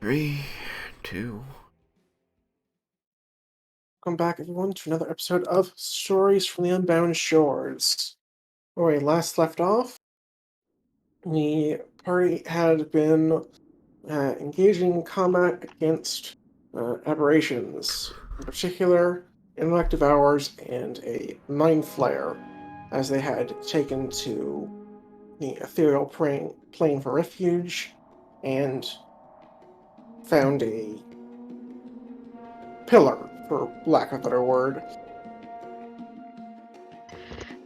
3, 2. Welcome back, everyone, to another episode of Stories from the Unbound Shores. Where we last left off, the party had been engaging in combat against aberrations, in particular, intellect devours and a mind flayer, as they had taken to the ethereal plane for refuge and found a pillar, for lack of a better word.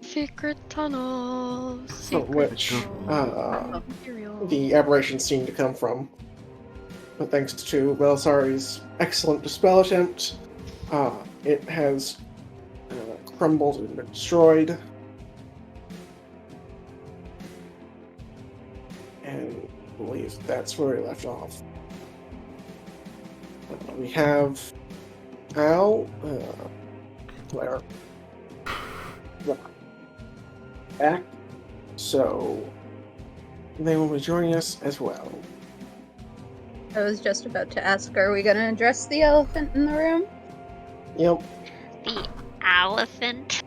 Secret tunnels. From which Material. the aberrations seem to come from. But thanks to Belisari's excellent dispel attempt, it has crumbled and been destroyed. And I believe that's where we left off. We have Al, Claire, back, so they will be joining us as well. I was just about to ask, are we going to address the elephant in the room? Yep. The elephant.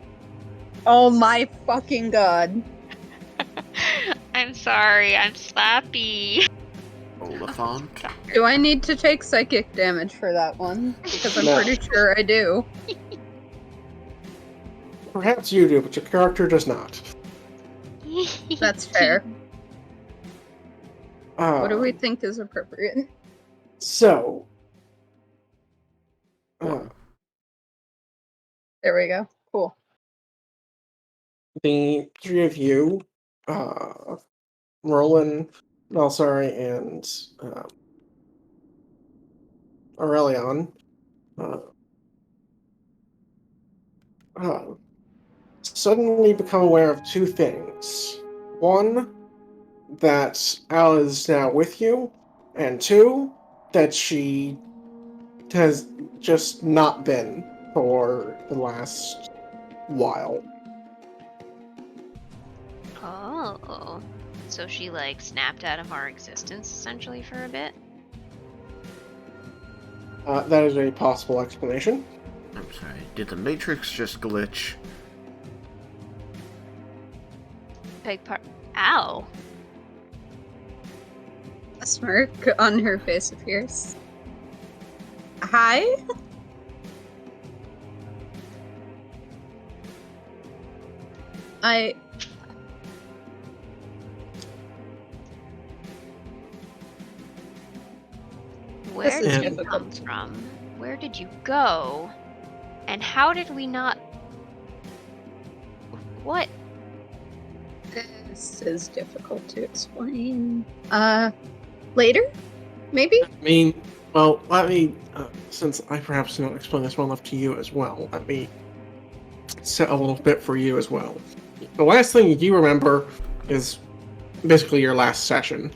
Oh my fucking god. I'm sorry, I'm slappy. Oliphant. Do I need to take psychic damage for that one? Because I'm No. pretty sure I do. Perhaps you do, but your character does not. That's fair. What do we Um, think is appropriate? So, There we go. Cool. the three of you, Roland, Nalsari, and Aurelion, suddenly become aware of two things. One, that Al is now with you, and two, that she has just not been for the last while. Oh. So she snapped out of our existence essentially for a bit? That is a possible explanation. I'm sorry, did the Matrix just glitch? Big part. Ow. A smirk on her face appears. Hi? Where This is did you difficult. come from? Where did you go? And how did we not... What? This is difficult to explain. Later? Maybe? I mean, well, let me, since I perhaps don't explain this well enough to you as well, let me set a little bit for you as well. The last thing you remember is basically your last session.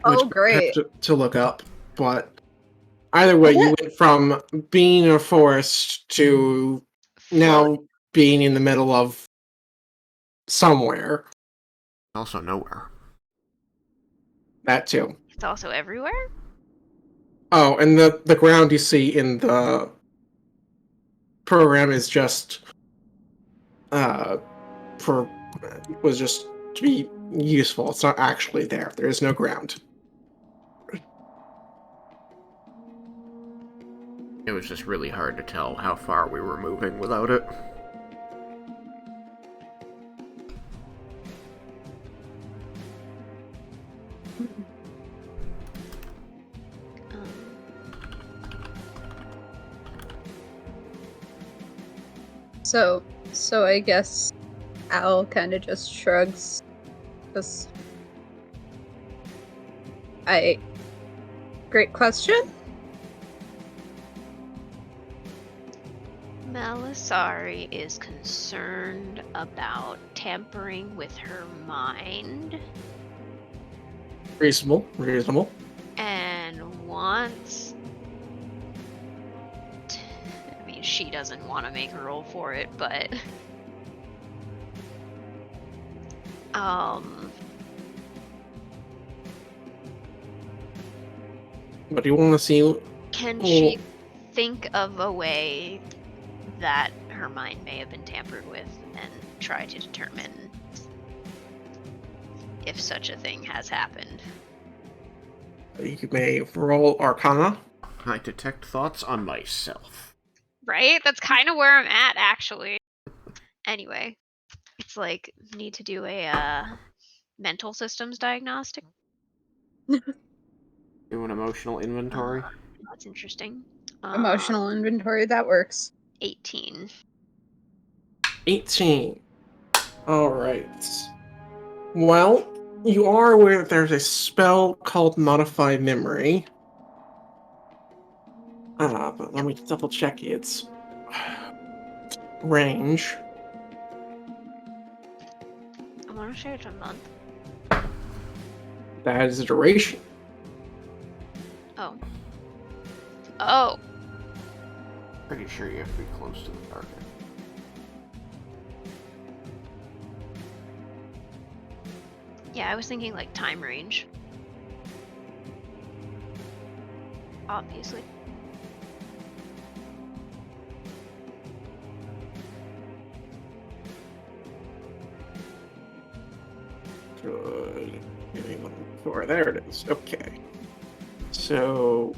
Oh, which great. I have to look up, but either way, you went from being in a forest to now being in the middle of somewhere. Also nowhere. That too. It's also everywhere? Oh, and the ground you see in the program is just was just to be useful. It's not actually there. There is no ground. It was just really hard to tell how far we were moving without it. So I guess Al kind of just shrugs. Because Great question. Melisari is concerned about tampering with her mind Reasonable. and wants... I mean, she doesn't want to make a roll for it, but... But you want to see... Can well, she think of a way that her mind may have been tampered with and try to determine if such a thing has happened? You may roll Arcana. I detect thoughts on myself. Right? That's kind of where I'm at, actually. Anyway, it's like, need to do a mental systems diagnostic. Do an emotional inventory. That's interesting. Emotional inventory, that works. 18. 18. Alright. Well, you are aware that there's a spell called Modify Memory. But let me double check its range. I want to say it's a month. That is a duration. Oh. Oh. Pretty sure you have to be close to the target. Yeah, I was thinking like time range. Obviously. Good. Four. There it is. Okay. So,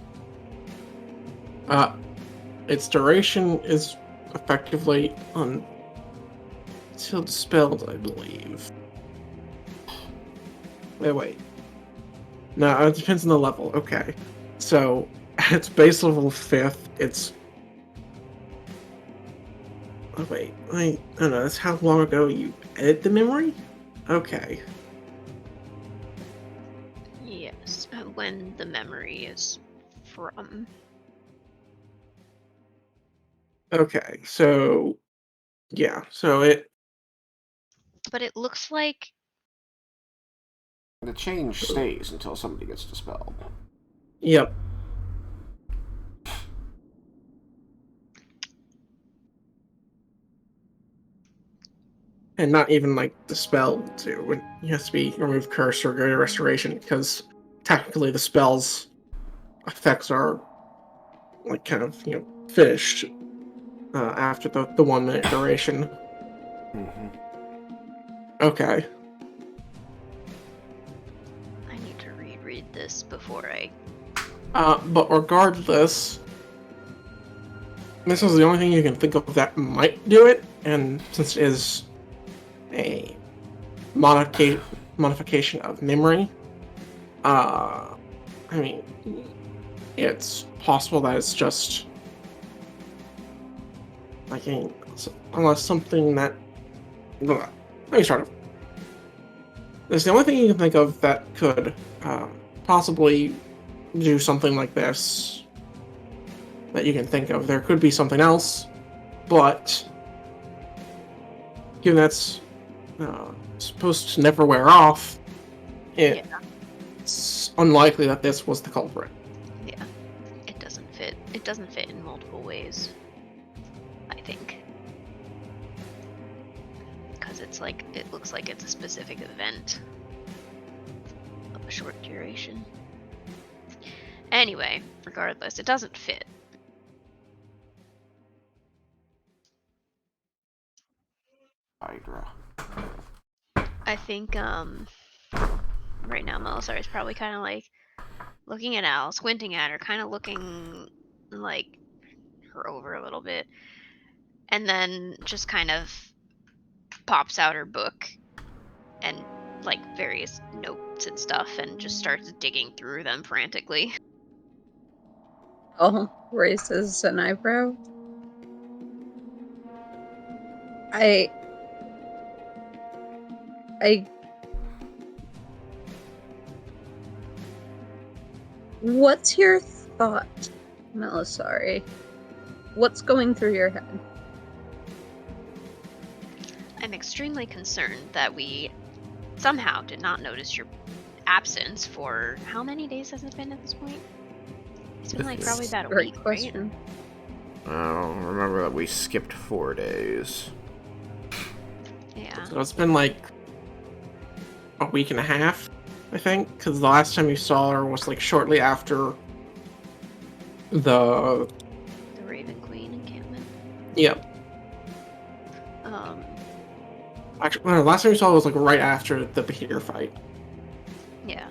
its duration is effectively until dispelled, I believe. Wait. No, it depends on the level. Okay. So, at its base level 5th, it's... Oh, wait. I don't know. That's how long ago you edit the memory? Okay. Yes, when the memory is from. Okay. So, yeah. So, it... But it looks like The change stays until somebody gets dispelled. Yep. And not even, like, dispelled, too. It has to be remove curse or go to restoration, because technically the spell's effects are, like, kind of, finished after the 1 minute duration. Mm-hmm. Okay. I need to reread this before I. But regardless, this is the only thing you can think of that might do it, and since it is a modification of memory, I mean, it's possible that it's just, unless something that... Let me start off. It's the only thing you can think of that could possibly do something like this that you can think of. There could be something else, but given that's supposed to never wear off, it's unlikely that this was the culprit. Yeah, it doesn't fit. It doesn't fit in multiple ways, I think. Because it's like, it looks like it's a specific event of a short duration. Anyway, regardless, it doesn't fit. Hydra. I think right now Melisar is probably kind of like looking at Al, squinting at her, kind of looking like her over a little bit, and then just kind of pops out her book and like various notes and stuff and just starts digging through them frantically. Oh, raises an eyebrow. I What's your thought, Melisari? What's going through your head? I'm extremely concerned that we somehow did not notice your absence for how many days has it been at this point? It's been like probably about a Great week, question. right? Oh, remember that we skipped 4 days. Yeah. So it's been like a week and a half, I think, because the last time you saw her was like shortly after The The Raven Queen encampment. yeah. Um, Actually, no, last time we saw it was like right after the Behir fight. yeah.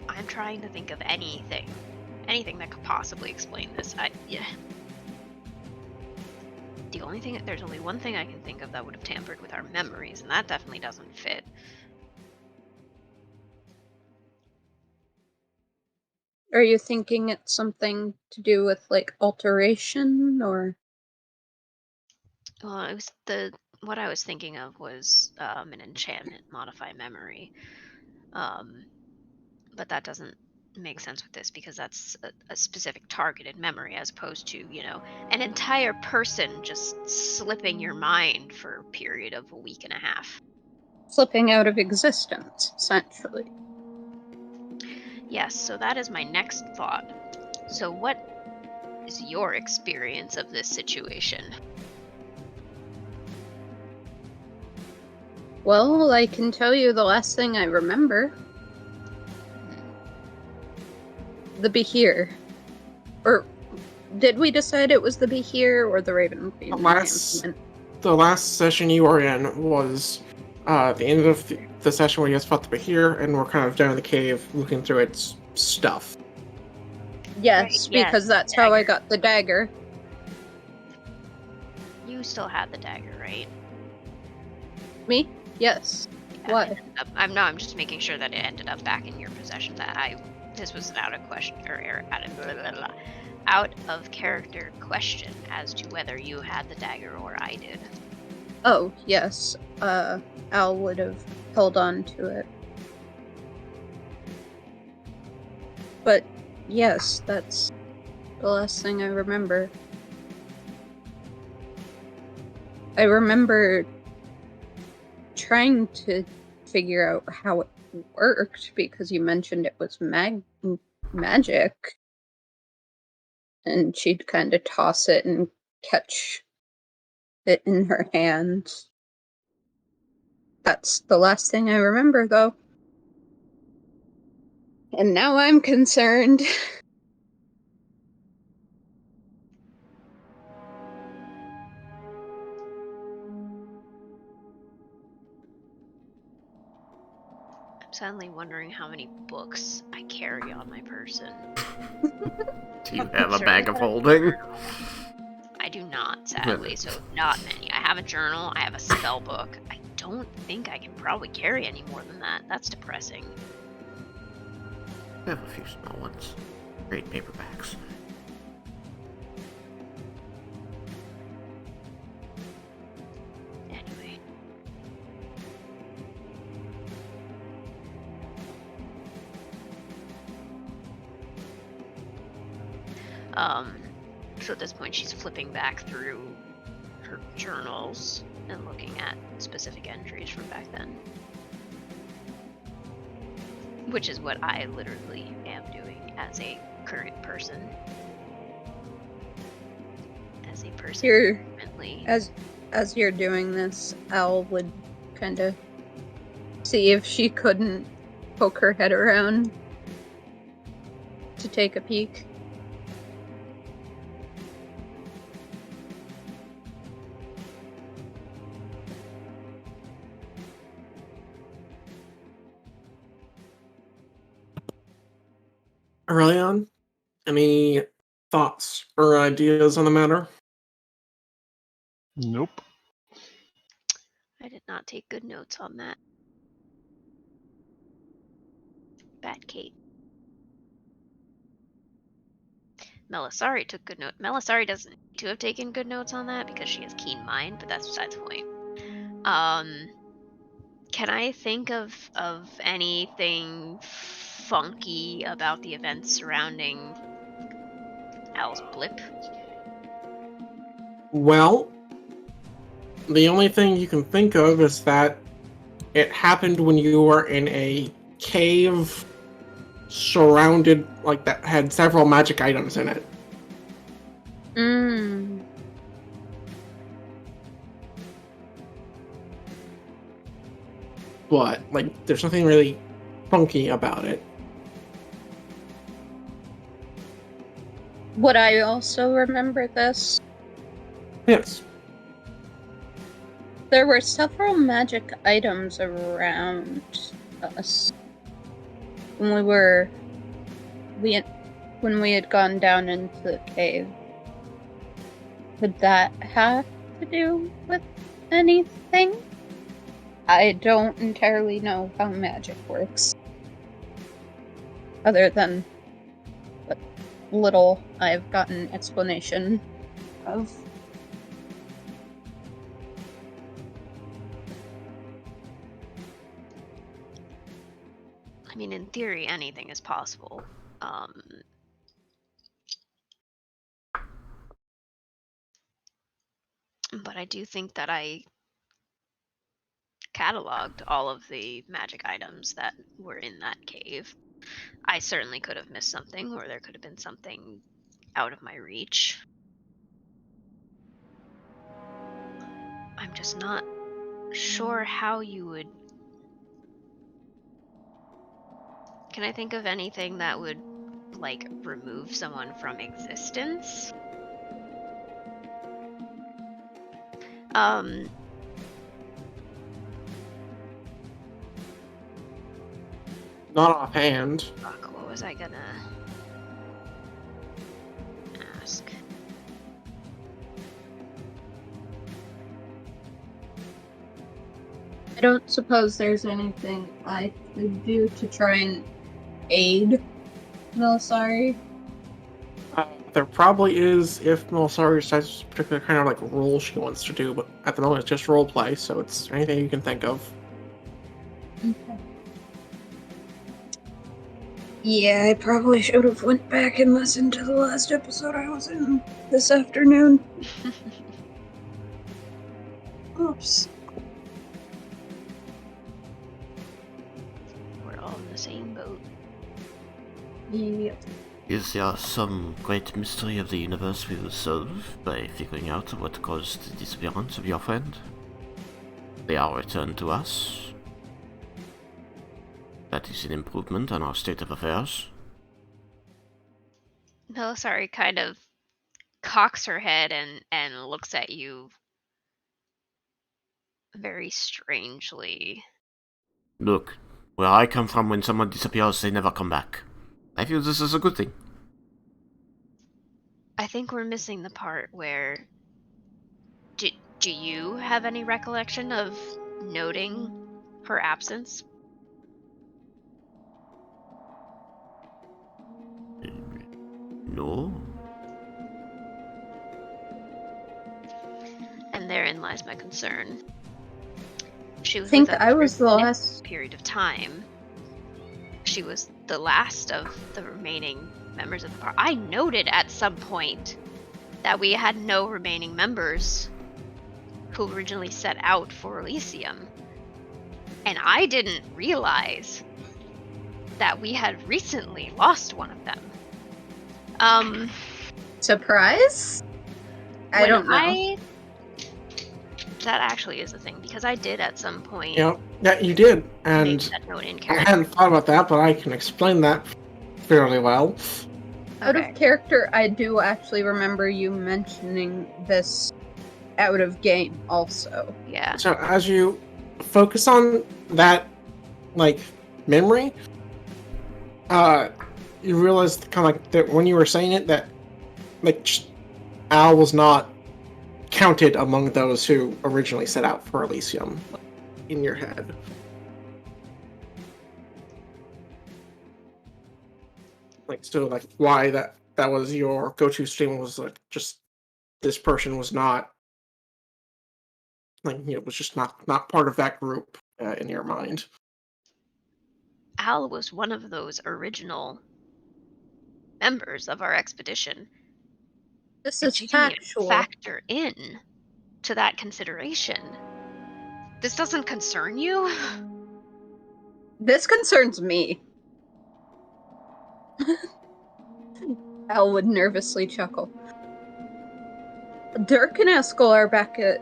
I'm trying to think of anything that could possibly explain this. There's only one thing I can think of that would have tampered with our memories, and that definitely doesn't fit. Are you thinking it's something to do with like alteration or? Well, what I was thinking of was an enchantment, modify memory. But that doesn't make sense with this because that's a specific targeted memory as opposed to, an entire person just slipping your mind for a period of a week and a half. Flipping out of existence, essentially. Yes, so that is my next thought. So what is your experience of this situation? Well, I can tell you the last thing I remember. The Behir. Or did we decide it was the Behir or the Raven Queen? The last session you were in was the end of the session where you guys fought the Behir, and we're kind of down in the cave looking through its stuff. Yes, Right, because yes, that's dagger. how I got the dagger. You still had the dagger, right? Me? Yes. Yeah, Why? I'm just making sure that it ended up back in your possession. This was an out of question or out of character question as to whether you had the dagger or I did. Oh, yes. Al would have held on to it. But yes, that's the last thing I remember. I remember trying to figure out how it worked because you mentioned it was magic. And she'd kind of toss it and catch it in her hand. That's the last thing I remember, though. And now I'm concerned. I'm suddenly wondering how many books I carry on my person. Do you have a Certainly bag of not a holding? journal. I do not, sadly, so not many. I have a journal, I have a spell book. I don't think I can probably carry any more than that. That's depressing. I have a few small ones. Great paperbacks. Anyway. So at this point she's flipping back through her journals and looking at specific entries from back then. Which is what I literally am doing as a current person. As a person currently. As you're doing this, Al would kind of see if she couldn't poke her head around to take a peek. Aurelion, any thoughts or ideas on the matter? Nope. I did not take good notes on that. Bad Kate. Melisari took good note. Melisari doesn't need to have taken good notes on that because she has keen mind, but that's besides the point. Can I think of anything funky about the events surrounding Al's blip? Well, the only thing you can think of is that it happened when you were in a cave surrounded, like, that had several magic items in it. but like there's nothing really funky about it. Would I also remember this? Yes. There were several magic items around us when when we had gone down into the cave. Would that have to do with anything? I don't entirely know how magic works. Other than what little I've gotten explanation of. I mean, in theory, anything is possible. But I do think that I cataloged all of the magic items that were in that cave. I certainly could have missed something, or there could have been something out of my reach. I'm just not sure how you would... Can I think of anything that would, like, remove someone from existence? Not offhand. Fuck, what was I gonna ask? I don't suppose there's anything I could do to try and aid Melisari. There probably is if Melisari decides a particular kind of like role she wants to do, but at the moment it's just role play, so it's anything you can think of. Okay. Yeah, I probably should have went back and listened to the last episode I was in this afternoon. Oops. We're all in the same boat. Yep. Is there some great mystery of the universe we will solve by figuring out what caused the disappearance of your friend? They are returned to us. That is an improvement on our state of affairs. Melisari kind of cocks her head and looks at you very strangely. Look, where I come from, when someone disappears, they never come back. I feel this is a good thing. I think we're missing the part where... Do you have any recollection of noting her absence? No? And therein lies my concern. She was I think with us I for was the a last. period of time. She was the last of the remaining members of the party. I noted at some point that we had no remaining members who originally set out for Elysium. And I didn't realize that we had recently lost one of them. Surprise? I when don't know. That actually is a thing, because I did at some point Yeah, you did, make and that note in I character. hadn't thought about that, but I can explain that fairly well. Out Okay. of character, I do actually remember you mentioning this out of game also. Yeah. So as you focus on that, like, memory, you realize kind of like that when you were saying it, that like Al was not counted among those who originally set out for Elysium in your head. Like, so like why that was your go-to stream was like just this person was not like, was just not part of that group in your mind. Al was one of those original members of our expedition. This And is she didn't even factual. factor in to that consideration. This doesn't concern you? This concerns me. Al would nervously chuckle. Dirk and Eskel are back at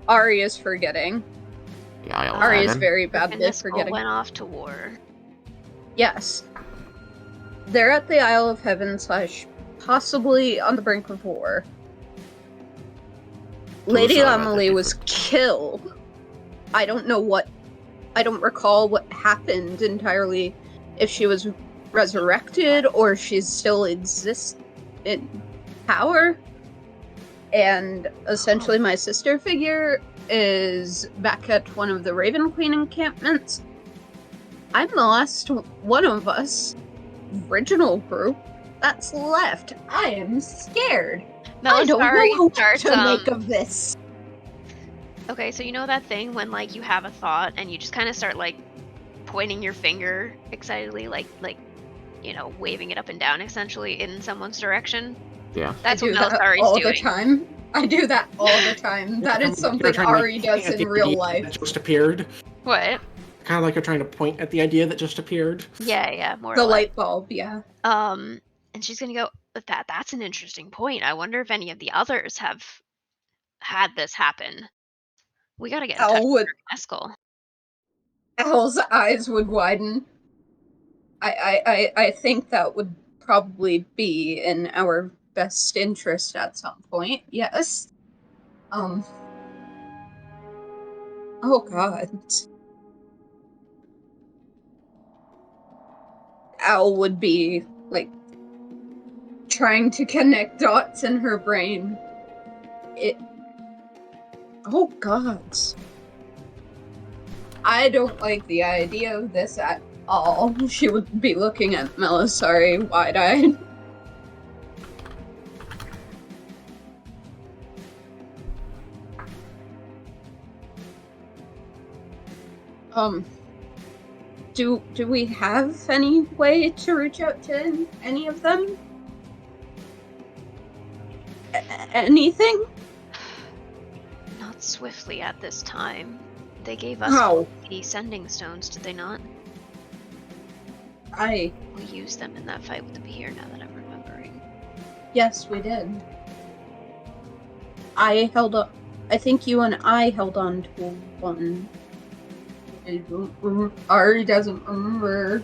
Arya's forgetting. The Isle of Ari is Heaven? very Griffin badly Niskel forgetting. went off to war. Yes. They're at the Isle of Heaven / possibly on the brink of war. Lady are rather Amelie was different. killed. I don't recall what happened entirely, if she was resurrected or she still exists in power. And essentially my sister figure is back at one of the Raven Queen encampments. I'm the last one of us, original group, that's left. I am scared. I don't Melisari know what starts, to make of this. Okay, so you know that thing when, like, you have a thought and you just kind of start, like, pointing your finger excitedly, like, you know, waving it up and down, essentially, in someone's direction? Yeah. That's I do what that Melisari's all doing. the time. I do that all the time. That You're is something trying to, like, Ari point does at in the real idea life. that just appeared. What? Kind of like you're trying to point at the idea that just appeared. Yeah, more The or less. light bulb, yeah. And she's gonna go, but that's an interesting point. I wonder if any of the others have had this happen. We gotta get in touch with Eskel. Al's eyes would widen. I think that would probably be in our best interest at some point, yes. Oh god. Al would be, like, trying to connect dots in her brain. Oh god. I don't like the idea of this at all. She would be looking at Melisari wide-eyed. Do we have any way to reach out to any of them? Anything? Not swiftly at this time. They gave us the sending stones, did they not? We used them in that fight with the Behir, now that I'm remembering. Yes, we did. I think you and I held on to one. Ari doesn't remember.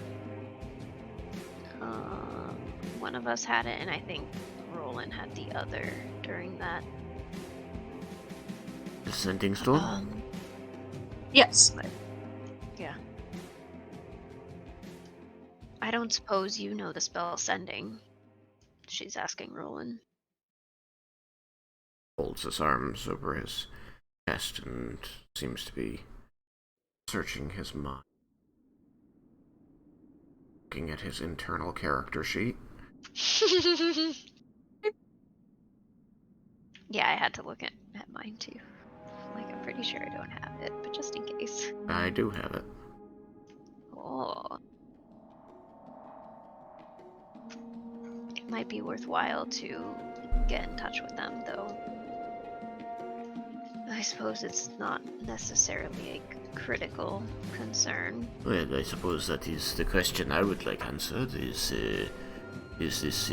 One of us had it, and I think Roland had the other during that. The sending stone? Yes. Yeah. I don't suppose you know the spell sending. She's asking Roland. Holds his arms over his chest and seems to be searching his mind. Looking at his internal character sheet. Yeah, I had to look at mine too. Like, I'm pretty sure I don't have it, but just in case. I do have it. Oh. It might be worthwhile to get in touch with them, though. I suppose it's not necessarily a critical concern. Well, I suppose that is the question I would like answered, is this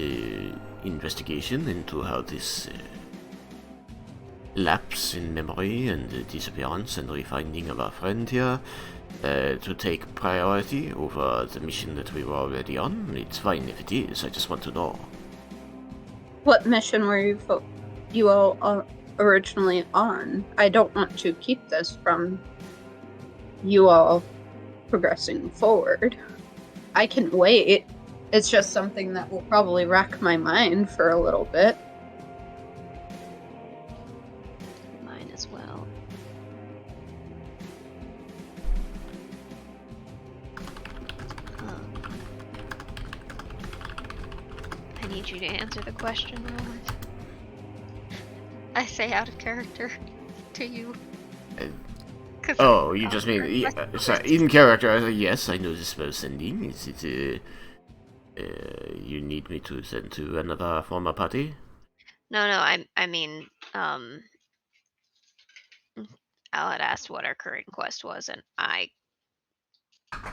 investigation into how this lapse in memory and the disappearance and refinding of our friend here to take priority over the mission that we were already on? It's fine if it is, I just want to know. What mission were you all originally on? I don't want to keep this from you all progressing forward. I can wait. It's just something that will probably rack my mind for a little bit. Mine as well. I need you to answer the question, Roland. I say out of character to you. Oh, you just mean sorry, in character? Yes, I know the spell sending. Is it you need me to send to another former party? No, I mean, Al had asked what our current quest was, and I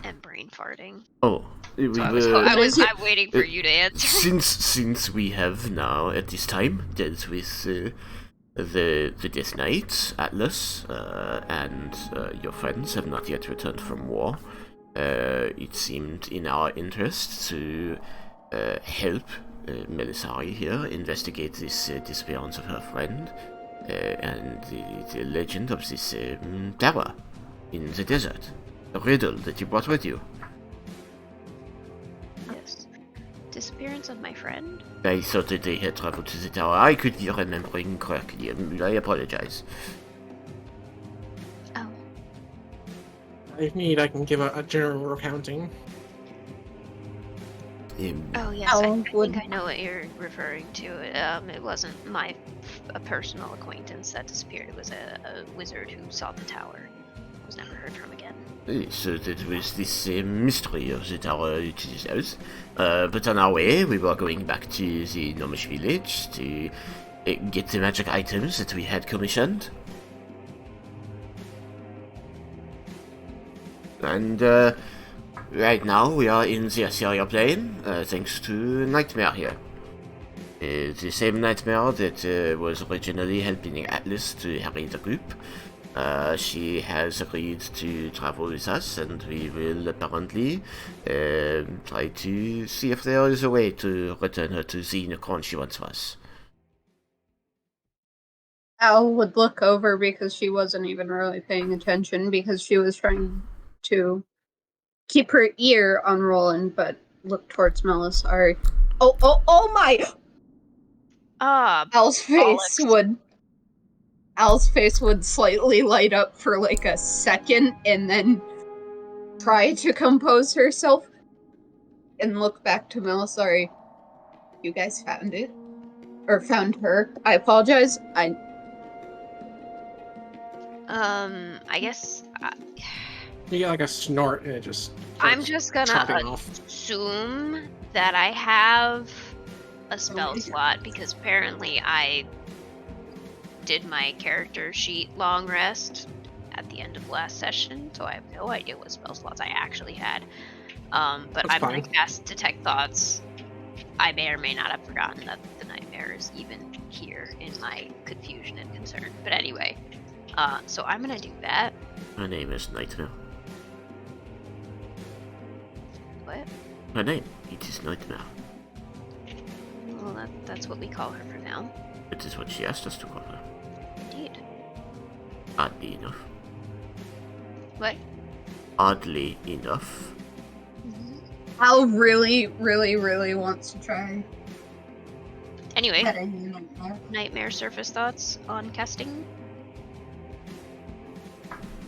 am brain farting. Oh, So I'm waiting for you to answer. Since we have now at this time dealt with The Death Knight, Atlas, and your friends have not yet returned from war. It seemed in our interest to help Melisari here investigate this disappearance of her friend and the legend of this tower in the desert. A riddle that you brought with you. Yes. Disappearance of my friend? I thought that they had traveled to the tower. I could be remembering correctly. I apologize. Oh. If need, I can give a general recounting. Oh yes, How I would- think I know what you're referring to. It wasn't a personal acquaintance that disappeared. It was a wizard who saw the tower. Was never heard from again. So that was this mystery of the tower to the south. But on our way, we were going back to the Gnomish village to get the magic items that we had commissioned. And right now we are in the Assyria Plain, thanks to Nightmare here. The same Nightmare that was originally helping Atlas to harry the group. She has agreed to travel with us, and we will apparently try to see if there is a way to return her to the unicorn she once was. Al would look over because she wasn't even really paying attention because she was trying to keep her ear on Roland, but look towards Melisari. Oh my! Ah, Al's face bollocks. would slightly light up for like a second and then try to compose herself and look back to Melisari. You guys found it? Or found her? I apologize. I guess You get like a snort and it just. I'm starts just gonna chopping off. assume that I have a spell my slot because apparently I did my character sheet long rest at the end of last session, so I have no idea what spell slots I actually had. But That's I'm gonna fine. cast Detect Thoughts. I may or may not have forgotten that the nightmare is even here in my confusion and concern. But anyway, so I'm gonna do that. Her name is Nightmare. What? Her name, it is Nightmare. Well, that's what we call her for now. It is what she asked us to call her. Indeed. Oddly enough. What? Oddly enough. Al really, really, really wants to try. Anyway, Petting Nightmare. nightmare surface thoughts on casting.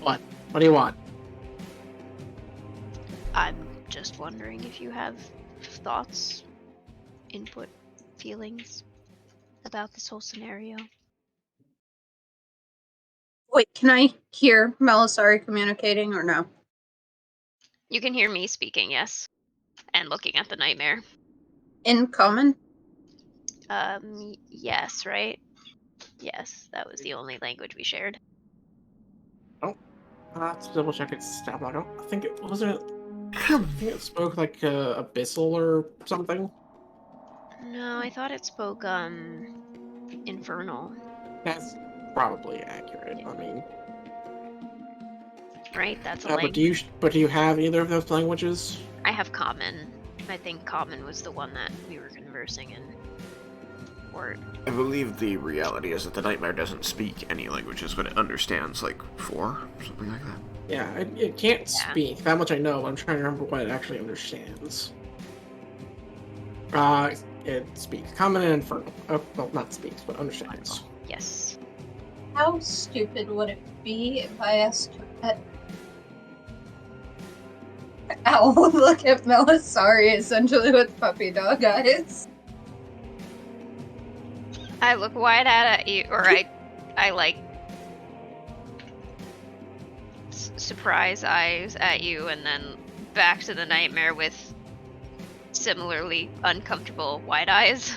What? What do you want? I'm just wondering if you have thoughts, input, feelings about this whole scenario. Wait, can I hear Melisari communicating or no? You can hear me speaking, yes, and looking at the nightmare. In common? Yes, right? Yes, that was the only language we shared. Let's double check its stat block. I think it wasn't. I think it spoke like abyssal or something. No, I thought it spoke, infernal, That's probably accurate. I mean, right? That's a but language. do you have either of those languages? I have common. I think common was the one that we were conversing in. Or I believe the reality is that the nightmare doesn't speak any languages, but it understands like 4, something like that. Yeah, it can't Yeah. speak. That much I know. I'm trying to remember what it actually understands. It speaks common and infernal. Well, not speaks, but understands. yes. How stupid would it be if I asked Al would look at Melisari essentially with puppy dog eyes? I look wide at you, or I like surprise eyes at you, and then back to the nightmare with similarly uncomfortable wide eyes.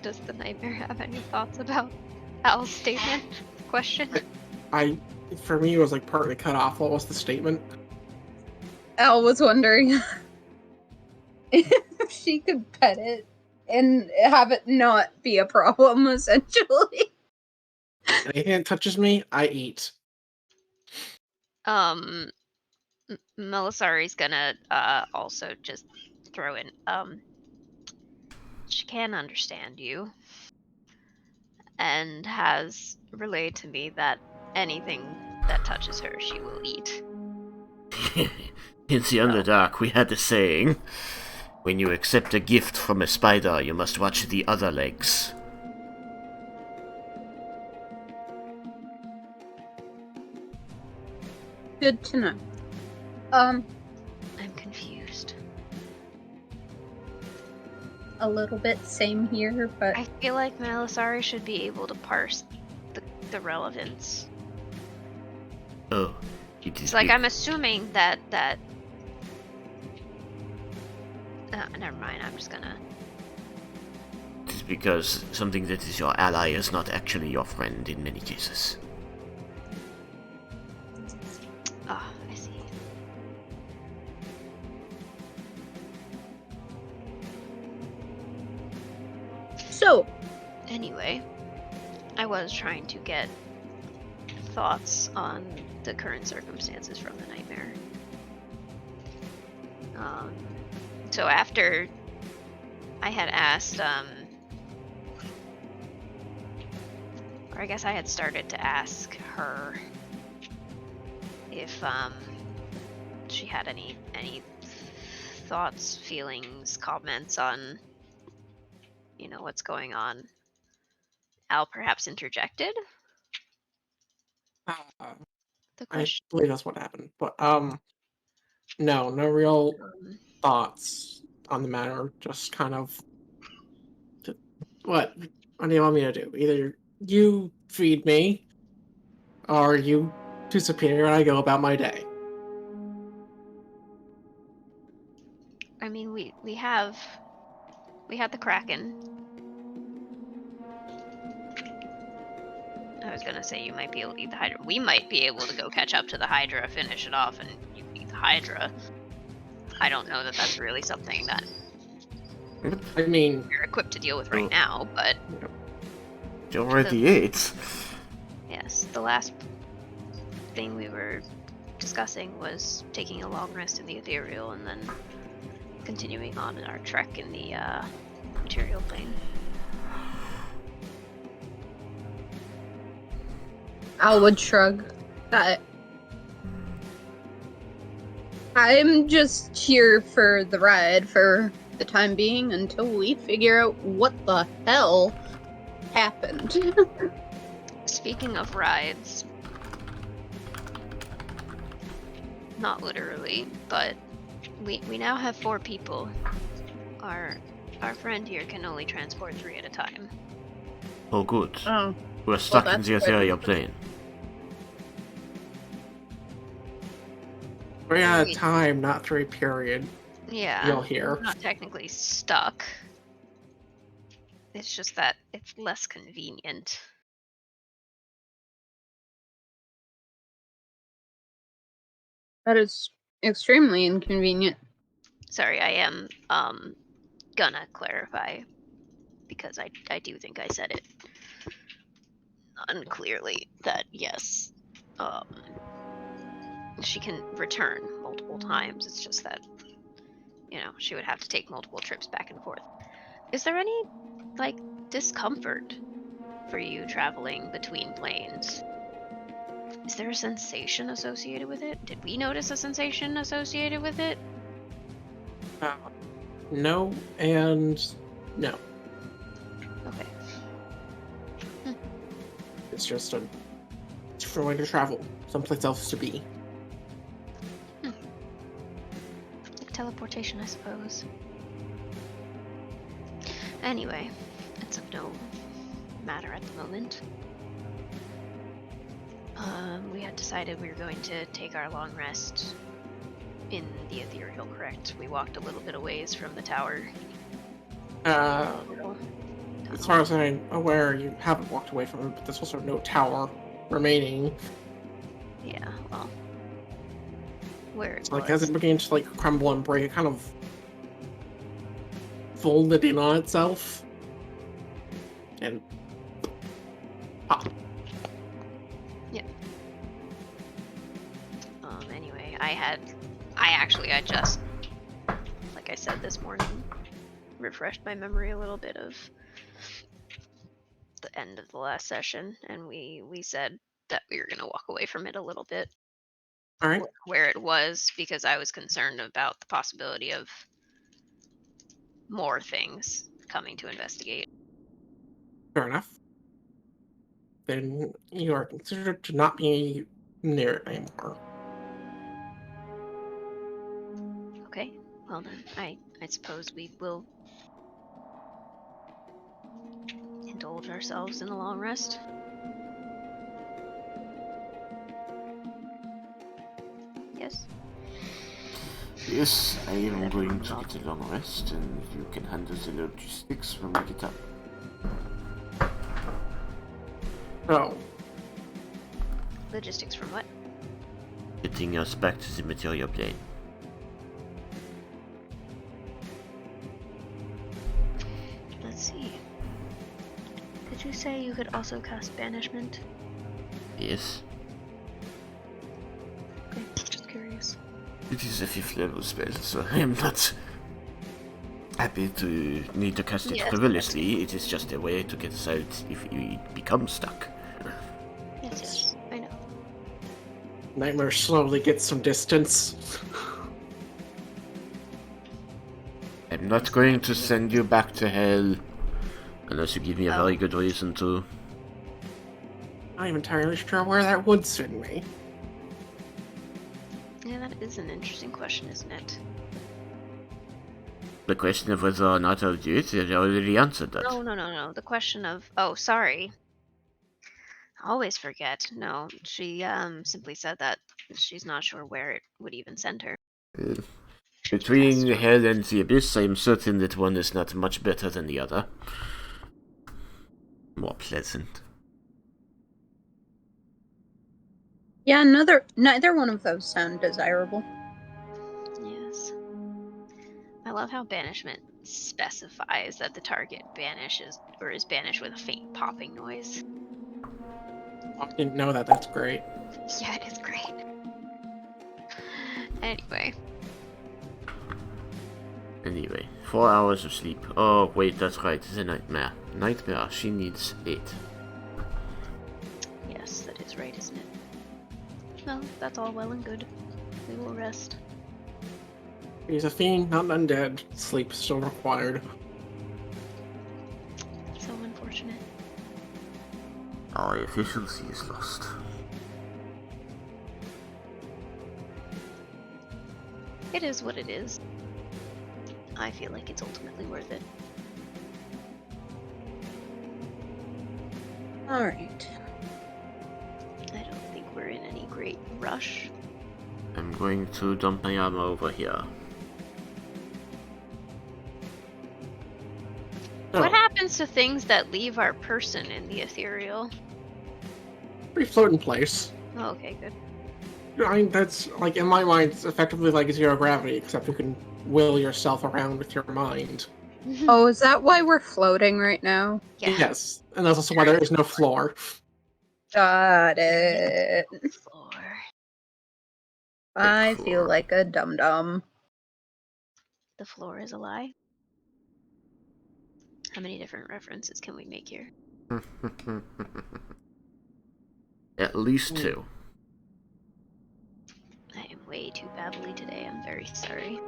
Does the nightmare have any thoughts about Al's statement? Question? For me, it was like partly cut off. What was the statement? Al was wondering if she could pet it and have it not be a problem, essentially. Anything that touches me, I eat. Melisari's gonna also just throw in she can understand you and has relayed to me that anything that touches her she will eat. In the Underdark, we had a saying: when you accept a gift from a spider, you must watch the other legs. Good to know. I'm confused. A little bit same here, but I feel like Melisari should be able to parse the relevance. Oh, it It's is like big. I'm assuming that never mind, I'm just gonna It is because something that is your ally is not actually your friend in many cases. I see. so Anyway, I was trying to get thoughts on the current circumstances from the nightmare. So after I had asked, or I guess I had started to ask her if she had any thoughts, feelings, comments on, you know, what's going on. Al perhaps interjected Uh, the I question. believe that's what happened. But no real thoughts on the matter. Just kind of what? What do you want me to do? Either you feed me, or you disappear, and I go about my day. I mean, we had the Kraken. I was gonna say you might be able to eat the Hydra. We might be able to go catch up to the Hydra, finish it off, and you eat the Hydra. I don't know that that's really something that I mean, we're equipped to deal with right now, but You already ate. yes, the last thing we were discussing was taking a long rest in the ethereal and then continuing on in our trek in the material plane. Al would shrug. I'm just here for the ride for the time being until we figure out what the hell happened. Speaking of rides, not literally, but we now have 4 people. Our friend here can only transport 3 at a time. Oh, good. Oh, We're stuck in that's the good. ethereal plane. we're at a time, not through a period. Yeah, You'll hear. not technically stuck. It's just that it's less convenient. That is extremely inconvenient. Sorry, I am gonna clarify because I do think I said it unclearly that yes, she can return multiple times. It's just that, you know, she would have to take multiple trips back and forth. Is there any like discomfort for you traveling between planes? Is there a sensation associated with it? Did we notice a sensation associated with it? No and no. Okay. It's just a different way to travel, someplace else to be. Like teleportation, I suppose. Anyway, it's of no matter at the moment. We had decided we were going to take our long rest in the ethereal, correct? We walked a little bit away from the tower. As far as I'm aware, you haven't walked away from it, but there's also no tower remaining. Yeah, well, where it It's like was. as it began to like crumble and break, it kind of folded in on itself. And pop. Anyway, I just, like I said this morning, refreshed my memory a little bit of the end of the last session, and we said that we were gonna walk away from it a little bit, All right, where it was, because I was concerned about the possibility of more things coming to investigate. fair enough. Then you are considered to not be near it anymore. Okay, well then, I suppose we will indulge ourselves in a long rest. Yes? Yes, I am going to get a long rest, and you can handle the logistics when we get up. So, Logistics from what? Getting us back to the material plane. Let's see. Did you say you could also cast banishment? Yes. Okay, just curious. It is a 5th level spell, so I am not happy to need to cast it Yes, frivolously. It is just a way to get us out if we become stuck. Yes, I know. Nightmare slowly gets some distance. I'm not going to send you back to hell unless you give me a very good reason to. I'm entirely sure where that would send me. Yeah, that is an interesting question, isn't it? The question of whether or not I'll do it, I already answered that. No. The question of, oh, sorry. I always forget. No, she simply said that she's not sure where it would even send her. Between Cast. hell and the abyss, I am certain that one is not much better than the other. More pleasant. Yeah, neither one of those sound desirable. Yes. I love how banishment specifies that the target banishes or is banished with a faint popping noise. I didn't know that. That's great. Yeah, it is great. Anyway, 4 hours of sleep. Oh, wait, that's right, it's a nightmare. Nightmare, she needs 8. Yes, that is right, isn't it? No, that's all well and good. We will rest. He's a fiend, not undead. Sleep still required. So unfortunate. Our efficiency is lost. It is what it is. I feel like it's ultimately worth it. Alright. I don't think we're in any great rush. I'm going to dump my armor over here. What happens to things that leave our person in the ethereal? We float in place. Oh, okay, good. I mean, that's, like, in my mind, it's effectively like zero gravity, except you can will yourself around with your mind. Oh, is that why we're floating right now? Yeah. Yes, and that's also why there is no floor. Got it. Floor. I floor. feel like a dum-dum. The floor is a lie. How many different references can we make here? At least 2. I am way too babbly today. I'm very sorry.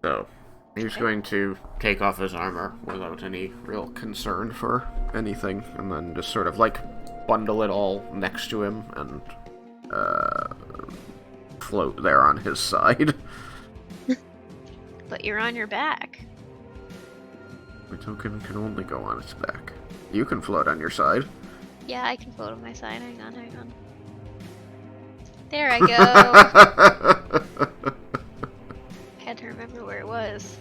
So, he's going to take off his armor without any real concern for anything, and then just sort of, like, bundle it all next to him and, float there on his side. But you're on your back. The token can only go on its back. You can float on your side. Yeah, I can float on my side. Hang on. There I go. Had to remember where it was.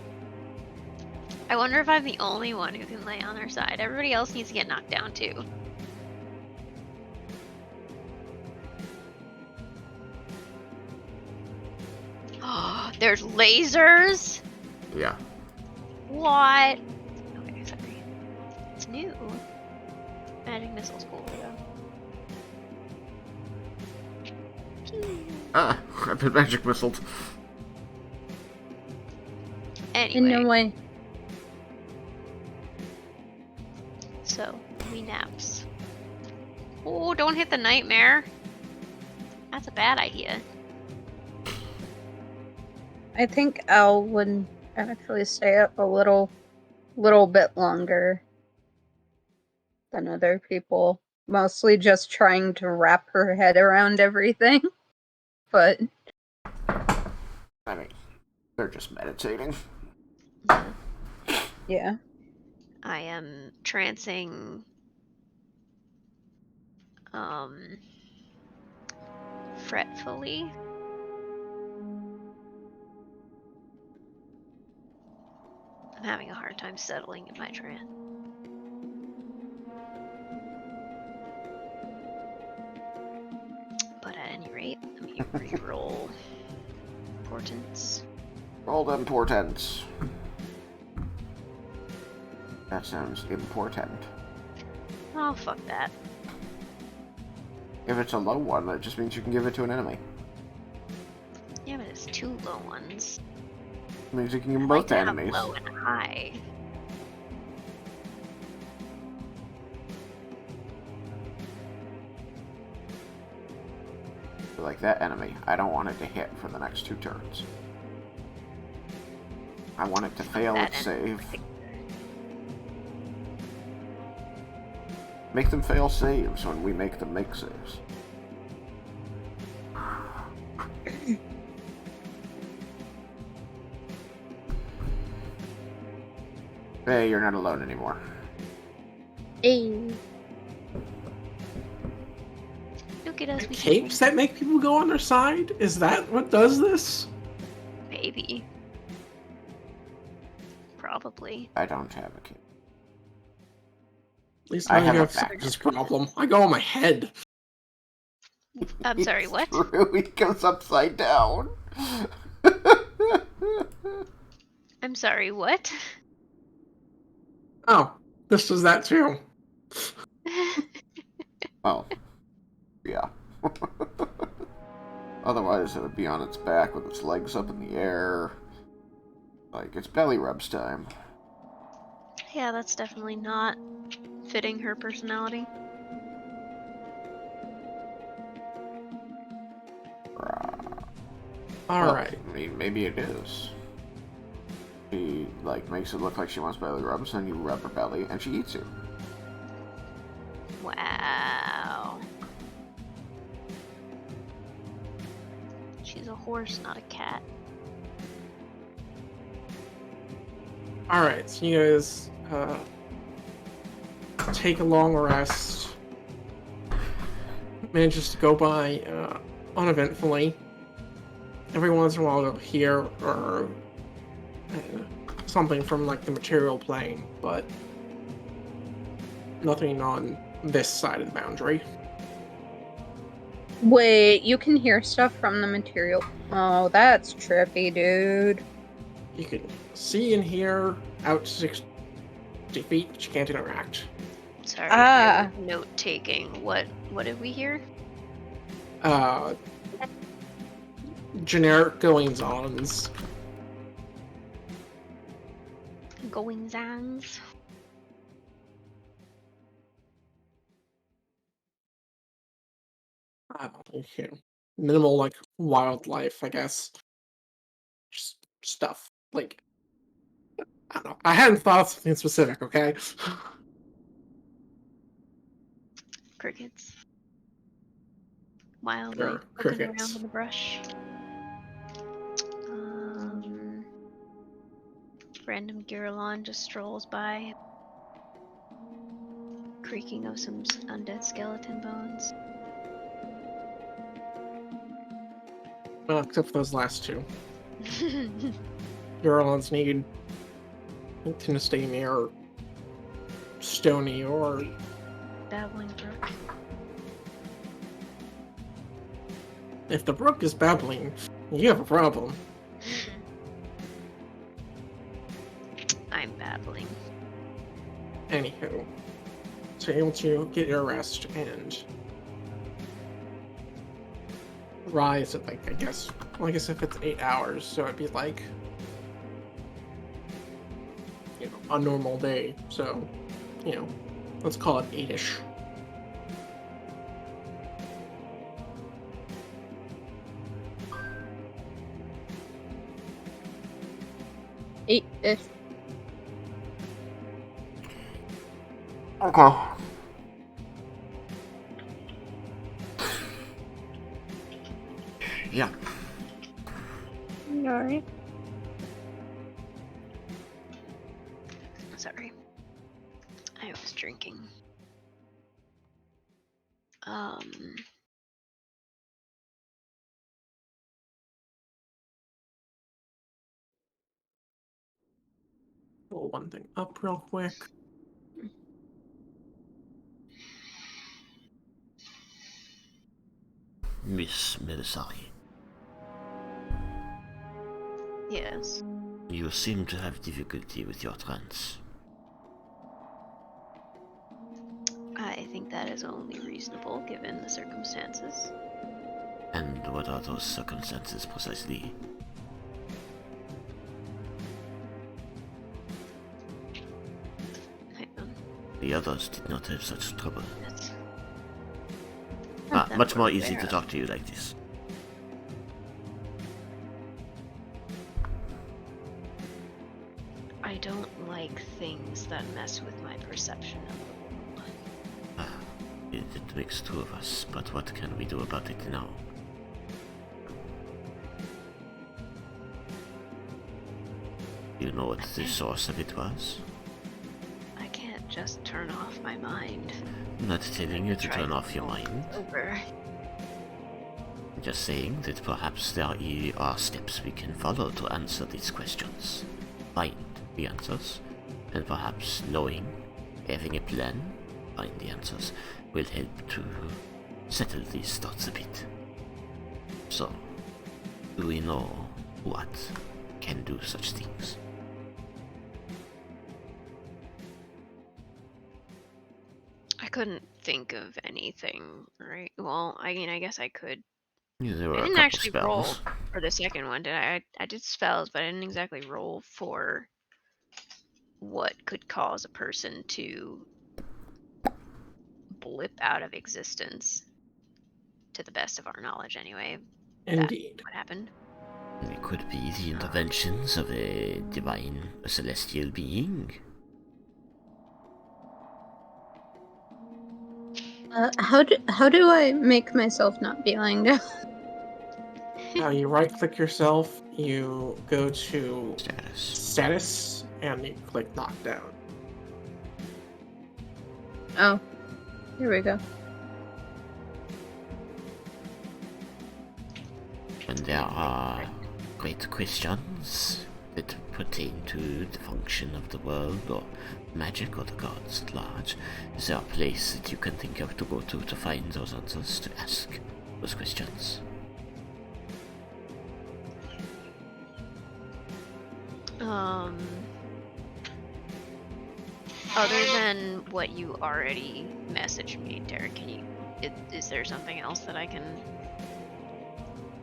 I wonder if I'm the only one who can lay on their side. Everybody else needs to get knocked down too. Oh, There's lasers? Yeah. What? Okay, sorry. It's new. Magic missile's cool though. Pew. Ah, I've been magic missiled. Anyway, In no way. so we naps. Oh, don't hit the nightmare. That's a bad idea. I think Al would actually stay up a little bit longer than other people. Mostly just trying to wrap her head around everything. But I mean, they're just meditating. yeah. I am trancing fretfully. I'm having a hard time settling in my trance. But at any rate, let me re-roll portents. Roll them portents. That sounds important. Oh, fuck that. If it's a low one, that just means you can give it to an enemy. Yeah, but it's two low ones. It means you can give them I like both to to have enemies. low and high. Like that enemy, I don't want it to hit for the next 2 turns. I want it to fail That its enemy in save. particular. Make them fail saves when we make them make saves. Hey, you're not alone anymore. Hey. Look at us. We Capes that make people go on their side? Is that what does this? Maybe. Probably. I don't have a cape. At least I I have have a back. this problem. I go on my head. I'm sorry, It's what? true, he goes upside down. I'm sorry, what? Oh, this does that too. Oh. Yeah. Otherwise, it would be on its back with its legs up in the air. Like, it's belly rubs time. Yeah, that's definitely not fitting her personality. Alright. I mean, maybe it is. She, like, makes it look like she wants belly rubs, and you rub her belly, and she eats you. Wow. She's a horse, not a cat. Alright, so you guys take a long rest. Manages to go by uneventfully. Every once in a while you'll hear something from like the material plane, but nothing on this side of the boundary. Wait, you can hear stuff from the material. Oh, that's trippy, dude. You can see and hear out to 60 feet, but you can't interact. Sorry, Ah. I was note taking. What did we hear? Generic goings-ons. Goings-ons. Minimal, like, wildlife, I guess. Just stuff. Like, I don't know. I hadn't thought of something specific, okay? Crickets. Wildlife Sure, looking crickets. around in the brush. Random Giralon just strolls by, creaking of some undead skeleton bones. Well, except for those last two. Eurons need to stay near Stony or Babbling brook. if the brook is babbling, you have a problem. troubling. Anywho, so you're able to get your rest and rise at, like, I guess, well, I guess if it's 8 hours, so it'd be like, a normal day. So, let's call it 8-ish. Eight-ish. Okay. Yeah. Alright. Sorry. I was drinking. Pull one thing up real quick. Miss Melisari, Yes. you seem to have difficulty with your trance. I think that is only reasonable given the circumstances. And what are those circumstances precisely? Hang on. The others did not have such trouble. That's Much more we're easy aware to of. talk to you like this. I don't like things that mess with my perception of the world. It makes two of us, but what can we do about it now? You know what the source of it was? I can't just turn off my mind. I'm not telling you to Try turn off your roll mind. Over. I'm just saying that perhaps there are steps we can follow to answer these questions. Find the answers, and perhaps knowing, having a plan, find the answers, will help to settle these thoughts a bit. So, do we know what can do such things? I couldn't think of anything, right? Well, I mean, I guess I could. Yeah, there were I a didn't couple actually roll spells. for the second one, did I? I did spells, but I didn't exactly roll for what could cause a person to blip out of existence. To the best of our knowledge, anyway. That's Indeed. what happened. It could be the interventions of a divine, a celestial being. How do I make myself not be lying down? You right-click yourself, you go to Status. status, and you click knockdown. Oh, here we go. When there are great questions that pertain to the function of the world or magic or the gods at large, is there a place that you can think of to go to find those answers, to ask those questions? Other than what you already messaged me, Derek, is there something else that I can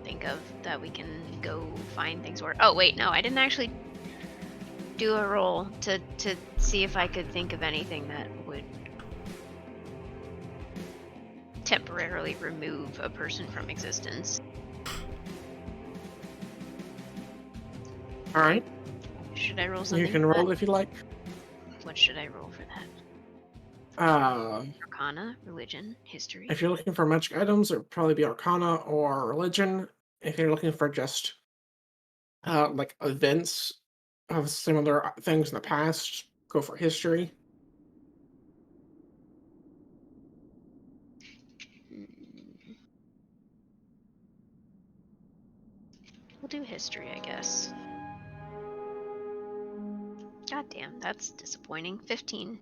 think of that we can go find things for? Oh wait, no, I didn't actually do a roll to see if I could think of anything that would temporarily remove a person from existence. Alright, Should I roll something? you can for roll that? if you like. What should I roll for that? Arcana, religion, history. If you're looking for magic items, it would probably be Arcana or Religion. If you're looking for just like events of similar things in the past, go for History. We'll do history, I guess. God damn, that's disappointing. 15.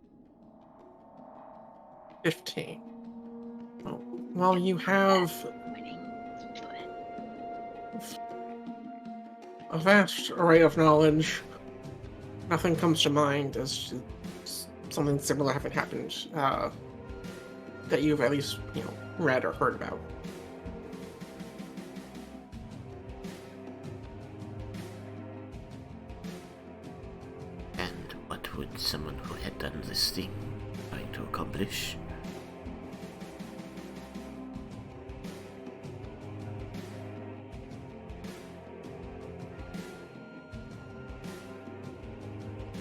15. Well, you have Disappointing, but a vast array of knowledge nothing comes to mind as something similar having happened that you've at least read or heard about. And what would someone who had done this thing trying to accomplish?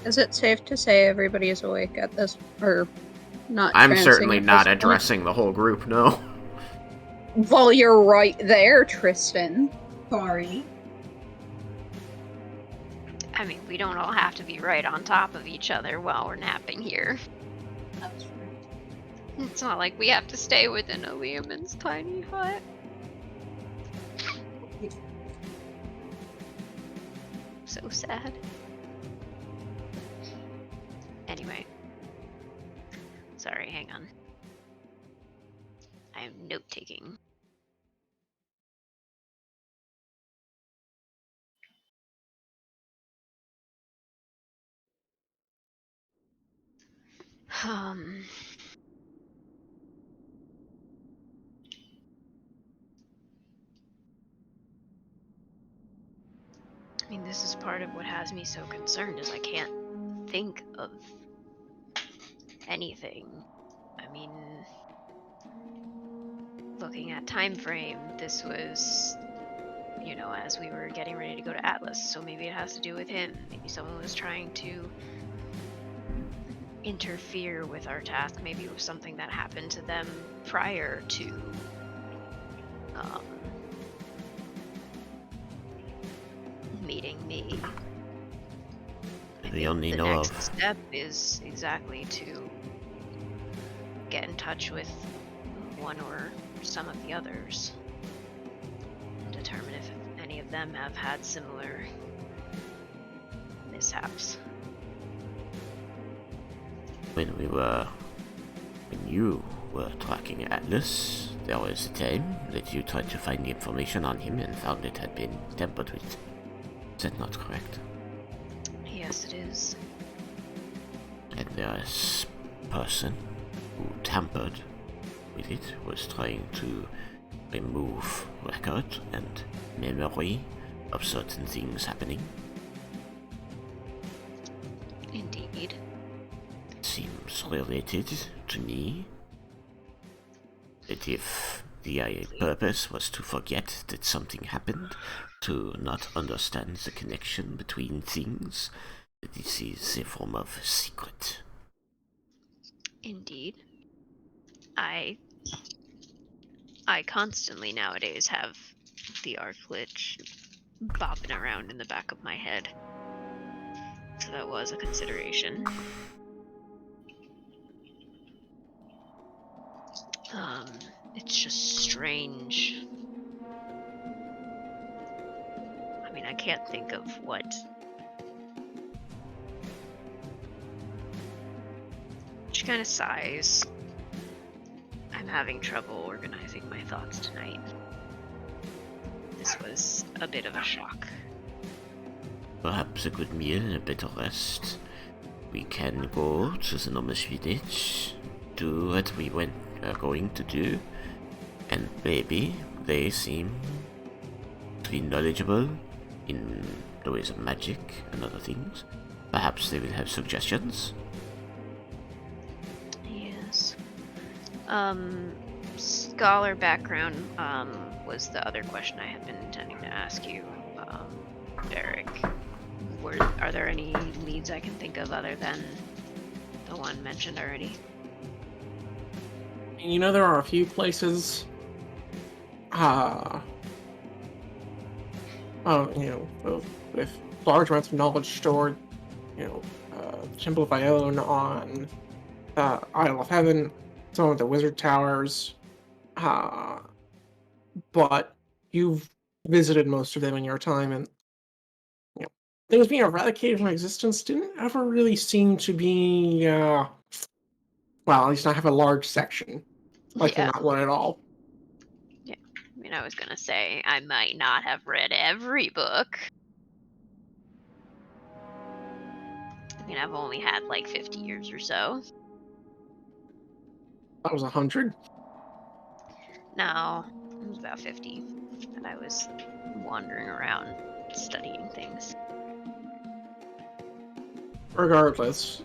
Is it safe to say everybody is awake at this, or not? I'm trancing certainly at not this point? addressing the whole group, no. Well, you're right there, Tristan. Sorry. I mean, we don't all have to be right on top of each other while we're napping here. That's right. It's not like we have to stay within Liamon's tiny hut. So sad. Anyway. Sorry, hang on. I am note-taking. I mean, this is part of what has me so concerned, is I can't think of anything. I mean, looking at time frame, this was, as we were getting ready to go to Atlas, so maybe it has to do with him. Maybe someone was trying to interfere with our task. Maybe it was something that happened to them prior to meeting me. We only the know next of. step is exactly to get in touch with one or some of the others, determine if any of them have had similar mishaps. When you were tracking Atlas, there was a time that you tried to find information on him and found it had been tampered with. Is that not correct? Yes, it is. And this person who tampered with it was trying to remove record and memory of certain things happening. Indeed. It seems related to me. That if the purpose was to forget that something happened, to not understand the connection between things, this is a form of secret. Indeed. I constantly nowadays have the arc glitch bopping around in the back of my head. So that was a consideration. It's just strange. I mean, I can't think of what. She kind of sighs. I'm having trouble organizing my thoughts tonight. This was a bit of a shock. Perhaps a good meal and a better rest. We can go to the Noma's village, do what we are going to do, and maybe they seem to be knowledgeable in the ways of magic and other things. Perhaps they will have suggestions. Yes. Scholar background was the other question I had been intending to ask you, Derek. Are there any leads I can think of other than the one mentioned already? There are a few places with large amounts of knowledge stored, Temple of Ione on Isle of Heaven, some of the wizard towers, but you've visited most of them in your time, and things being eradicated from existence didn't ever really seem to be, well, at least not have a large section, likely Yeah. not one at all. Yeah. I mean, I was gonna say I might not have read every book. mean, I've only had like 50 years or so. That was 100. No, it was about 50 that I was wandering around studying things. Regardless,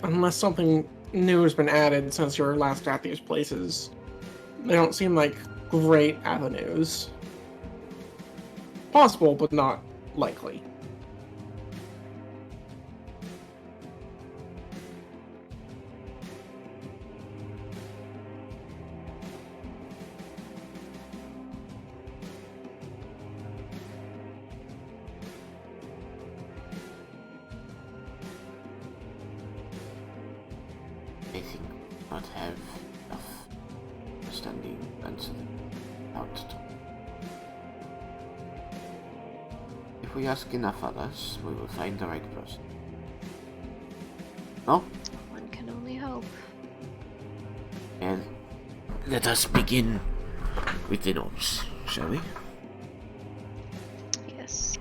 unless something new has been added since you were last at these places, they don't seem like great avenues. Possible, but not likely. I think we not have enough understanding and out to. If we ask enough others, we will find the right person. No? One can only hope. And let us begin with the gnomes, shall we? Yes.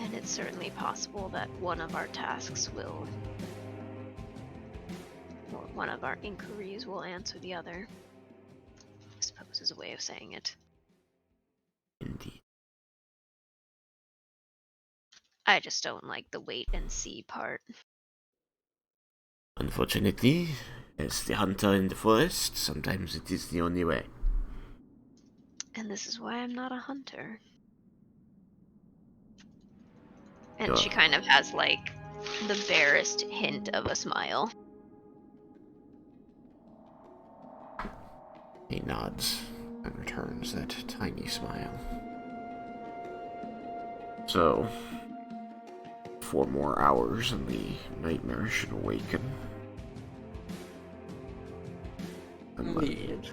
And it's certainly possible that one of our tasks will, or one of our inquiries will answer the other. I suppose is a way of saying it. Indeed. I just don't like the wait and see part. Unfortunately, as the hunter in the forest, sometimes it is the only way. And this is why I'm not a hunter. And Sure. she kind of has like the barest hint of a smile. He nods and returns that tiny smile. So, 4 more hours and the nightmare should awaken. Indeed.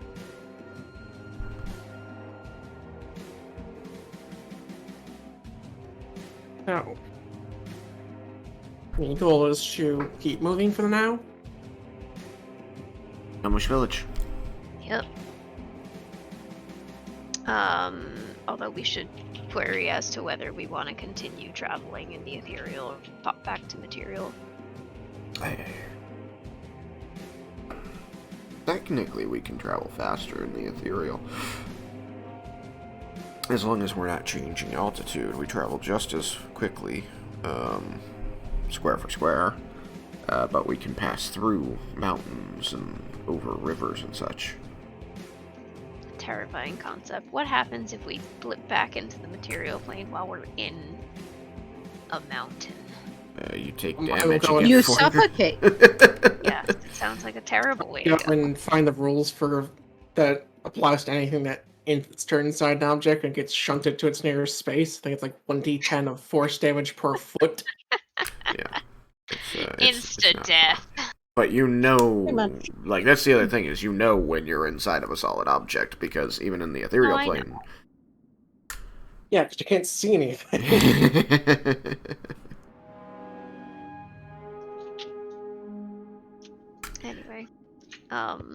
So, the goal is to keep moving for now. Gnomish Village. Yep. Although we should query as to whether we want to continue traveling in the ethereal or pop back to material. Technically, we can travel faster in the ethereal. As long as we're not changing altitude, we travel just as quickly, square for square. But we can pass through mountains and over rivers and such. Terrifying concept. What happens if we blip back into the material plane while we're in a mountain? You take I will damage. go and in- You get further. suffocate. Yeah, it sounds like a terrible way to Go go. and find the rules for that applies to anything that it's turned inside an object and gets shunted to its nearest space. I think it's like 1d10 of force damage per foot. Yeah. It's Insta not death. fun. But you know, Pretty much. like, that's the other thing, is you know when you're inside of a solid object, because even in the ethereal Oh, I know. plane... Yeah, because you can't see anything. Anyway, I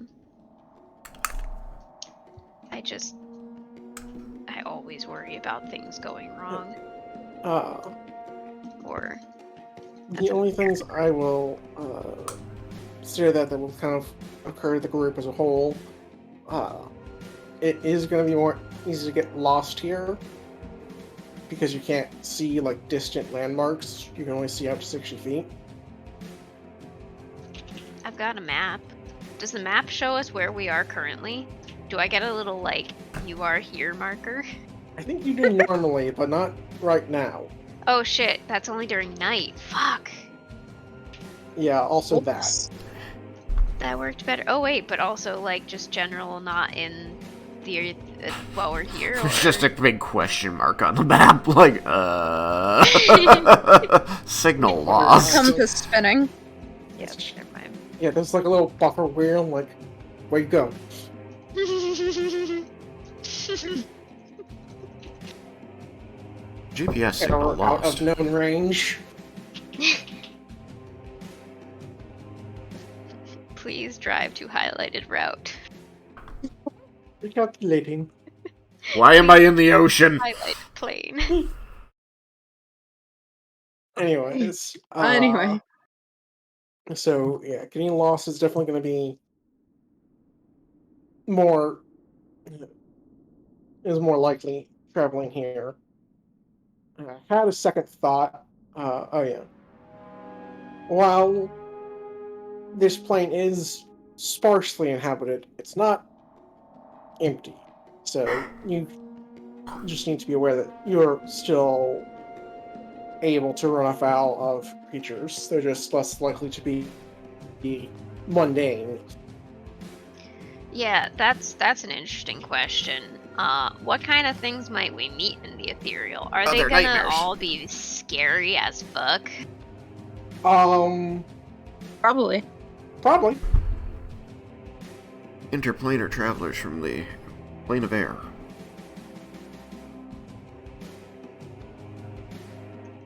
always worry about things going wrong, or The only things I will say that will kind of occur to the group as a whole, it is going to be more easy to get lost here because you can't see like distant landmarks. You can only see up to 60 feet. I've got a map. Does the map show us where we are currently? Do I get a little, like, you are here marker? I think you do normally, but not right now. Oh shit, that's only during night. Fuck. Yeah, also Oops. That worked better. Oh wait, but also, like, just general not in the, while we're here? Or... It's just a big question mark on the map, like, signal lost. Come to spinning. Yep, never mind. Yeah, there's like a little buffer wheel, like, where you go? GPS signal Or out lost. of known range. Please drive to highlighted route. Recalculating. Why am I in the ocean? Highlighted plane. Anyways, Anyway. so yeah, getting lost is definitely going to be more is more likely traveling here. I had a second thought. Oh yeah, while this plane is sparsely inhabited, it's not empty. So you just need to be aware that you're still able to run afoul of creatures. They're just less likely to be mundane. Yeah, that's an interesting question. What kind of things might we meet in the ethereal? Are they Other gonna nightmares. all be scary as fuck? Probably. Probably. Interplanar travelers from the plane of air.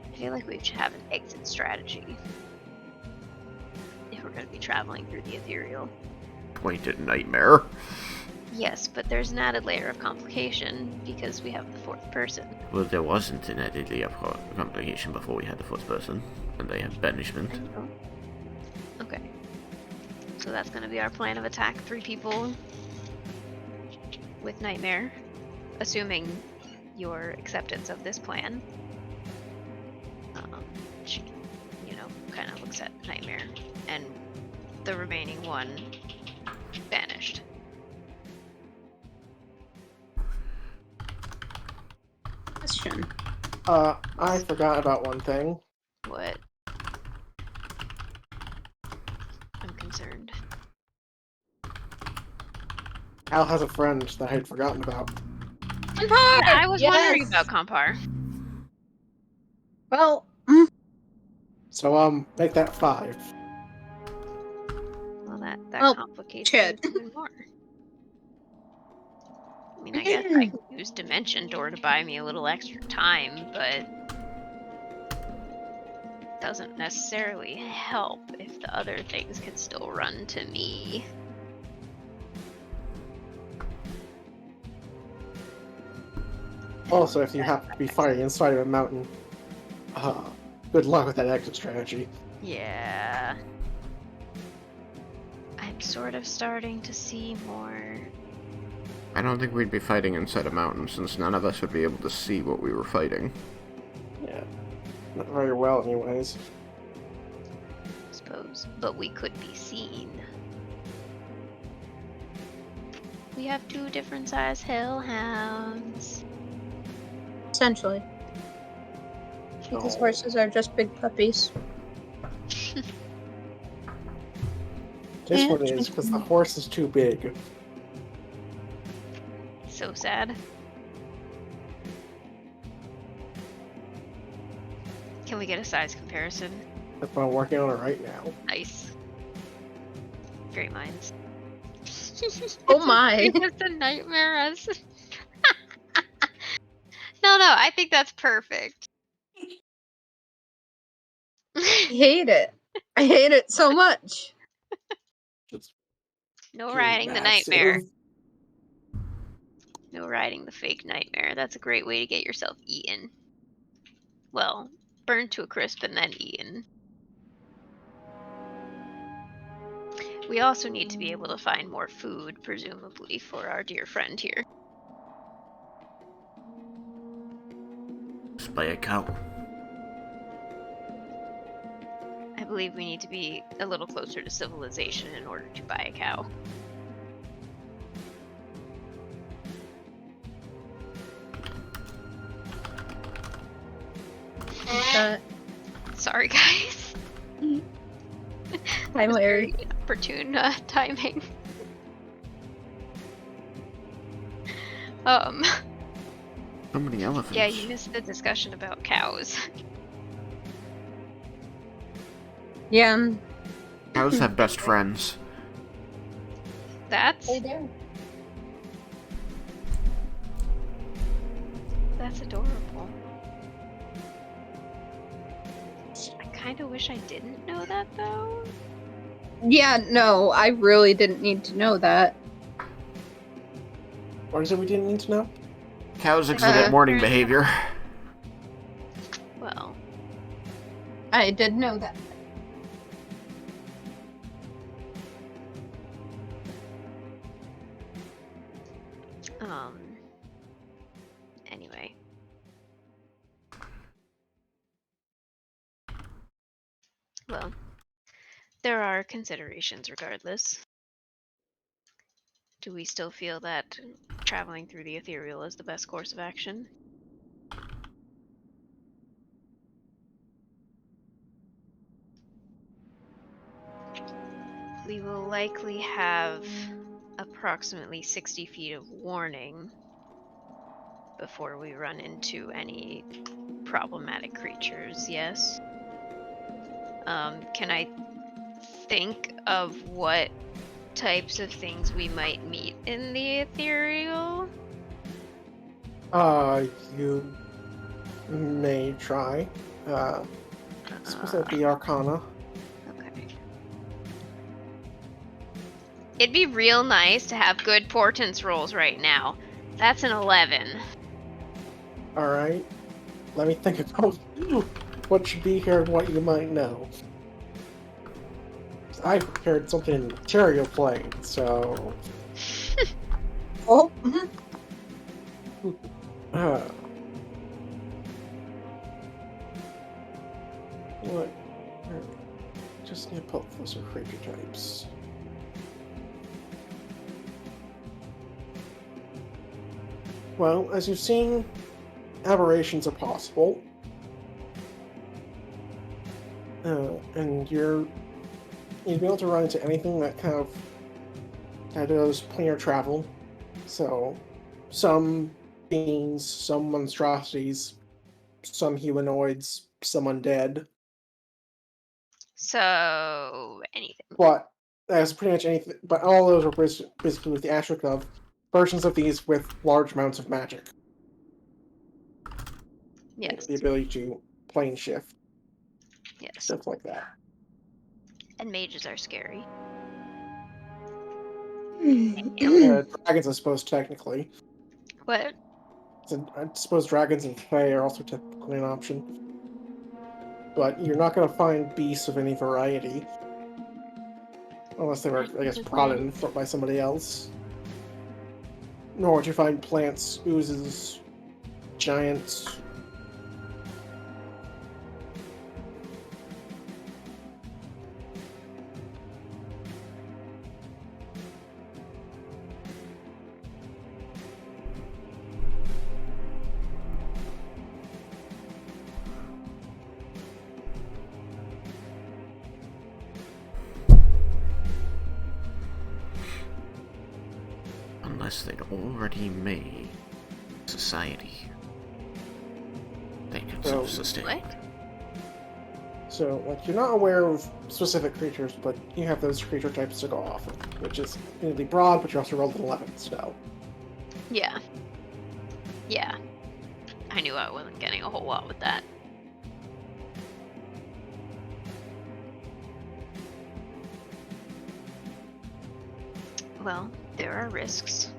I feel like we should have an exit strategy if we're gonna be traveling through the ethereal. Pointed nightmare. Yes, but there's an added layer of complication because we have the fourth person. Well, there wasn't an added layer of complication before we had the fourth person, and they had banishment. Okay. So that's gonna be our plan of attack. 3 people with Nightmare, assuming your acceptance of this plan. She, kind of looks at Nightmare, and the remaining one banished. Question. I forgot about one thing. What? I'm concerned. Al has a friend that I had forgotten about. I was wondering about Compar. Well, So, make that 5. Well, that Oh, complicates shit. things even more. I mean, I guess I could use Dimension Door to buy me a little extra time, but doesn't necessarily help if the other things can still run to me. Also, if you happen to be fighting inside of a mountain, good luck with that exit strategy. Yeah. I'm sort of starting to see more. I don't think we'd be fighting inside a mountain since none of us would be able to see what we were fighting. Yeah. Not very well, anyways. I suppose, but we could be seen. We have 2 different size hellhounds. essentially. Because horses are just big puppies. This one is, because the horse is too big. So sad. Can we get a size comparison? That's what I'm working on it right now. Nice. Great minds. Oh my. It's a nightmare as... No, I think that's perfect. I hate it. I hate it so much. Just No too riding the massive. nightmare. No riding the fake nightmare. That's a great way to get yourself eaten. Well, burned to a crisp and then eaten. We also need to be able to find more food, presumably, for our dear friend here. Just buy a cow. I believe we need to be a little closer to civilization in order to buy a cow. Sorry, guys. Hi, Larry. Opportune timing. So many elephants. Yeah, you missed the discussion about cows. Yeah. Cows have best friends. That's do. That's adorable. I kind of wish I didn't know that, though. Yeah, no, I really didn't need to know that. What is it we didn't need to know? Cows exhibit morning behavior. Well, I did know that. Anyway. Well, there are considerations regardless. Do we still feel that traveling through the ethereal is the best course of action? We will likely have approximately 60 feet of warning before we run into any problematic creatures, yes? Can I think of what types of things we might meet in the ethereal? You may try. I suppose that'd be Arcana. Okay. It'd be real nice to have good portents rolls right now. That's an 11. Alright. Let me think about what should be here and what you might know. I prepared something in the material plane, so... Oh. Uh, what? Just need to pull up those creature types. Well, as you've seen, aberrations are possible. And you'd be able to run into anything that kind of that does planar travel. So, some beings, some monstrosities, some humanoids, some undead. So, anything. But that's pretty much anything. But all those are basically with the asterisk of versions of these with large amounts of magic. Yes. The ability to plane shift, Yes. stuff like that. And mages are scary. Dragons, I suppose, technically. What? So I suppose dragons and fae are also typically an option. But you're not going to find beasts of any variety. Unless they were, I guess, brought in by somebody else. Nor would you find plants, oozes, giants. Unless they'd already made society they could So, self-sustain. What? So, like, you're not aware of specific creatures, but you have those creature types to go off of, which is going to be broad, but you also rolled an 11, so. Yeah. Yeah. I knew I wasn't getting a whole lot with that. Well, there are risks.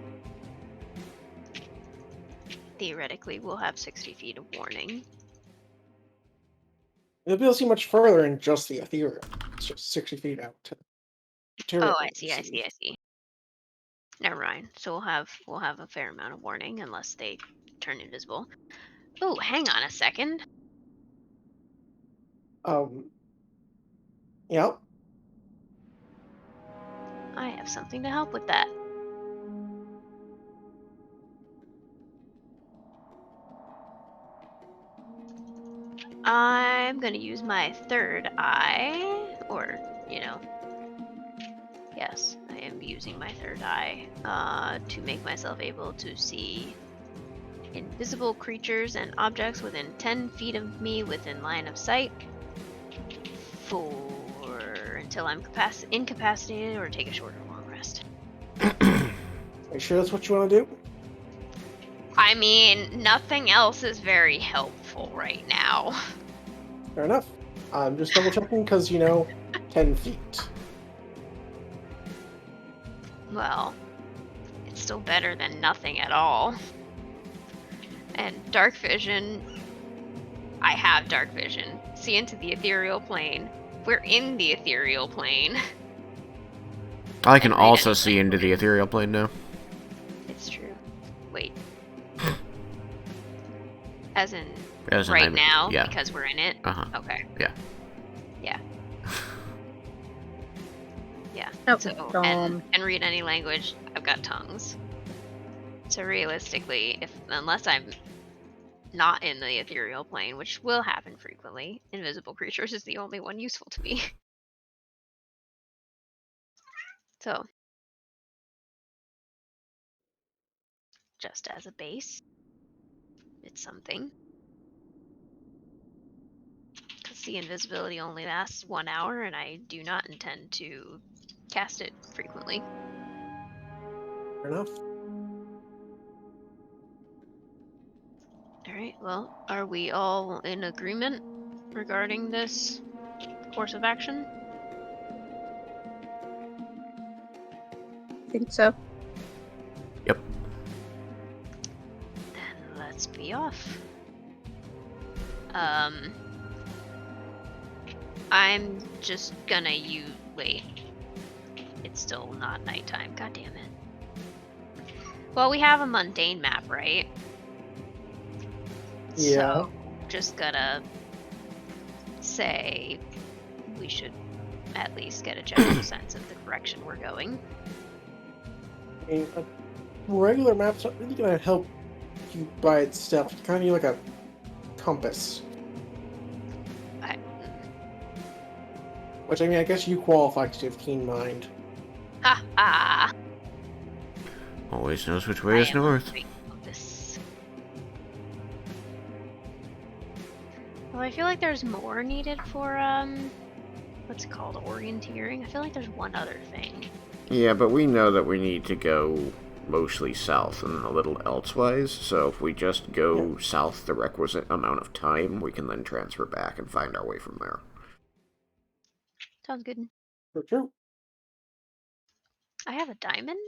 Theoretically, we'll have 60 feet of warning. You'll be able to see much further in just the ethereal. It's just 60 feet out to material. Oh, I see. Never mind. So we'll have a fair amount of warning unless they turn invisible. Oh, hang on a second. Yep. I have something to help with that. I'm gonna use my third eye, or, yes, I am using my third eye to make myself able to see invisible creatures and objects within 10 feet of me within line of sight until I'm incapacitated or take a short or long rest. Are you sure that's what you want to do? I mean, nothing else is very helpful right now. Fair enough. I'm just double checking because, 10 feet. Well, it's still better than nothing at all. And dark vision I have dark vision. See into the ethereal plane. We're in the ethereal plane. I can And read also any see into the ethereal plane now. It's true. Wait. As in As in right now? yeah. Because we're in it? Uh-huh. Okay. Yeah. Yeah. Yeah. Oh, So, dumb. and read any language, I've got tongues. So realistically, unless I'm not in the ethereal plane, which will happen frequently, invisible creatures is the only one useful to me. So, just as a base, it's something. Because the invisibility only lasts 1 hour, and I do not intend to cast it frequently. Fair enough. Alright, well, are we all in agreement regarding this course of action? I think so. Yep. Then let's be off. I'm just gonna wait. It's still not nighttime, god damn it. Well, we have a mundane map, right? Yeah. So, just gonna say we should at least get a general sense of the direction we're going. I mean, a regular map's not really gonna help you by itself. It's kind of need like a compass. Which, I mean, I guess you qualify because you have keen mind. Ha ha! Always knows which way is north. Well, I feel like there's more needed for, what's it called? Orienteering? I feel like there's one other thing. Yeah, but we know that we need to go mostly south and a little elsewise, so if we just go south the requisite amount of time, we can then transfer back and find our way from there. Sounds good. True. I have a diamond?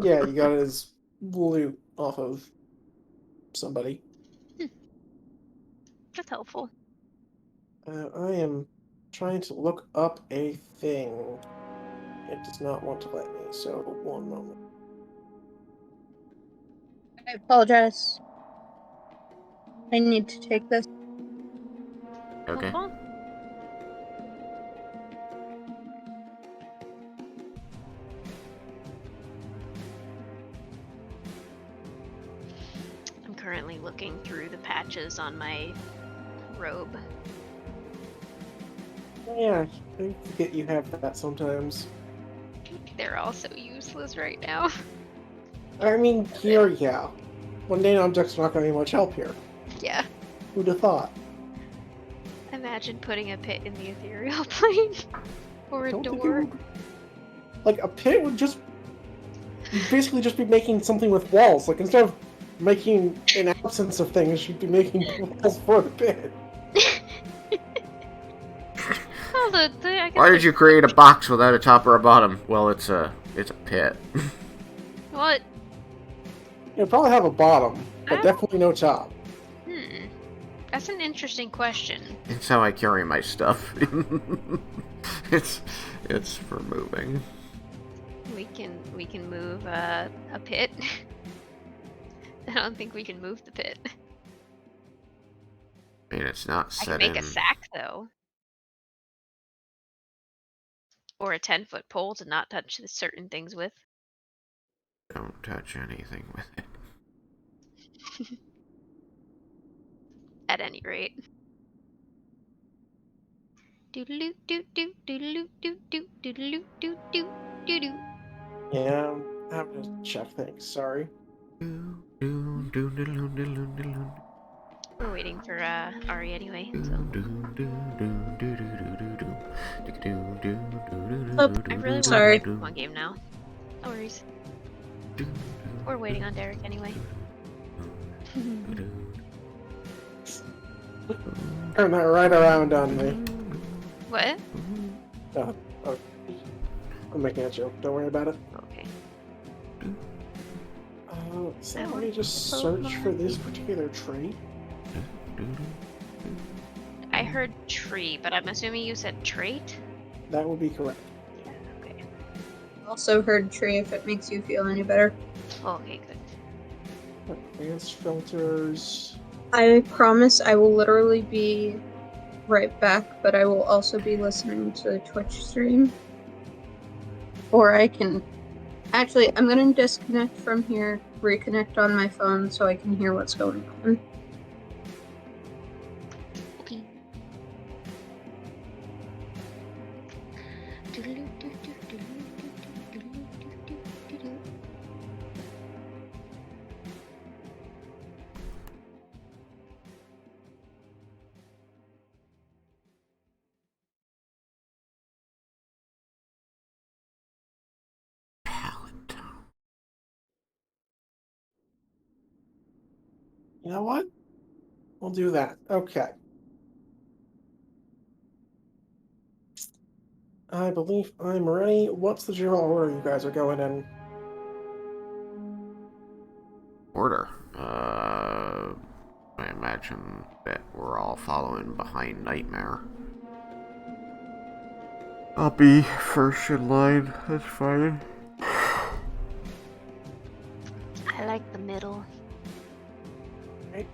Yeah, you got it as loot off of somebody. That's helpful. I am trying to look up a thing. It does not want to let me, so one moment. I apologize. I need to take this. Okay. No problem. I'm currently looking through the patches on my robe. Yeah, I forget you have that sometimes. They're all so useless right now. I mean, here, yeah. Mundane objects are not going to be much help here. Yeah. Who'd have thought? Imagine putting a pit in the ethereal plane. Or a Don't think it door. would- Like, a pit would just... You'd basically just be making something with walls. Like, instead of making an absence of things, you'd be making walls for the pit. Well, I guess Why did you create a box without a top or a bottom? Well, it's a pit. What? It'd probably have a bottom, but I- definitely no top. That's an interesting question. It's how I carry my stuff. it's for moving. We can move a pit. I don't think we can move the pit. I mean, it's not I set can make in. a sack though. Or a 10-foot pole to not touch the certain things with. Don't touch anything with it. At any rate. Doodaloo doo doo doodaloo doo doo doodaloo doo doo doo doo. Yeah, I'm having to check things, sorry. We're waiting for Ari anyway, so I really want to Sorry. play one game now. No worries. We're waiting on Derek anyway. Turn that right around on me. What? Oh, I'm making a joke. Don't worry about it. Okay. So let me just search for this particular tree. I heard tree, but I'm assuming you said trait? That would be correct. Yeah, okay. Also heard tree if it makes you feel any better. Okay, good. Advanced filters. I promise I will literally be right back, but I will also be listening to the Twitch stream. Or I can... Actually, I'm gonna disconnect from here, reconnect on my phone so I can hear what's going on. Okay. Pallet. You know what? We'll do that. Okay. I believe I'm ready. What's the general order you guys are going in? Order. I imagine that we're all following behind Nightmare. I'll be first in line. That's fine. I like the middle. Right.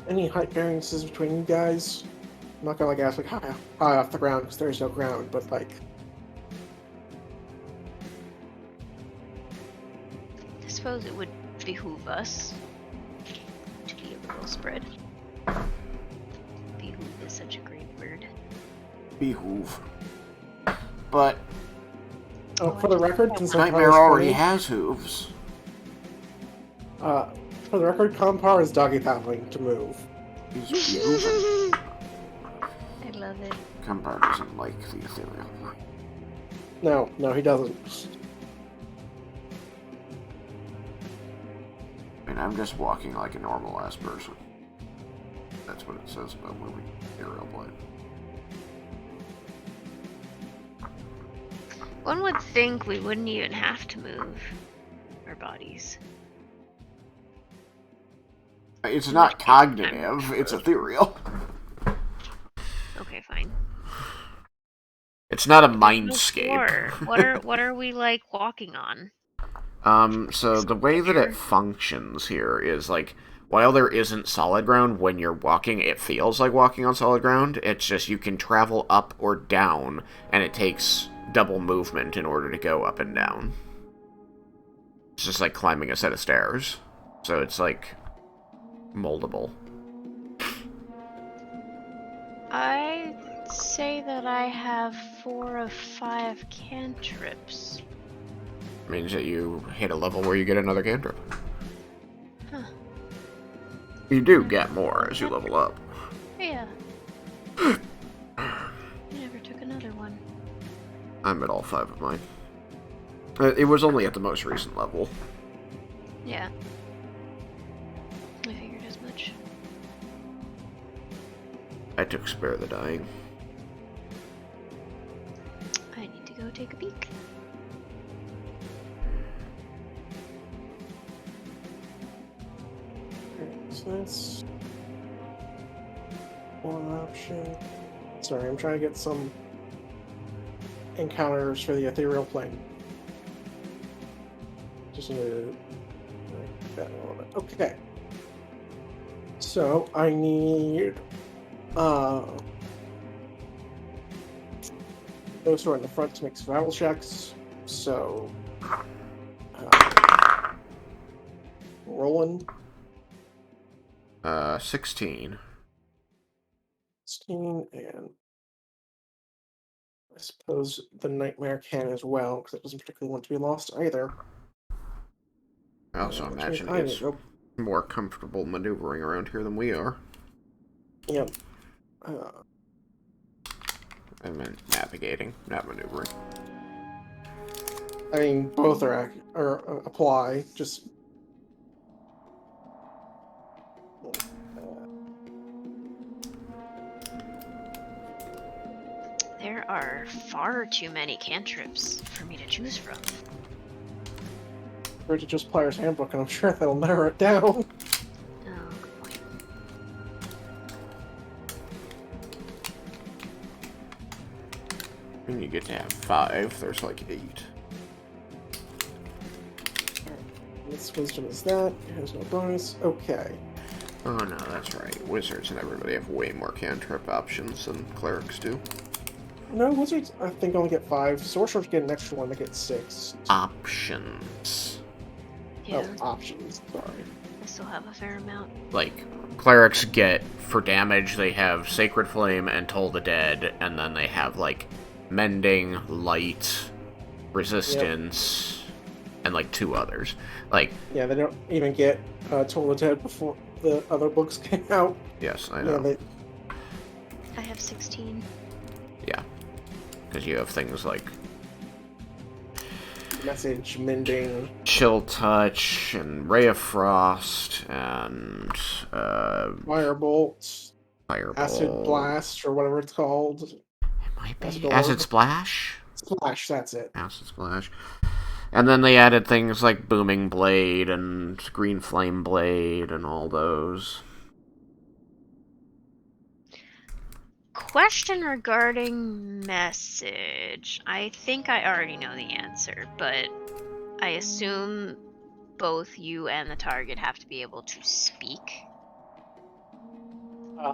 Any height variances between you guys? I'm not gonna ask high off the ground because there's no ground, but I suppose it would behoove us to be a little spread. Behoove is such a great word. Behoove. But for the record, since Nightmare already has hooves. for the record, Compar is doggy paddling to move. He's behooving. I love it. Compar doesn't like the ethereal. No, he doesn't. I mean, I'm just walking like a normal-ass person. That's what it says about moving aerial plane. One would think we wouldn't even have to move our bodies. It's not cognitive, it's ethereal. Okay, fine. It's not a No mindscape. floor. What are we like walking on? So the way that it functions here is like, while there isn't solid ground, when you're walking, it feels like walking on solid ground. It's just you can travel up or down, and it takes double movement in order to go up and down. It's just like climbing a set of stairs. So it's like moldable. I'd say that I have 4 of 5 cantrips. Means that you hit a level where you get another cantrip. Huh. You do get more as you level up. Yeah. I never took another one. I'm at all 5 of mine. It was only at the most recent level. Yeah. I figured as much. I took Spare the Dying. I need to go take a peek. So that's one option. Sorry, I'm trying to get some encounters for the ethereal plane. Just need to make that a little bit. Okay. So I need those who are in the front to make survival checks. So rolling 16. 16, and I suppose the nightmare can as well, because it doesn't particularly want to be lost either. I also Which imagine means I it's need to more comfortable maneuvering around here than we are. Yep. I meant navigating, not maneuvering. I mean, both are apply. Just There are far too many cantrips for me to choose from. refer to just Player's Handbook, and I'm sure that'll narrow it down. Oh, good point. When you get to have 5, there's like 8. This wisdom is that. Here's no bonus. Okay. Oh no, that's right. Wizards and everybody have way more cantrip options than clerics do. No, wizards, I think, only get 5. Sorcerers get an extra one that gets 6. Options. Yeah, Oh, options. Sorry. I still have a fair amount. Like, clerics get, for damage, they have Sacred Flame and Toll the Dead, and then they have, like, Mending, Light, Resistance, and, like, 2 others. Like, Yeah, they don't even get Toll the Dead before the other books came out. yes, I Yeah, know. I have 16. Yeah. Because you have things like message, mending. Chill Touch, and Ray of Frost, and, Firebolt. Fireball. Acid Blast, or whatever it's called. It might be. Acid Orb. Acid Splash? Splash, that's it. Acid Splash. And then they added things like Booming Blade and Green Flame Blade and all those. Question regarding message. I think I already know the answer, but I assume both you and the target have to be able to speak.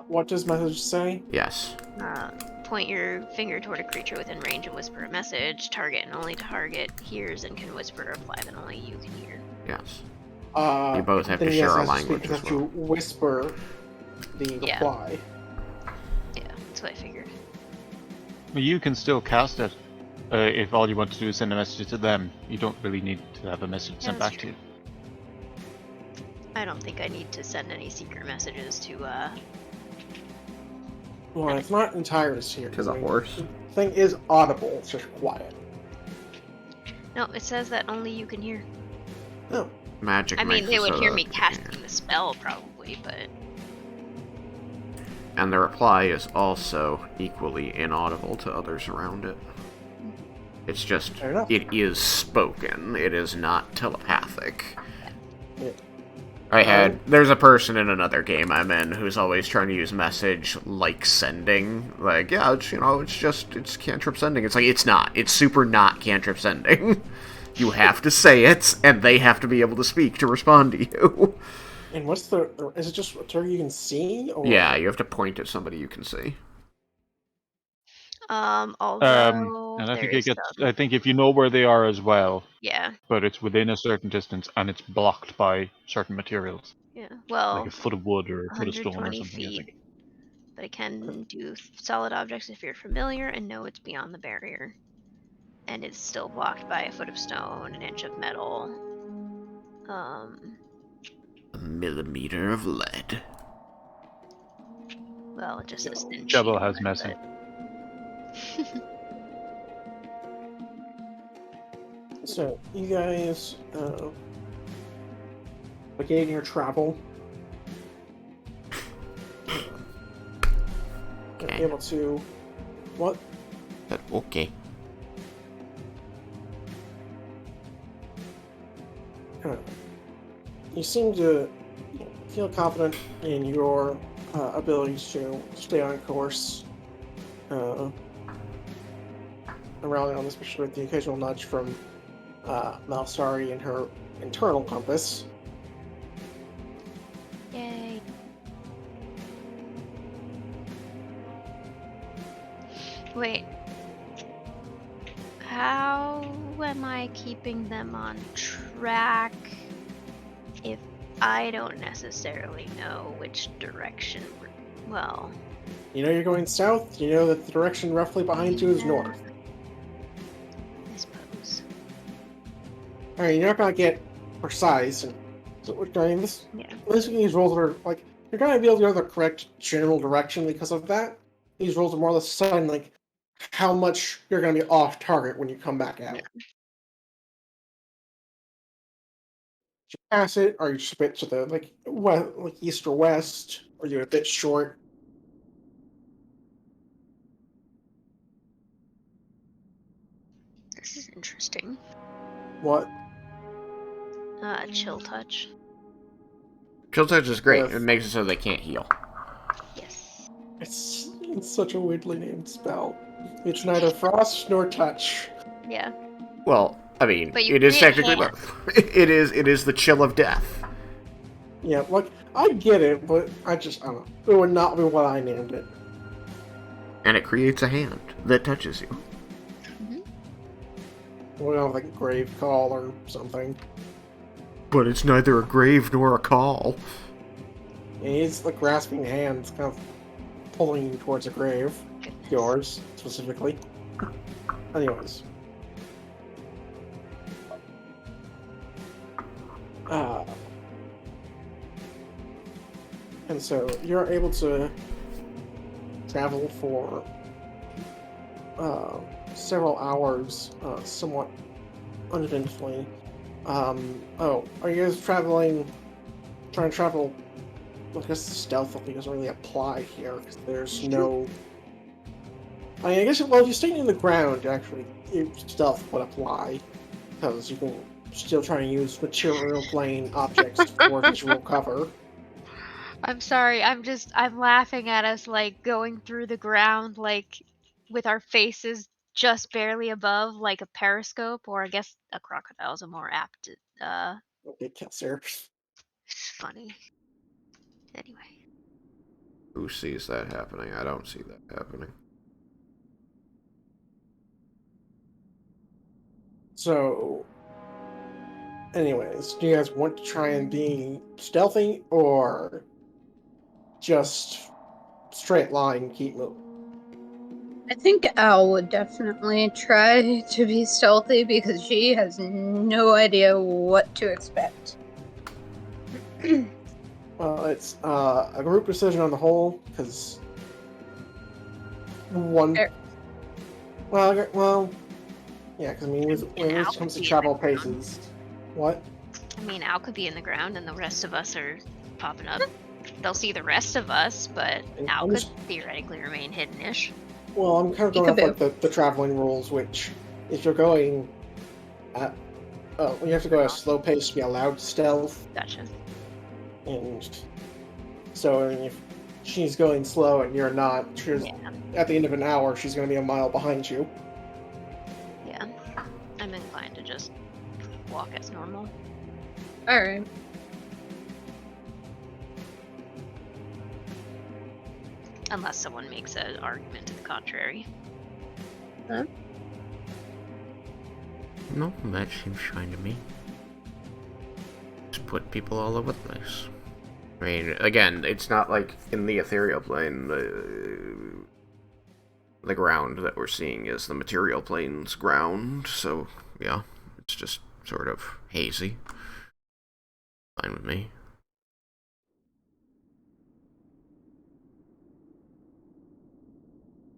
What does message say? Yes. Point your finger toward a creature within range and whisper a message. Target and only target hears and can whisper a reply that only you can hear. Yes. You You both have to share a language as have well. to whisper the Yeah. reply. Yeah, that's what I figured. Well, you can still cast it if all you want to do is send a message to them. You don't really need to have a message sent that's back true. to you. I don't think I need to send any secret messages to, Well, it's not entirely serious. To the horse. The thing is audible, it's just quiet. No, it says that only you can hear. No. Magic I mean, makes they it would so hear that me they can hear. casting the spell, probably, but... And the reply is also equally inaudible to others around it. It's just, Fair enough. it is spoken. It is not telepathic. Yeah. There's a person in another game I'm in who's always trying to use message like sending. Like, yeah, it's cantrip sending. It's like, it's not. It's super not cantrip sending. You have to say it, and they have to be able to speak to respond to you. And what's is it just a target you can see? Or... Yeah, you have to point at somebody you can see. Although And I there think is I think if you know where they are as well, yeah, but it's within a certain distance and it's blocked by certain materials, yeah. like Well, a foot of wood or a foot of stone or 120 something. I feet. think. But it can do solid objects if you're familiar and know it's beyond the barrier. And it's still blocked by a foot of stone, an inch of metal. A millimeter of lead. Well, it just says thin sheet Jebel of has lead, messing. but- So, you guys, beginning your travel. You're Okay. able to... What? But okay. You seem to feel confident in your abilities to stay on course. Around on this, especially with the occasional nudge from Malsari and her internal compass. Yay. Wait. How am I keeping them on track if I don't necessarily know which direction well, You know you're going south, you know that the direction roughly behind you is yeah, north. I suppose. Alright, you're not gonna get precise, and so, I mean, Yeah. these rolls are like you're gonna be able to go the correct general direction because of that. These rolls are more or less deciding like how much you're gonna be off target when you come back out. Yeah. Did you pass it, or you just a bit to the like east or west, or you're a bit short? This is interesting. What? Chill touch. Chill touch is great. Yes. It makes it so they can't heal. Yes. It's such a weirdly named spell. It's neither frost nor touch. Yeah. Well, I mean, But you it is create technically hand. both. It is the chill of death. Yeah, like, I get it, but I don't know. It would not be what I named it. And it creates a hand that touches you. Well, like a grave call or something. But it's neither a grave nor a call. And it's like grasping hands, kind of pulling you towards a grave. Goodness. Yours, specifically. Anyways. And so you're able to travel for several hours, somewhat uneventfully. Oh, are you guys trying to travel? I guess stealthily doesn't really apply here because there's no. I mean, I guess well, if you're staying in the ground, actually, stealth would apply because you can still try to use material plane objects for visual cover. I'm sorry. I'm laughing at us like going through the ground like with our faces just barely above like a periscope, or I guess a crocodile's a more apt Okay, Kelsir. funny. Anyway. Who sees that happening? I don't see that happening. So, anyways, do you guys want to try and be stealthy or just straight line keep moving? I think Al would definitely try to be stealthy because she has no idea what to expect. Well, it's a group decision on the whole because one. Fair. Well, yeah, because I mean, when And it Al comes to could be travel in the ground. paces, what? I mean, Al could be in the ground and the rest of us are popping up. They'll see the rest of us, but And Al I'm could just- theoretically remain hidden-ish. Well, I'm kind of going off Peekaboo. like the traveling rules, which if you're going at you have to go at a slow pace to be allowed stealth, Gotcha. and so I mean, if she's going slow and you're not, Yeah. at the end of an hour she's going to be a mile behind you. Yeah. I'm inclined to just walk as normal. Alright. Unless someone makes an argument to the contrary. No, that seems fine to me. Just put people all over the place. I mean, again, it's not like in the ethereal plane, the ground that we're seeing is the material plane's ground, so yeah, it's just sort of hazy. Fine with me.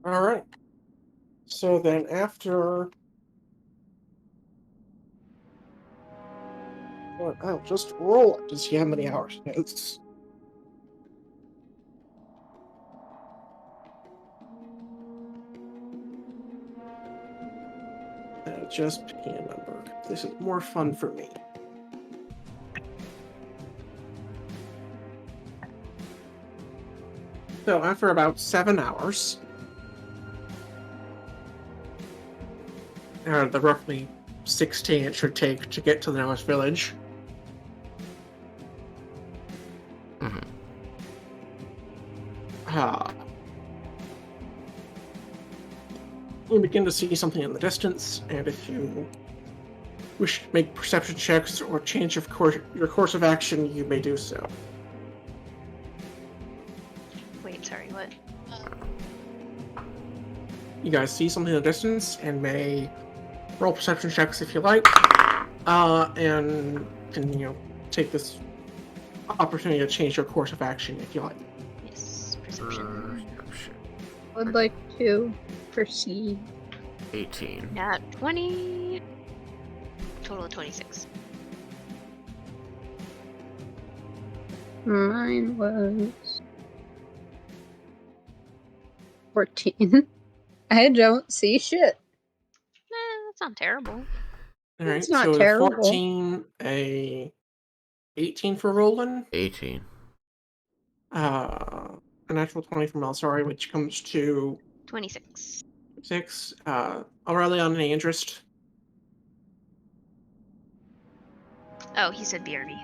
All right. So then after. I'll just roll it to see how many hours it is. Just pick a number. This is more fun for me. So after about 7 hours, the roughly 16 it should take to get to the nearest village. Mhm. You begin to see something in the distance, and if you wish to make perception checks or change your course of action, you may do so. Wait, sorry, what? You guys see something in the distance and may roll perception checks if you like, and can take this opportunity to change your course of action if you like. Yes, perception. Perception. Would like to proceed. 18. Nat 20. Total of 26. Mine was 14. I don't see shit. That's not terrible. All right, It's not so a terrible. 14, a 18 for Roland, 18. a natural 20 for Malsari, which comes to 26. 6. Aurelion, any interest? Oh, he said BRB.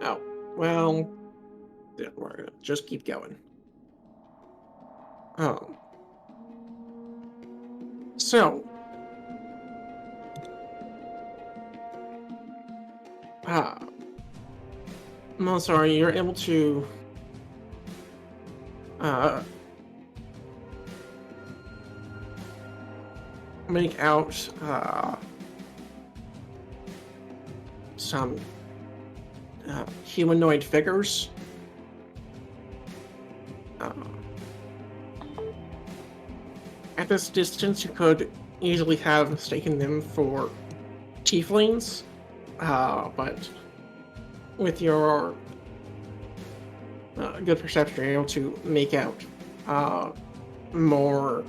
Oh, well, don't worry, just keep going. So, Malsari, you're able to make out some humanoid figures. At this distance, you could easily have mistaken them for tieflings, but with your good perception, you're able to make out more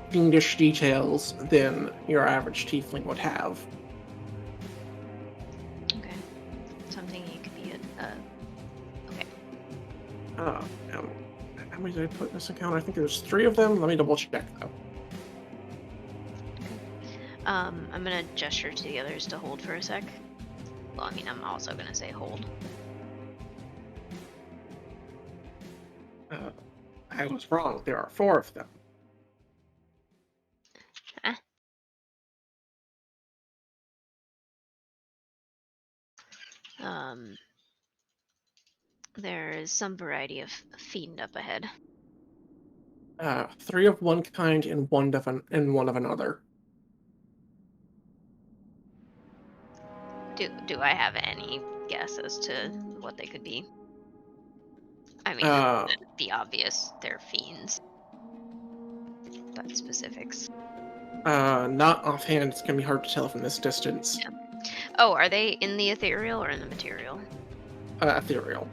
fiendish details than your average tiefling would have. Okay. Something you could be okay. How many did I put in this account? I think there's 3 of them. Let me double check though. I'm gonna gesture to the others to hold for a sec. Well, I mean, I'm also gonna say hold. I was wrong. There are 4 of them. There is some variety of fiend up ahead. 3 of one kind and one of another. Do I have any guess as to what they could be? I mean, the obvious, they're fiends. But specifics. Not offhand. It's gonna be hard to tell from this distance. Yeah. Oh, are they in the ethereal or in the material? Ethereal.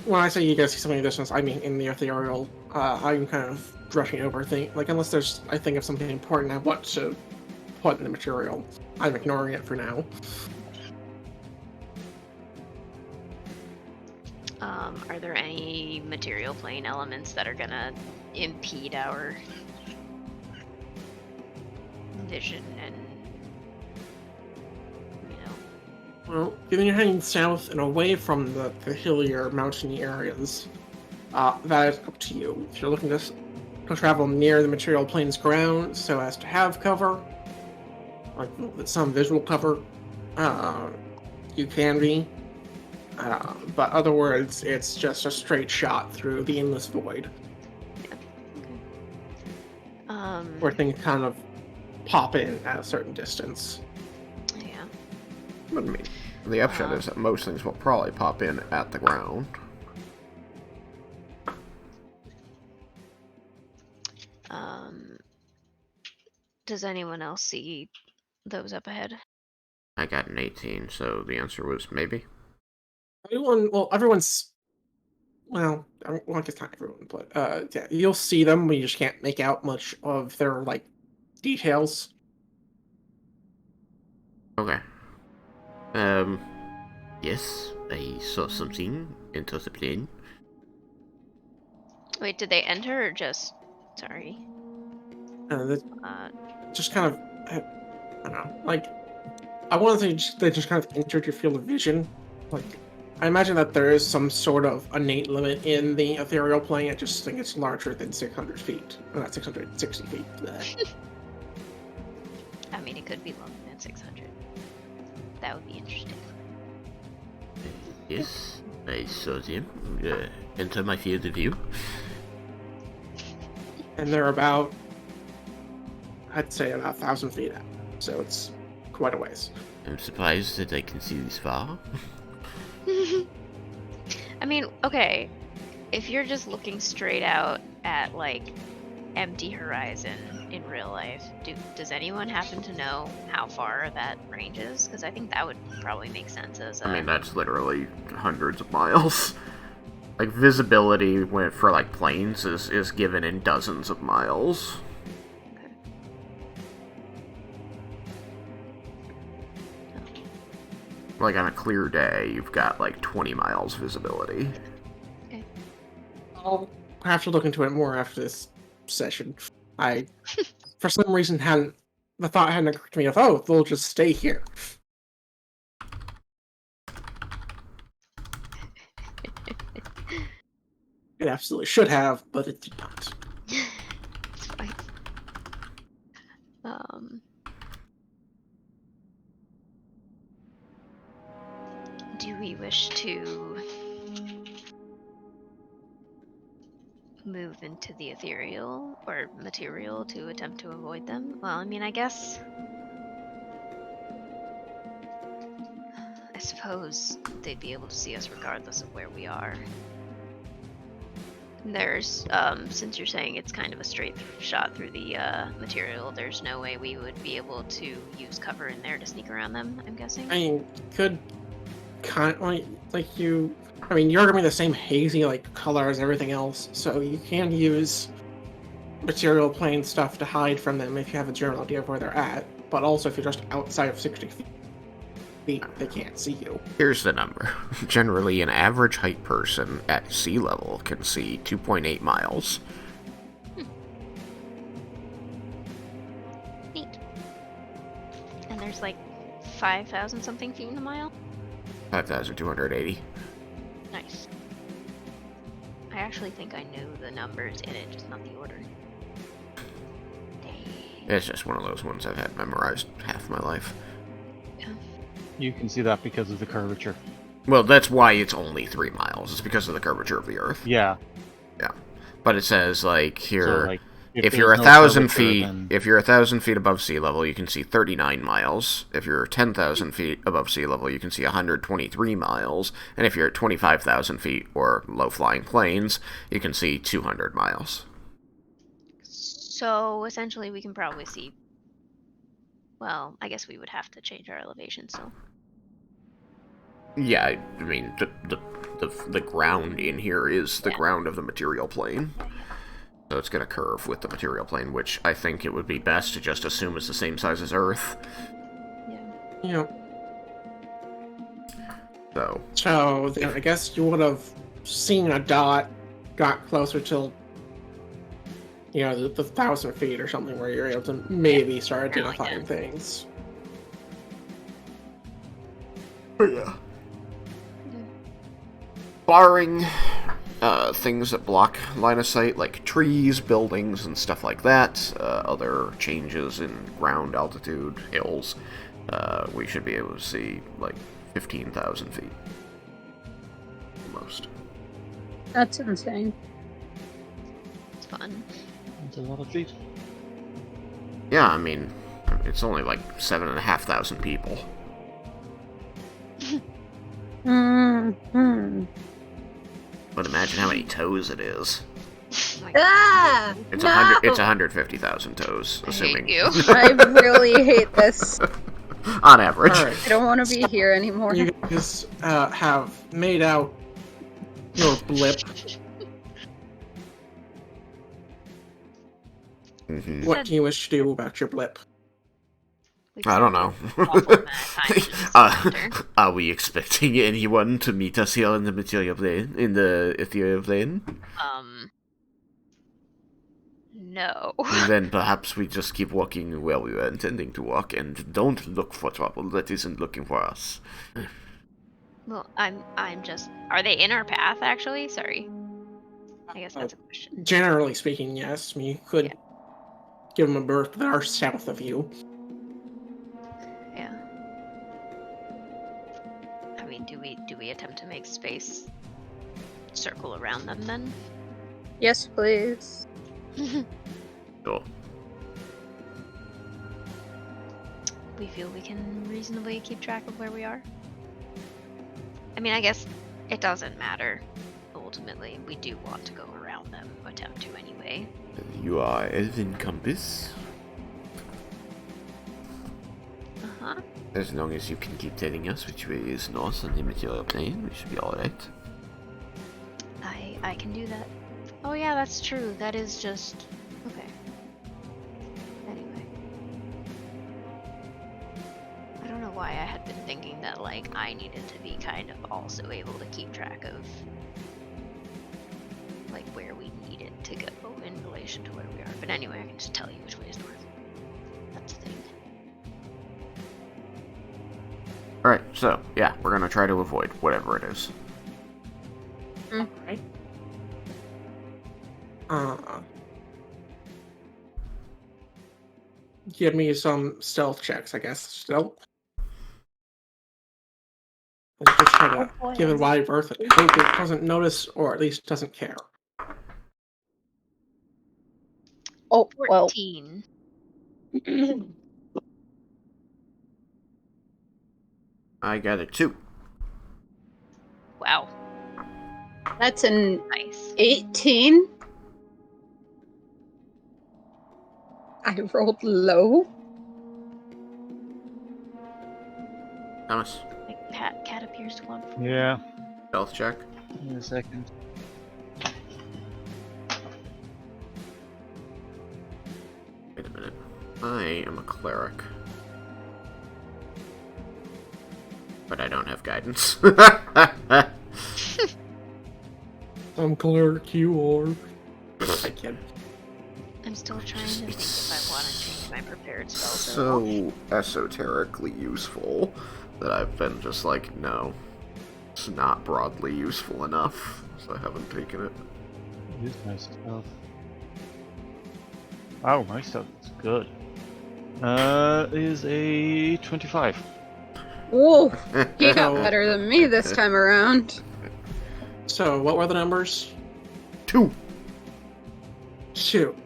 When I say you guys see something in the distance, I mean in the ethereal. I'm kind of brushing over things. Unless I think of something important I want to put in the material, I'm ignoring it for now. Are there any material plane elements that are gonna impede our vision and, Well, given you're heading south and away from the hillier, mountainy areas, that is up to you. If you're looking to travel near the material plane's ground so as to have cover, like some visual cover, you can be. But other words, it's just a straight shot through the endless void. yeah. Where things kind of pop in at a certain distance. Yeah. But I mean, the upshot is that most things will probably pop in at the ground. Does anyone else see those up ahead? I got an 18, so the answer was maybe. Everyone's. Well, I guess not everyone, but yeah, you'll see them. We just can't make out much of their details. Okay. Yes, I saw something enter the plane. Wait, did they enter or just? Sorry. Just kind of, I don't know. I want to say they just kind of entered your field of vision. I imagine that there is some sort of innate limit in the ethereal plane. I just think it's larger than 600 feet. Not 660 feet. I mean, it could be longer than 600. That would be interesting. Yes, I saw them enter my field of view. And they're I'd say about 1,000 feet out. So it's quite a ways. I'm surprised that I can see this far. I mean, okay, if you're just looking straight out at empty horizon in real life, does anyone happen to know how far that range is? Because I think that would probably make sense as I mean, that's literally hundreds of miles. Visibility for planes is given in dozens of miles. Like on a clear day, you've got like 20 miles visibility. Okay. I'll have to look into it more after this session. I, for some reason, the thought hadn't occurred to me of, oh, they'll just stay here. It absolutely should have, but it did not. It's fine. Do we wish to move into the ethereal or material to attempt to avoid them? Well, I mean, I suppose they'd be able to see us regardless of where we are. There's, since you're saying it's kind of a straight shot through the material, there's no way we would be able to use cover in there to sneak around them, I'm guessing? I mean, could kind like you. I mean, you're gonna be the same hazy like color as everything else, so you can use material plane stuff to hide from them if you have a general idea of where they're at. But also, if you're just outside of 60 feet, they can't see you. Here's the number. Generally, an average height person at sea level can see 2.8 miles. Neat. And there's like 5,000 something feet in a mile? 5,280. Nice. I actually think I know the numbers in it, just not the order. Dang. It's just one of those ones I've had memorized half my life. Yeah. You can see that because of the curvature. Well, that's why it's only 3 miles. It's because of the curvature of the Earth. Yeah. Yeah. But it says, like, here... So, like, if there's you're no 1,000 curvature, feet, then- if you're 1,000 feet above sea level, you can see 39 miles. If you're 10,000 feet above sea level, you can see 123 miles. And if you're at 25,000 feet or low-flying planes, you can see 200 miles. So essentially, we can probably see. Well, I guess we would have to change our elevation still. Yeah, I mean, the ground in here is the ground of the material plane. So it's going to curve with the material plane, which I think it would be best to just assume is the same size as Earth. Yeah. Yeah. So then I guess you would have seen a dot, got closer till, the 1,000 feet or something, where you're able to maybe start Kinda like identifying things. But yeah. Barring things that block line of sight, like trees, buildings, and stuff like that, other changes in ground altitude, hills, we should be able to see, like, 15,000 feet. Almost. That's insane. It's fun. That's a lot of feet. Yeah, I mean, it's only like 7,500 people. Mm-hmm. But imagine how many toes it is. Ah! It's No! It's 150,000 toes, assuming. I hate you. I really hate this. On average. Alright. I don't want to be here anymore. You guys have made out your blip. Mhm. What do you wish to do about your blip? I don't know. Awful amount of time in this encounter. Are we expecting anyone to meet us here in the material plane? In the ethereal plane? No. Then perhaps we just keep walking where we were intending to walk and don't look for trouble that isn't looking for us. Well, I'm just. Are they in our path? Actually, sorry. I guess that's a question. Generally speaking, yes. I mean, you could give them a berth that are south of you. Yeah. I mean, do we attempt to make space circle around them then? Yes, please. Sure. We feel we can reasonably keep track of where we are. I mean, I guess it doesn't matter. Ultimately, we do want to go around them, attempt to anyway. You are Elvin Compass. Uh-huh. As long as you can keep telling us which way is north on the material plane, we should be alright. I can do that. Oh yeah, that's true. That is just... Okay. Anyway. I don't know why I had been thinking that, like, I needed to be kind of also able to keep track of, like, where we needed to go in relation to where we are. But anyway, I can just tell you which way is north. That's the thing. Alright, so, yeah, we're gonna try to avoid whatever it is. Alright. Give me some stealth checks, I guess. Stealth. Let's just try to boy. give it wide berth. I hope it doesn't notice, or at least doesn't care. Oh, well. 14. I got a 2. Wow. That's an Nice. 18. I rolled low. Thomas, Like, cat appears to want food. Yeah. stealth check. In a second. Wait a minute. I am a cleric. But I don't have guidance. I'm cleric, you are. I kid. I'm still trying to think if I want to change my prepared spell. So esoterically useful that I've been just like, no, it's not broadly useful enough, so I haven't taken it. It is my stealth. Wow, my stealth is good. Is a 25. Whoa, you got better than me this time around. So, what were the numbers? 2. Shoot.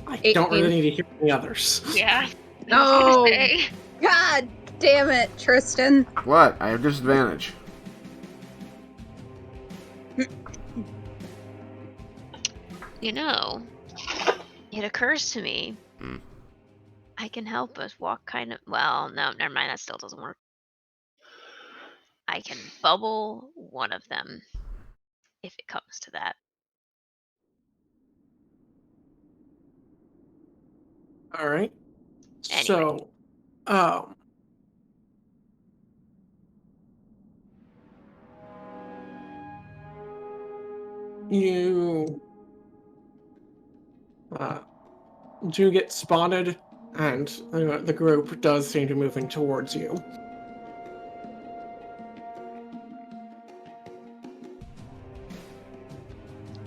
I 18. don't really need to hear the others. Yeah. No. God damn it, Tristan. What? I have disadvantage. You know, it occurs to me, I can help us walk kind of. Well, no, never mind. That still doesn't work. I can bubble one of them if it comes to that. All right. Anyway. So, you do get spotted, and the group does seem to be moving towards you.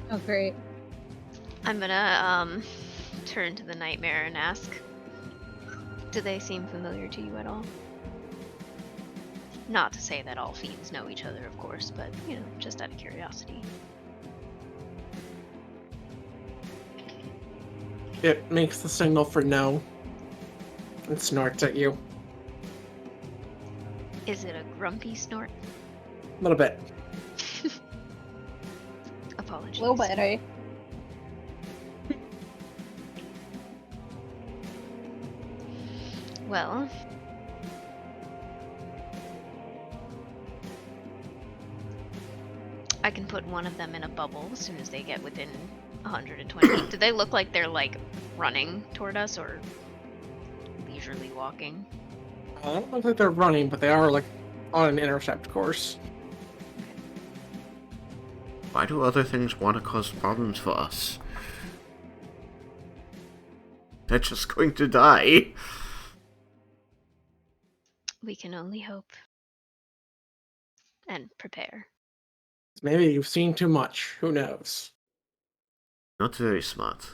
Oh, great. I'm gonna turn to the nightmare and ask, do they seem familiar to you at all? Not to say that all fiends know each other, of course, but, you know, just out of curiosity. It makes the signal for no and snorts at you. Is it a grumpy snort? A little bit. Apologies. A little bit, eh? Well, I can put one of them in a bubble as soon as they get within 120. Do they look like they're, like, running toward us or leisurely walking? I don't look like they're running, but they are like on an intercept course. Why do other things want to cause problems for us? They're just going to die. We can only hope. And prepare. Maybe you've seen too much. Who knows? Not very smart.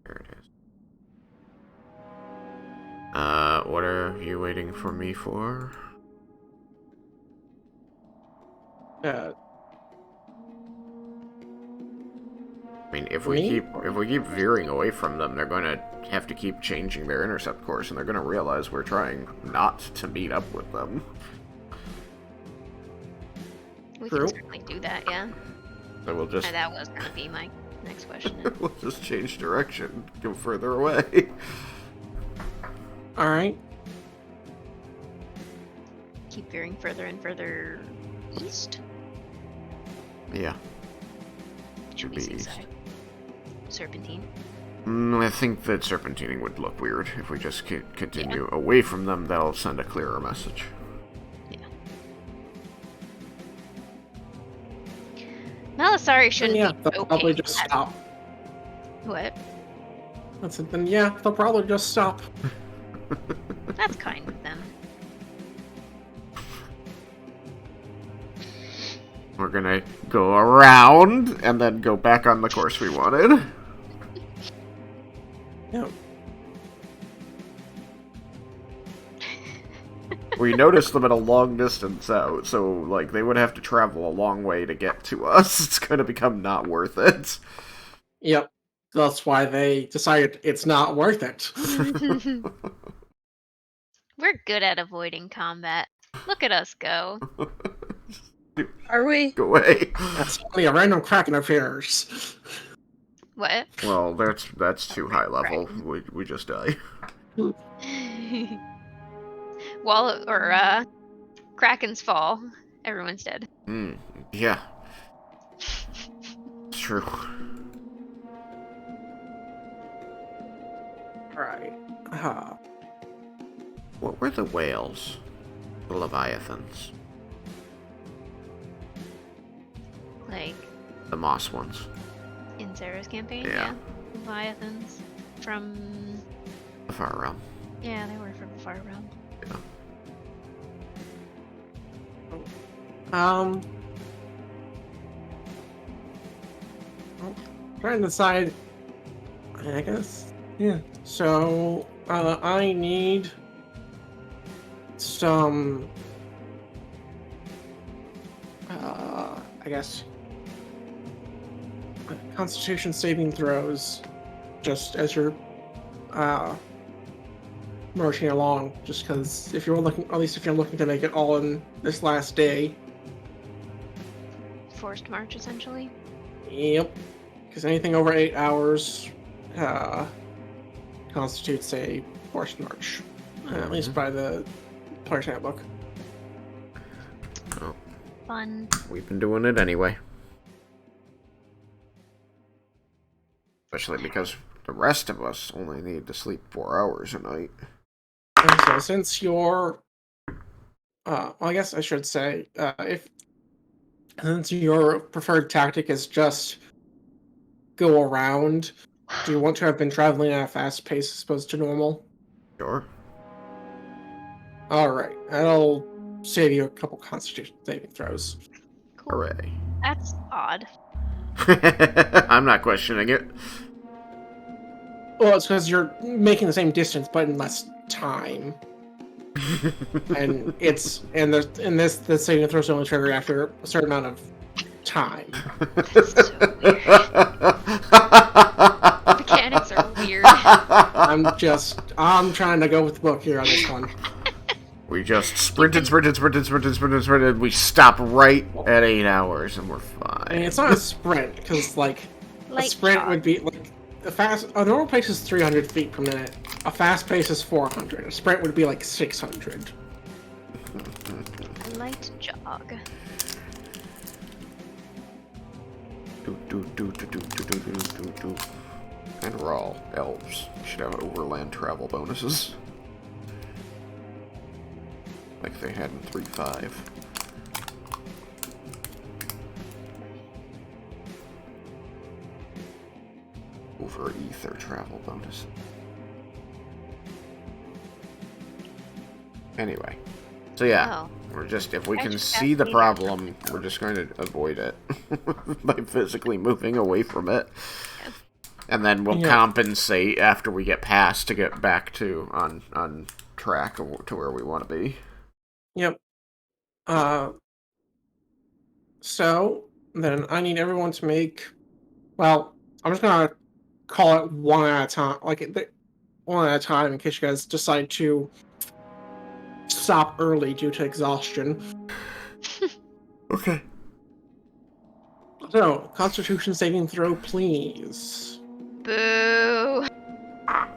There it is. What are you waiting for me for? I mean, if we keep veering away from them, they're going to have to keep changing their intercept course, and they're going to realize we're trying not to meet up with them. We True. can certainly do that, yeah. So we'll just And that was going to be my next question. we'll just change direction, go further away. All right. Keep veering further and further east. Yeah. Should we be zigzag? Serpentine. I think that serpentining would look weird if we just continue away from them. That'll send a clearer message. Yeah. Malasari shouldn't yeah, be they'll okay. probably just stop. What? That's it. Then yeah, they'll probably just stop. That's kind of them. We're gonna go around and then go back on the course we wanted. Yeah. We noticed them at a long distance out, so like they would have to travel a long way to get to us. It's gonna become not worth it. Yep. That's why they decided it's not worth it. We're good at avoiding combat. Look at us go. Are we? Go away. That's only a random Kraken appears. What? Well, that's too high level. Kraken. We just die. Wall or Krakens fall. Everyone's dead. Yeah. It's true. Right. What were the whales? The leviathans. Like The moss ones. in Sarah's campaign, Yeah. Leviathans from The far realm. yeah, they were from the far realm. I'm trying to decide. I guess. Yeah. So I need some. I guess. Constitution saving throws, just as you're marching along. Just because if you're looking, at least if you're looking to make it all in this last day. Forced march, essentially. Yep. Because anything over 8 hours constitutes a forced march. At least by the player's handbook. Oh, Fun. we've been doing it anyway. Especially because the rest of us only need to sleep 4 hours a night. And so since your well, I guess I should say, since your preferred tactic is just go around, do you want to have been traveling at a fast pace as opposed to normal? Sure. Alright, that'll save you a couple constitution saving throws. Cool. Hooray. That's odd. I'm not questioning it. Well, it's because you're making the same distance but in less time. And the saving throws only trigger after a certain amount of time. That's so weird. Mechanics are weird. I'm trying to go with the book here on this one. We just sprinted. We stop right at 8 hours and we're fine. I mean, it's not a sprint, because, like, a Light sprint jog. would be, like, a normal pace is 300 feet per minute. A fast pace is 400. A sprint would be, like, 600. A light jog. And we're all elves. We should have overland travel bonuses. Like they had in 3.5. Over ether travel bonus. Anyway. So yeah, Oh. we're just, if we I can just see the fascinated. problem, we're just going to avoid it by physically moving away from it. Yep. And then we'll Yeah. compensate after we get past to get back to on track to where we want to be. Yep. So, then I need everyone to make... Well, I'm just gonna call it one at a time. One at a time in case you guys decide to stop early due to exhaustion. Okay. So, Constitution saving throw, please. Boo. I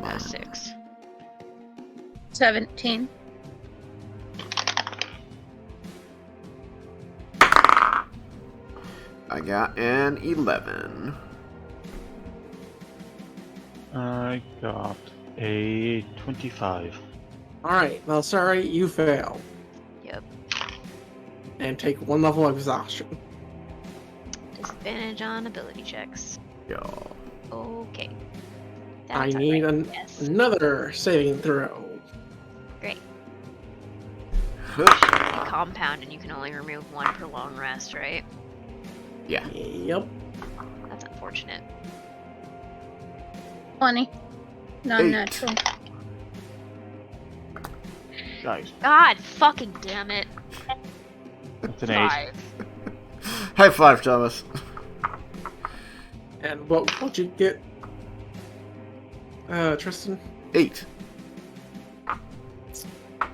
got a 6. 17. I got an 11. I got a 25. Alright, well, sorry, you fail. Yep. And take 1 level of exhaustion. Disadvantage on ability checks. Yo. Okay. I That's need alright, yes. another saving throw. Great. Compound, and you can only remove 1 per long rest, right? Yeah. Yep. That's unfortunate. 20. Non-natural. Guys, God fucking damn it. that's an 8. 5. High five, Thomas. And what'd you get, Tristan? 8.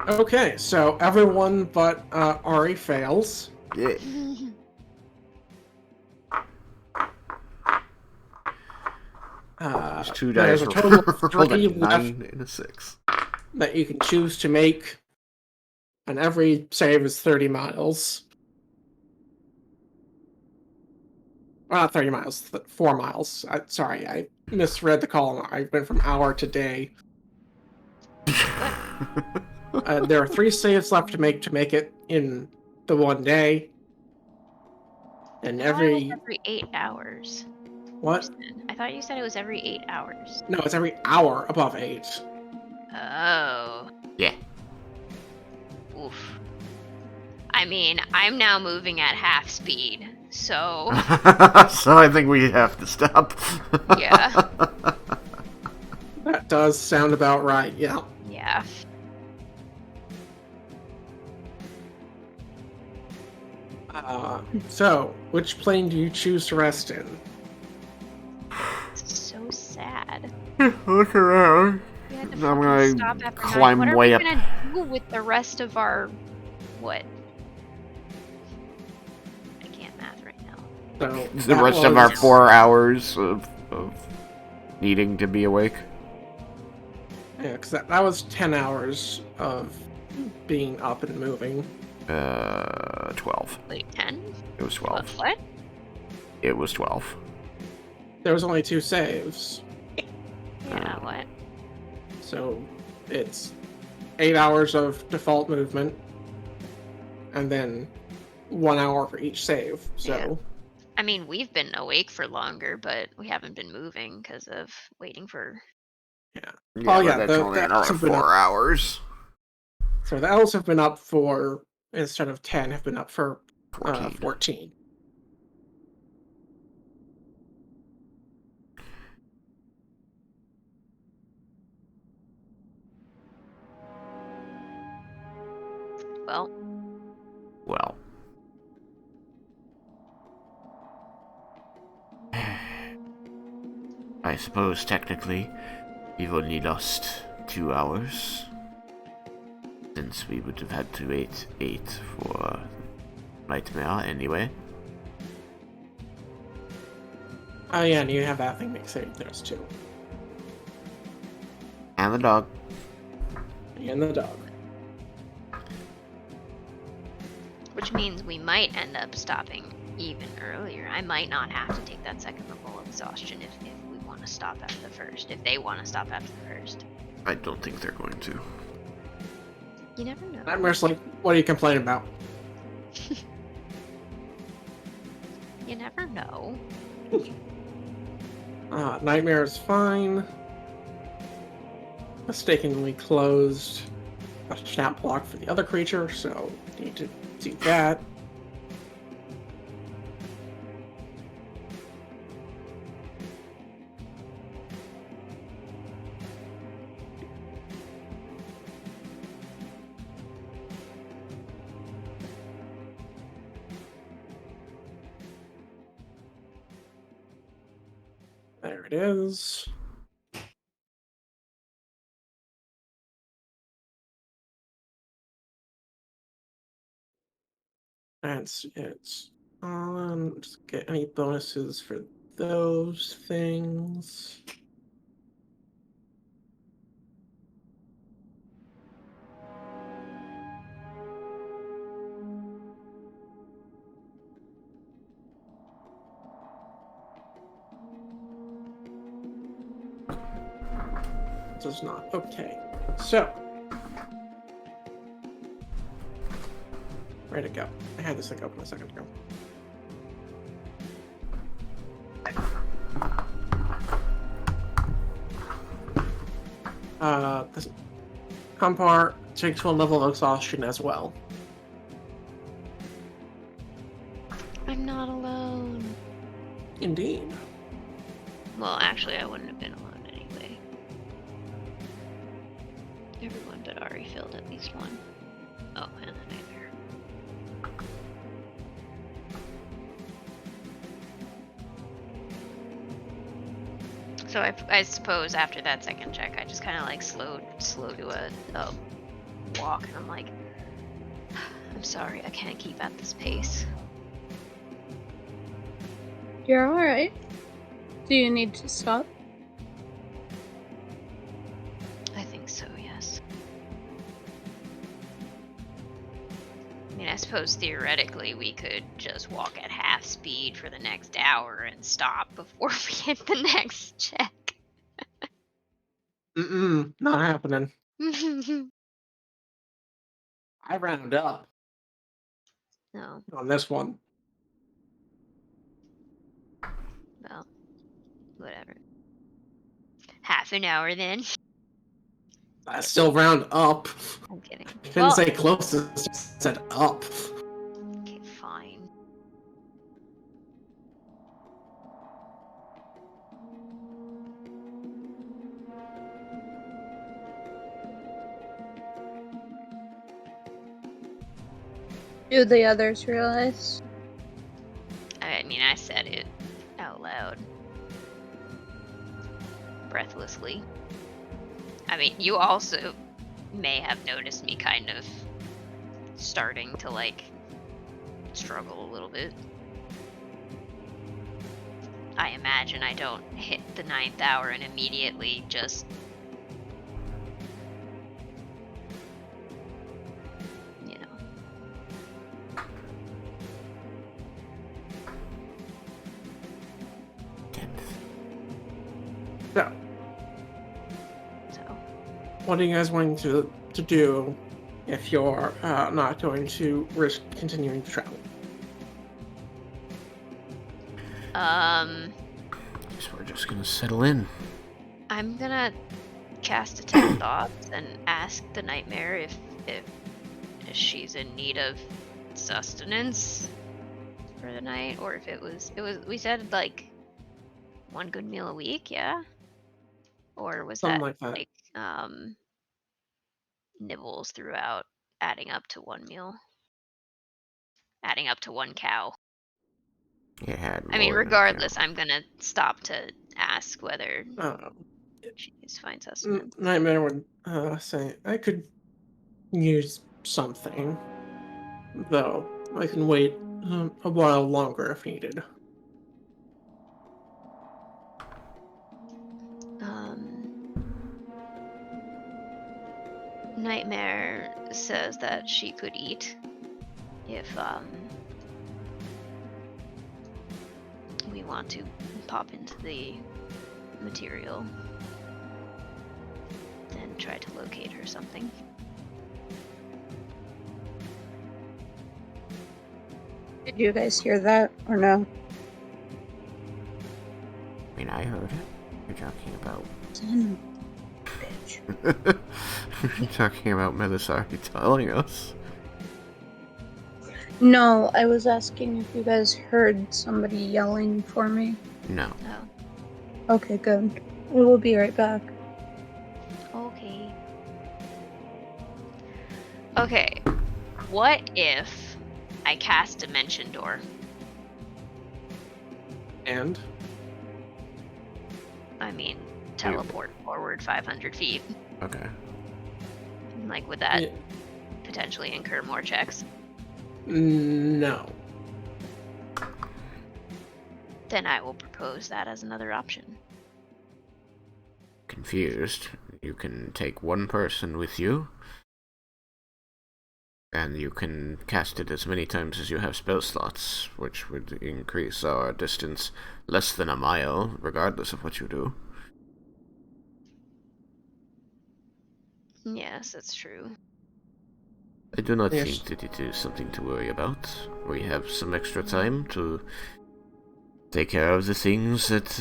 Okay, so everyone but Ari fails. Yeah. There's 2 There's dice. a total of Rolled a 3 left 9 and a 6. that you can choose to make, and every save is 30 miles. Well, not 30 miles, 4 miles. Sorry, I misread the column. I went from hour to day. There are 3 saves left to make it in the 1 day. And I thought it was every... every 8 hours. What? I thought you said it was every 8 hours. No, it's every hour above 8. Oh. Yeah. Oof. I mean, I'm now moving at half speed, so So I think we have to stop. yeah. That does sound about right, yeah. Yeah. So, which plane do you choose to rest in? It's so sad. Look around. We had to I'm fucking gonna stop after climb 9. What way are up. we gonna do with the rest of our what? I can't math right now. So The that rest of our was- 4 hours of needing to be awake. Yeah, because that was 10 hours of being up and moving. 12. Wait, 10? It was 12. What? It was 12. There was only 2 saves, Yeah, what? so it's 8 hours of default movement, and then 1 hour for each save. So I mean, we've been awake for longer, but we haven't been moving because of waiting for. Yeah, Oh, but yeah, that's only the another elves have been 4 hours. so the elves have been up for, instead of 10, have been up for 14. 14. Well, Well. I suppose technically we've only lost 2 hours. Since we would have had to wait 8 for Nightmare anyway. Oh yeah, and you have that thing make saving throws too. And the dog. And the dog. which means we might end up stopping even earlier. I might not have to take that second level of exhaustion if we want to stop after the first. If they want to stop after the first. I don't think they're going to. You never know. Nightmare's like, what are you complaining about? You never know. Nightmare is fine. Mistakenly closed a snap block for the other creature, so need to do that. There it is. That's it. Just get any bonuses for those things. does not. Okay. So. Where'd it go? I had this thing open a second ago. This Compar takes one level of exhaustion as well. I'm not alone. Indeed. Well, actually, I wouldn't have been alone anyway. Everyone but Ari filled at least one. Oh, and the nightmare. So I suppose after that second check, I just kind of like slow to a walk, and I'm like, I'm sorry, I can't keep at this pace. You're alright. Do you need to stop? I think so, yes. I mean, I suppose theoretically we could just walk at half speed for the next hour and stop before we hit the next check. Not happening. I round up No, on this one. well, whatever. Half an hour then. I still round up. I'm kidding. I couldn't say closest, I said up. Okay, fine. Do the others realize? I mean, I said it out loud. Breathlessly. I mean, you also may have noticed me kind of starting to, like, struggle a little bit. I imagine I don't hit the 9th hour and immediately just... you know. So, So, what are you guys wanting to do if you're not going to risk continuing to travel? Guess we're just gonna settle in. I'm gonna cast Detect Thoughts and ask the Nightmare if she's in need of sustenance for the night, or if it was we said like one good meal a week, yeah? Or was Something that like that. like nibbles throughout, adding up to one meal, adding up to one cow? It had I mean, more than a regardless, cow. I'm gonna stop to ask whether she's fine sustenance. Nightmare would say, I could use something, though I can wait a while longer if needed. Nightmare says that she could eat if we want to pop into the material and try to locate her something. Did you guys hear that or no? I mean, I heard it. You're talking about. Son of a bitch. You're talking about Melisari telling us. No, I was asking if you guys heard somebody yelling for me. No. Oh, Okay, good. We will be right back. okay. Okay, what if I cast Dimension Door? And I mean, teleport forward 500 feet. Okay. Like, would that Yeah. potentially incur more checks? No. Then I will propose that as another option. Confused. You can take one person with you, and you can cast it as many times as you have spell slots, which would increase our distance less than a mile, regardless of what you do. Yes, that's true. I do not Yes. think that it is something to worry about. We have some extra time to take care of the things that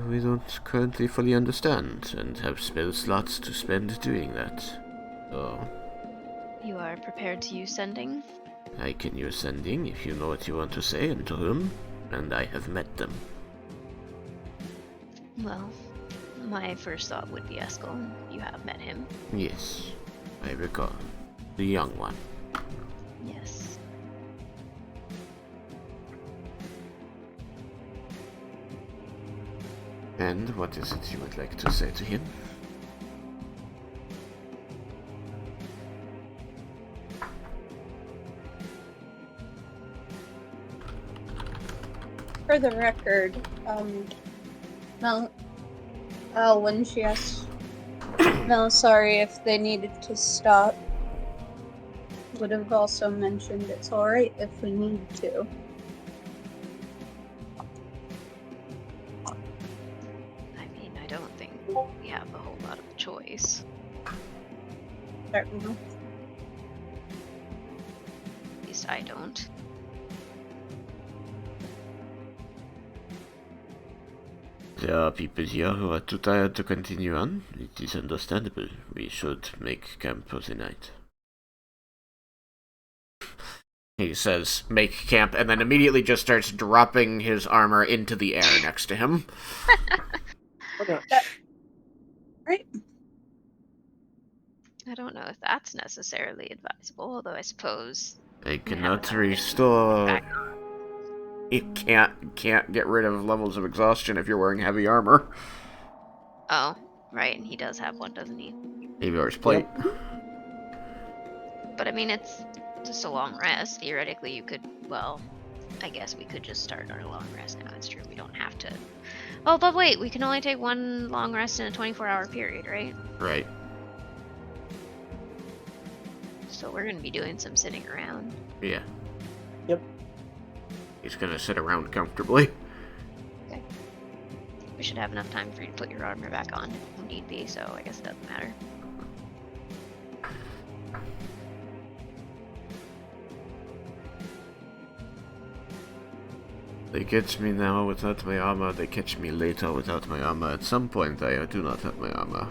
we don't currently fully understand, and have spell slots to spend doing that. So, You are prepared to use sending? I can use sending if you know what you want to say and to whom, and I have met them. Well, my first thought would be Eskel. You have met him. Yes, I recall. The young one. Yes. And what is it you would like to say to him? For the record, Mel, when she asked Melisari if they needed to stop, would have also mentioned it's alright if we need to. I mean, I don't think we have a whole lot of choice. Certainly. At least I don't. There are people here who are too tired to continue on. It is understandable. We should make camp for the night. He says, make camp, and then immediately just starts dropping his armor into the air next to him. Okay. Right. I don't know if that's necessarily advisable, although I suppose I we have cannot enough restore... back- You can't get rid of levels of exhaustion if you're wearing heavy armor. Oh, right, and he does have one, doesn't he? He wears plate. But I mean, it's just a long rest. Theoretically, you could, well, I guess we could just start our long rest now. It's true, we don't have to. Oh, but wait, we can only take one long rest in a 24-hour period, right? Right. So we're gonna be doing some sitting around. Yeah. Yep. He's gonna sit around comfortably. We should have enough time for you to put your armor back on if need be, so I guess it doesn't matter. They catch me now without my armor, they catch me later without my armor. At some point I do not have my armor.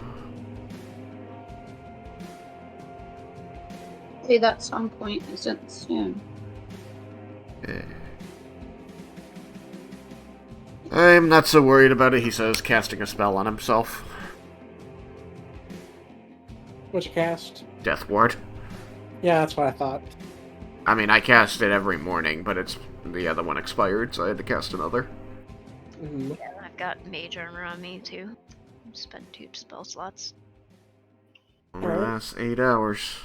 See, that some point isn't soon. I'm not so worried about it, he says, casting a spell on himself. What'd you cast? Death Ward. Yeah, that's what I thought. I mean, I cast it every morning, but the other one expired, so I had to cast another. Mhm. Yeah, I've got mage armor on me too. Spent 2 spell slots. Only Alright. lasts 8 hours.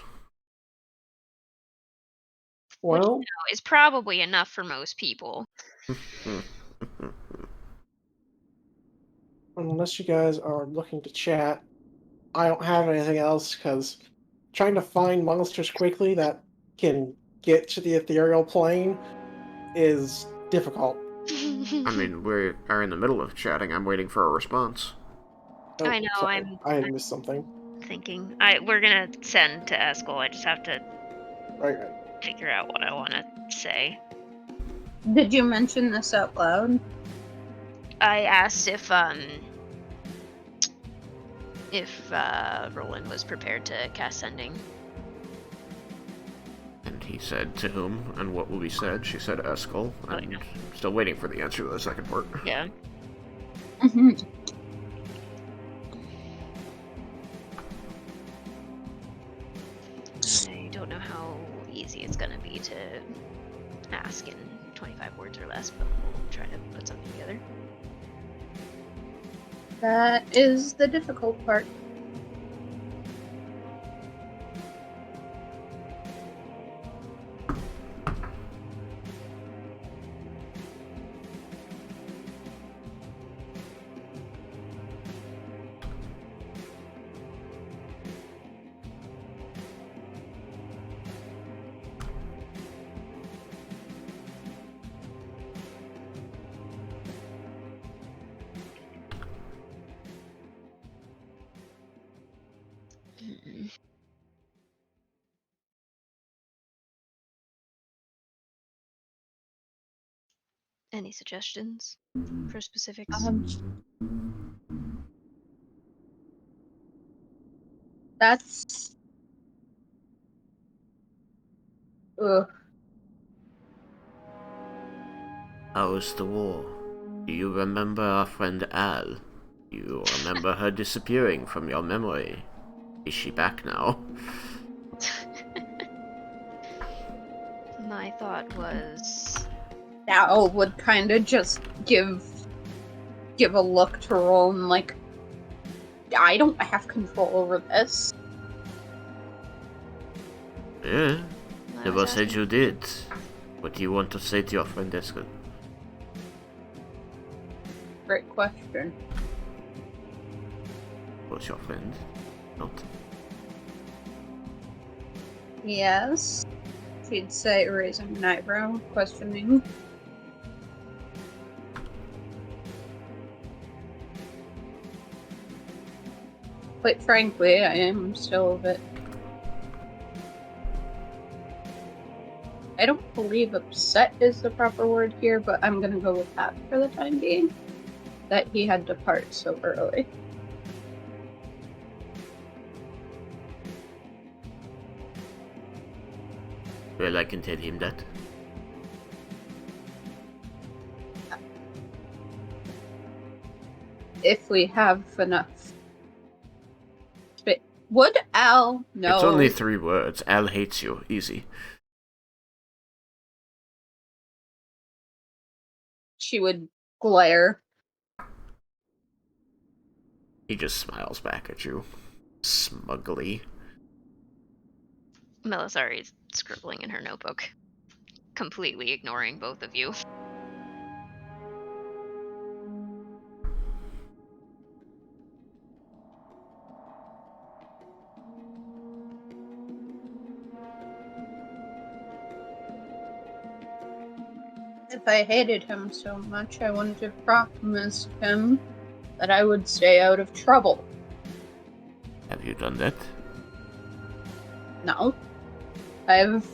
Well, Is probably enough for most people. unless you guys are looking to chat, I don't have anything else because trying to find monsters quickly that can get to the ethereal plane is difficult. I mean, we are in the middle of chatting. I'm waiting for a response. Oh, I know, sorry. I had missed something. thinking. We're gonna send to Eskel. I just have to Right. figure out what I want to say. Did you mention this out loud? I asked if Roland was prepared to cast sending. And he said to whom and what will be said. She said Eskel. Oh, I'm yeah. still waiting for the answer to the second part. Yeah. Mm-hmm. I don't know how easy it's gonna be to ask in 25 words or less, but we'll try to put something together. That is the difficult part. Any suggestions for specifics? That's. Ugh. How was the war? Do you remember our friend Al? Do you remember her disappearing from your memory? Is she back now? My thought was... Al would kind of just give a look to Roland like, I don't have control over this. Yeah, I never was said asking- you did. What do you want to say to your friend Esker? Great question. Was your friend? Not. Yes. She'd say, raising an eyebrow, questioning. Quite frankly, I am still a bit... I don't believe upset is the proper word here, but I'm gonna go with that for the time being. That he had to part so early. Well, I can tell him that. If we have enough. Would Al know? It's only 3 words. Al hates you. Easy. She would glare. He just smiles back at you. Smugly. Melisari's scribbling in her notebook, completely ignoring both of you. If I hated him so much, I wouldn't have promised him that I would stay out of trouble. Have you done that? No. I've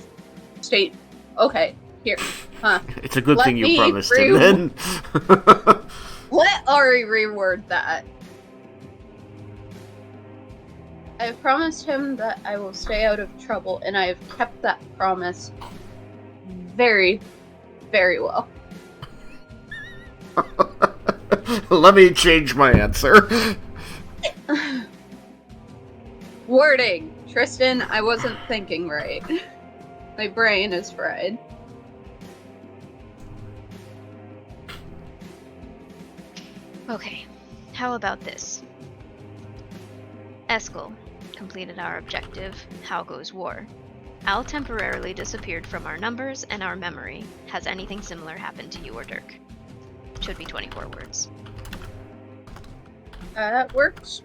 stayed... Okay, here. Huh. It's a good Let thing you me promised him then. Let Ari reword that. I've promised him that I will stay out of trouble, and I have kept that promise very, very well. Let me change my answer. Wording. Tristan, I wasn't thinking right. My brain is fried. Okay, how about this? Eskel completed our objective. How goes war? Al temporarily disappeared from our numbers and our memory. Has anything similar happened to you or Dirk? Should be 24 words. That works.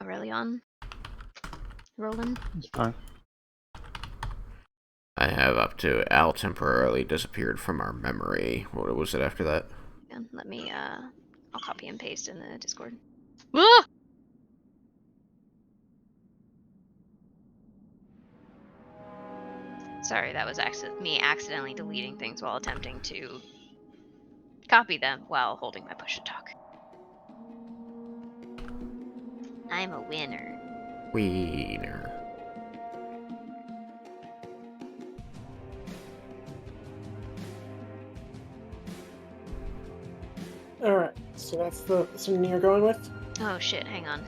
Aurelion? Roland? It's fine. I have up to Al temporarily disappeared from our memory. What was it after that? Yeah, let me, I'll copy and paste in the Discord. Ah! Sorry, that was me accidentally deleting things while attempting to copy them while holding my push to talk. I'm a winner. Wiener. Alright, so that's the scenario you're going with? Oh shit, hang on.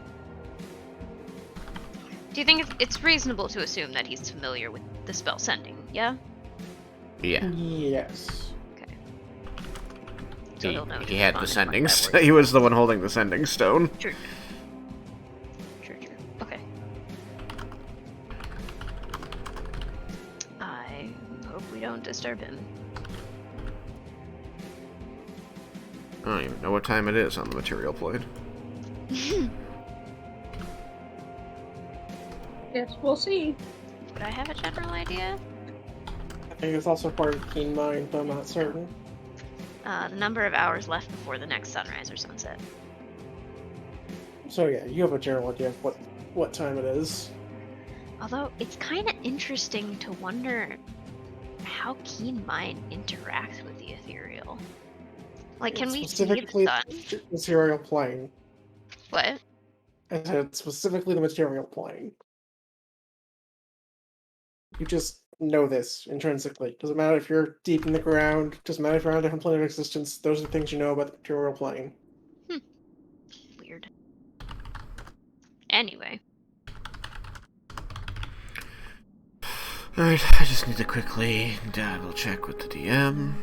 Do you think it's reasonable to assume that he's familiar with the spell sending, yeah? Yeah. Yes. Okay. So he'll know to He had the respond in sending. 25 words. He was the one holding the sending stone. True. Okay. I hope we don't disturb him. I don't even know what time it is on the material plane. Yes, we'll see. Would I have a general idea? I think it's also part of Keen Mind, but I'm not certain. The number of hours left before the next sunrise or sunset. So yeah, you have a general idea of what time it is. Although it's kind of interesting to wonder how Keen Mind interacts with the ethereal. Like, can we see the Specifically, sun? the material plane. What? I said specifically the material plane. You just know this intrinsically. Doesn't matter if you're deep in the ground. Doesn't matter if you're on a different plane of existence. Those are the things you know about the material plane. Weird. Anyway. Alright, I just need to quickly double check with the DM.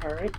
Alright.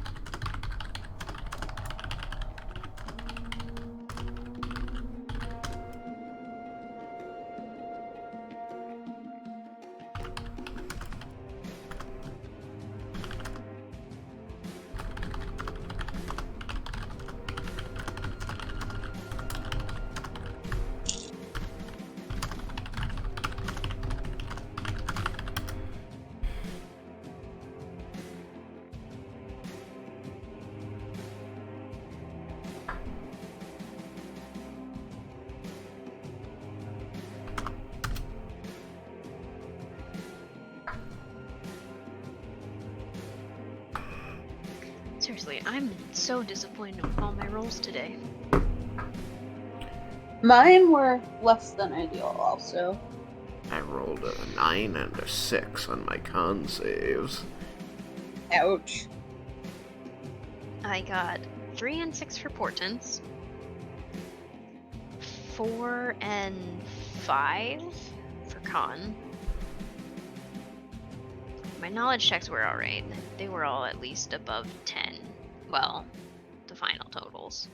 Seriously, I'm so disappointed with all my rolls today. Mine were less than ideal, also. I rolled a 9 and a 6 on my con saves. Ouch. I got 3 and 6 for portents, 4 and 5 for con. My knowledge checks were alright. They were all at least above 10. Well, the final totals.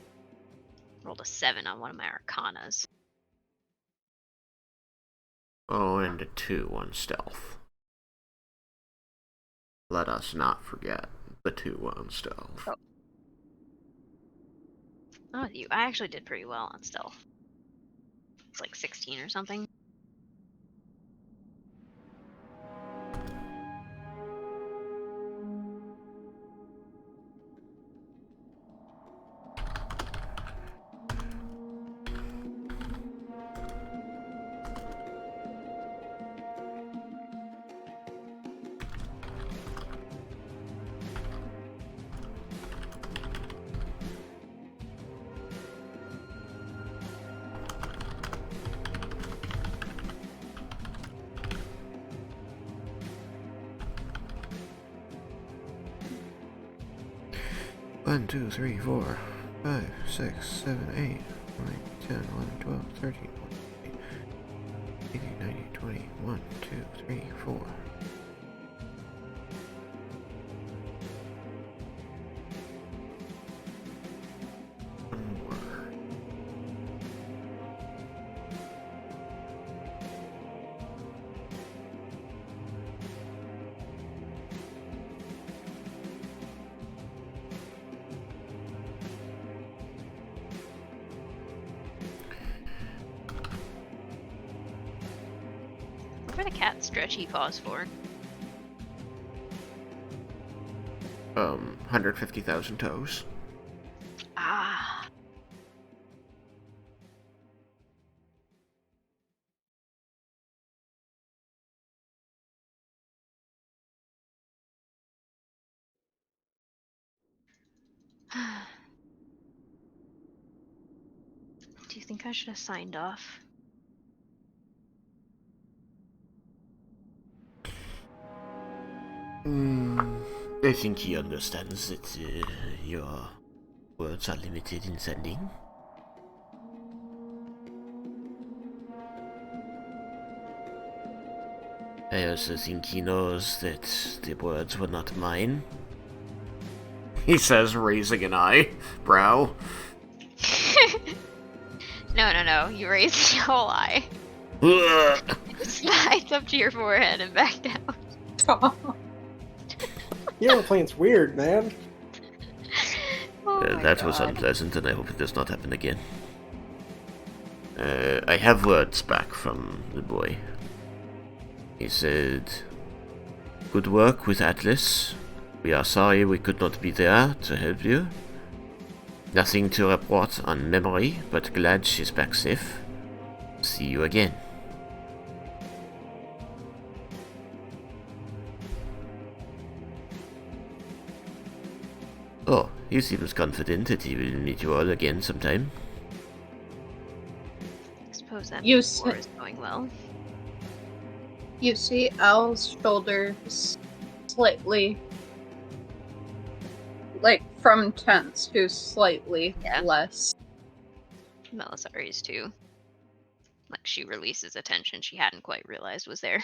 Rolled a 7 on one of my arcanas. Oh, and a 2 on stealth. Let us not forget the 2 on stealth. Oh. Oh, I actually did pretty well on stealth. It's like 16 or something. One, 2, 3, 4, 5, 6, 7, 8, 9, 10, 11, 12, 13, 14, 18, 19, 20, 1, 2, 3, 4. What are the cat stretchy paws for? 150,000 toes. Ah. Do you think I should have signed off? I think he understands that your words are limited in sending. I also think he knows that the words were not mine. He says, raising an eyebrow. No. You raised your whole eye. Ugh. It slides up to your forehead and back down. The airplane's weird, man. Oh my That was God. unpleasant, and I hope it does not happen again. I have words back from the boy. He said, "Good work with Atlas. We are sorry we could not be there to help you. Nothing to report on Memory, but glad she's back safe. See you again." He seems confident that he will meet you all again sometime. I suppose that You means war said- is going well. You see Al's shoulders slightly, like from tense to slightly Yeah. less. Melisari's too. Like she releases a tension she hadn't quite realized was there.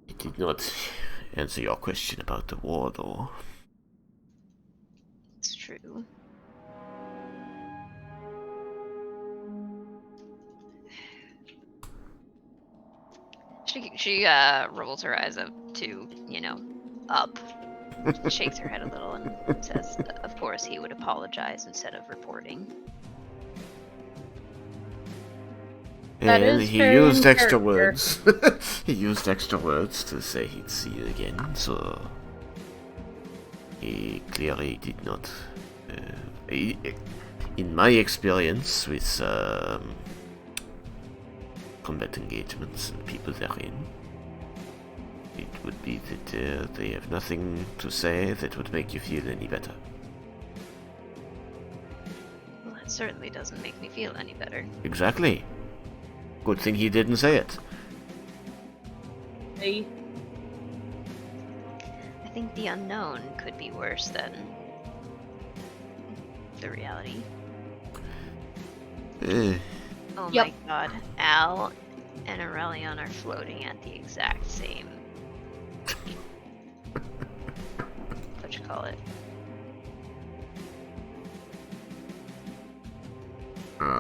He did not answer your question about the war, though. It's true. She rolls her eyes up to, up, shakes her head a little and says, of course he would apologize instead of reporting. That And is he very used in extra character. words. He used extra words to say he'd see you again, so he clearly did not. In my experience with combat engagements and people therein, it would be that they have nothing to say that would make you feel any better. Well, that certainly doesn't make me feel any better. Exactly. Good thing he didn't say it. Hey, I think the unknown could be worse than the reality. Oh Yep. my god. Al and Aurelion are floating at the exact same. What you call it?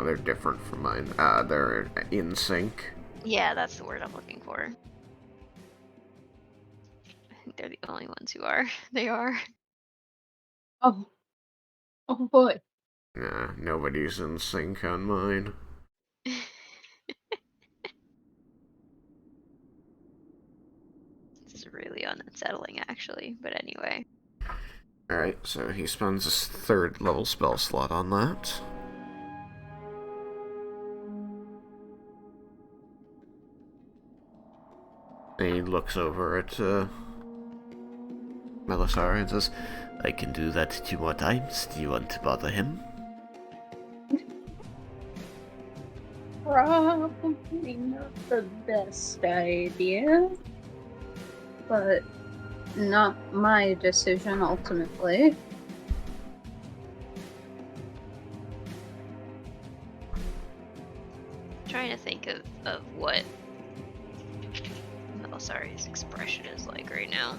They're different from mine. They're in sync. Yeah, that's the word I'm looking for. I think they're the only ones who are. They are. oh boy. Nah, nobody's in sync on mine. This is really unsettling, actually. But anyway. Alright, so he spends his 3rd level spell slot on that. And he looks over at Melisari and says, I can do that 2 more times. Do you want to bother him? Probably not the best idea, but not my decision ultimately. Trying to think of what Melisari's expression is like right now.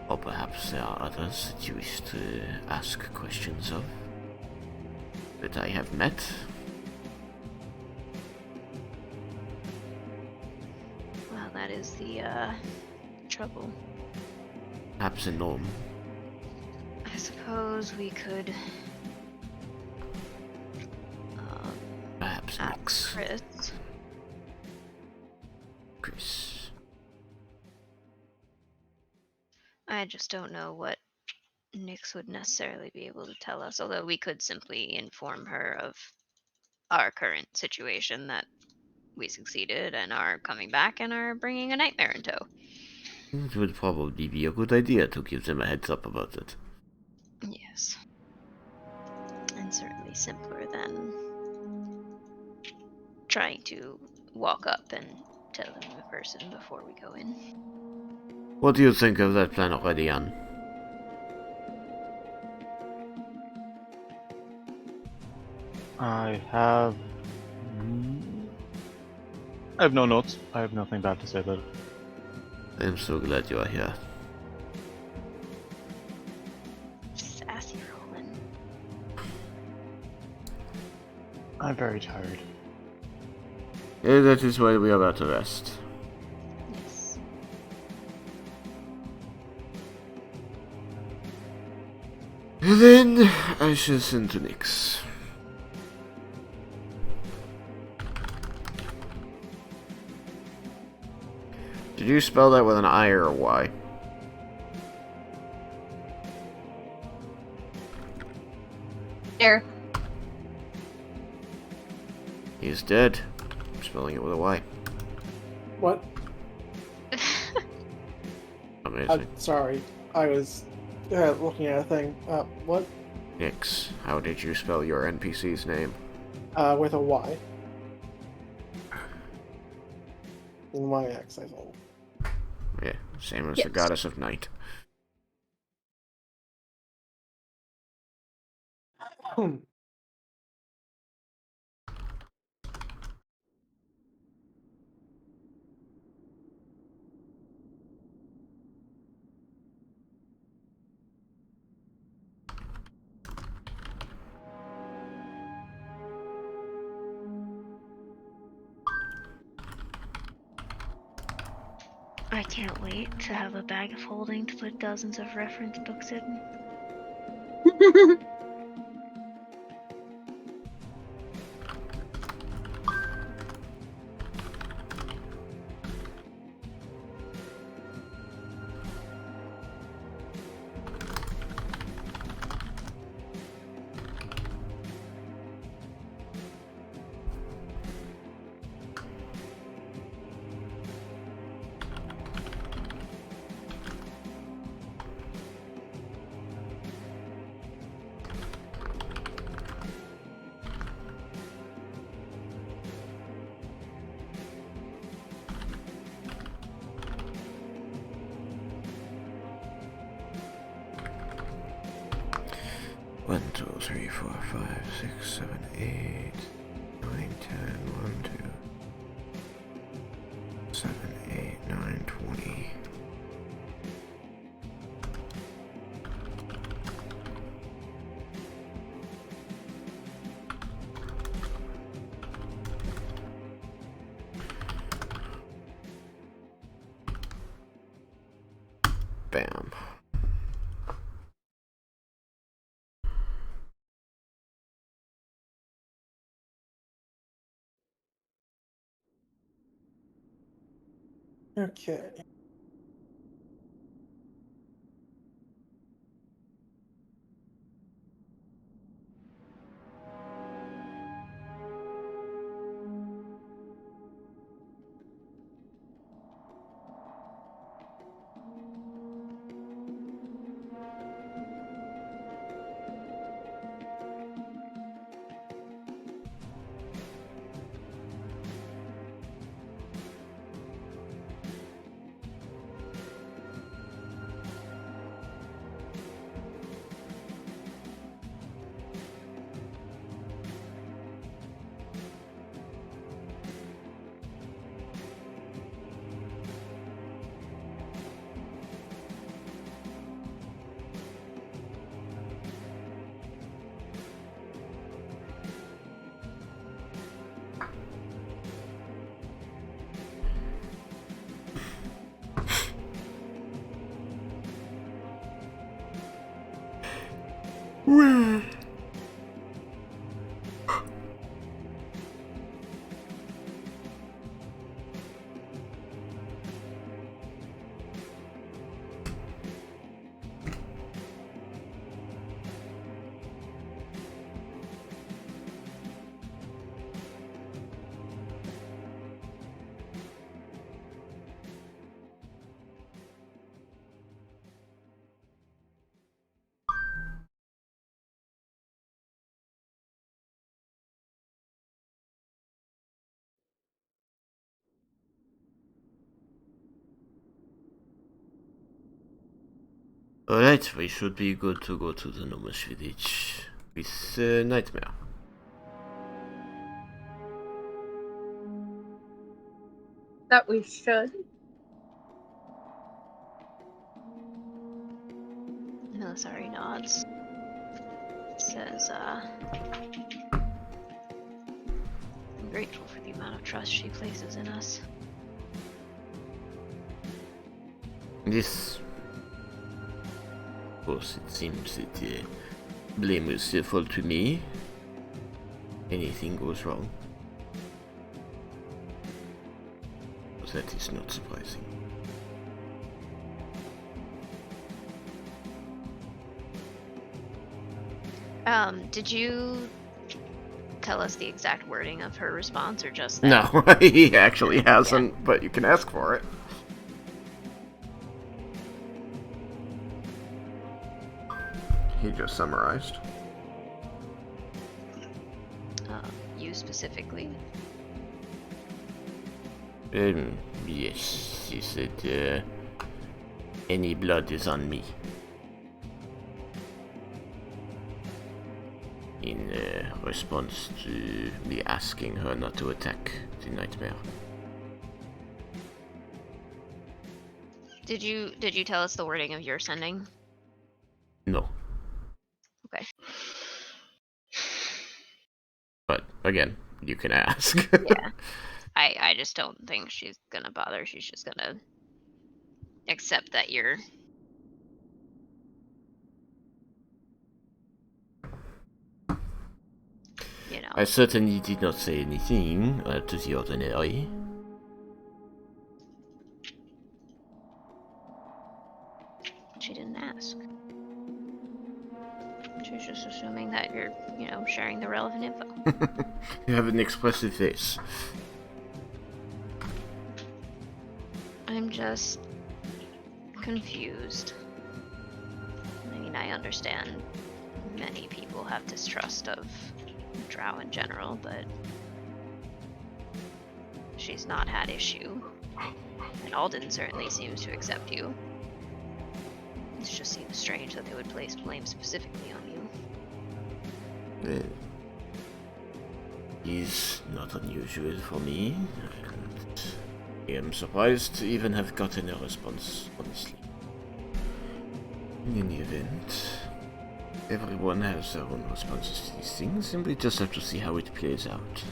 Or perhaps there are others that you wish to ask questions of that I have met. Well, that is the trouble. Perhaps a gnome. I suppose we could Perhaps ask Nix. Chris. Chris. I just don't know what Nyx would necessarily be able to tell us, although we could simply inform her of our current situation, that we succeeded and are coming back and are bringing a nightmare in tow. It would probably be a good idea to give them a heads up about it. Yes. And certainly simpler than trying to walk up and tell them in person before we go in. What do you think of that plan already, Anne? I have no notes. I have nothing bad to say about it. I am so glad you are here. Sassy Roland. I'm very tired. That is why we are about to rest. Yes. And then I shall send to Nyx. Did you spell that with an I or a Y? There. He's dead. I'm spelling it with a Y. What? Amazing. Sorry. I was looking at a thing. What? Nix, how did you spell your NPC's name? With a Y. In YX, I think. Yeah, same as Yes. the Goddess of Night. Hmm. I can't wait to have a bag of holding to put dozens of reference books in. One, two, three, four, five, 6, 7, 8, 9, 10, 1, 2, 7, 8, 9, 20. Bam. Okay. Alright, we should be good to go to the Gnomish village with Nightmare. That we should. Military nods. Says, I'm grateful for the amount of trust she places in us. Yes. Of course, it seems that blame will still fall to me. Anything goes wrong. But that is not surprising. Did you tell us the exact wording of her response, or just that? No, he actually hasn't, but you can ask for it. He just summarized. You specifically? Yes, he said, any blood is on me. In response to me asking her not to attack the nightmare. Did you tell us the wording of your sending? No. Okay. But, again, you can ask. Yeah. I just don't think she's gonna bother. She's just gonna accept that you're... You know. I certainly did not say anything out of the ordinary. She didn't ask. She's just assuming that you're, sharing the relevant info. You have an expressive face. I'm just confused. I mean, I understand many people have distrust of Drow in general, but she's not had issue. And Alden certainly seems to accept you. It just seems strange that they would place blame specifically on you. Is not unusual for me, and I am surprised to even have gotten a response, honestly. In any event, everyone has their own responses to these things, and we just have to see how it plays out.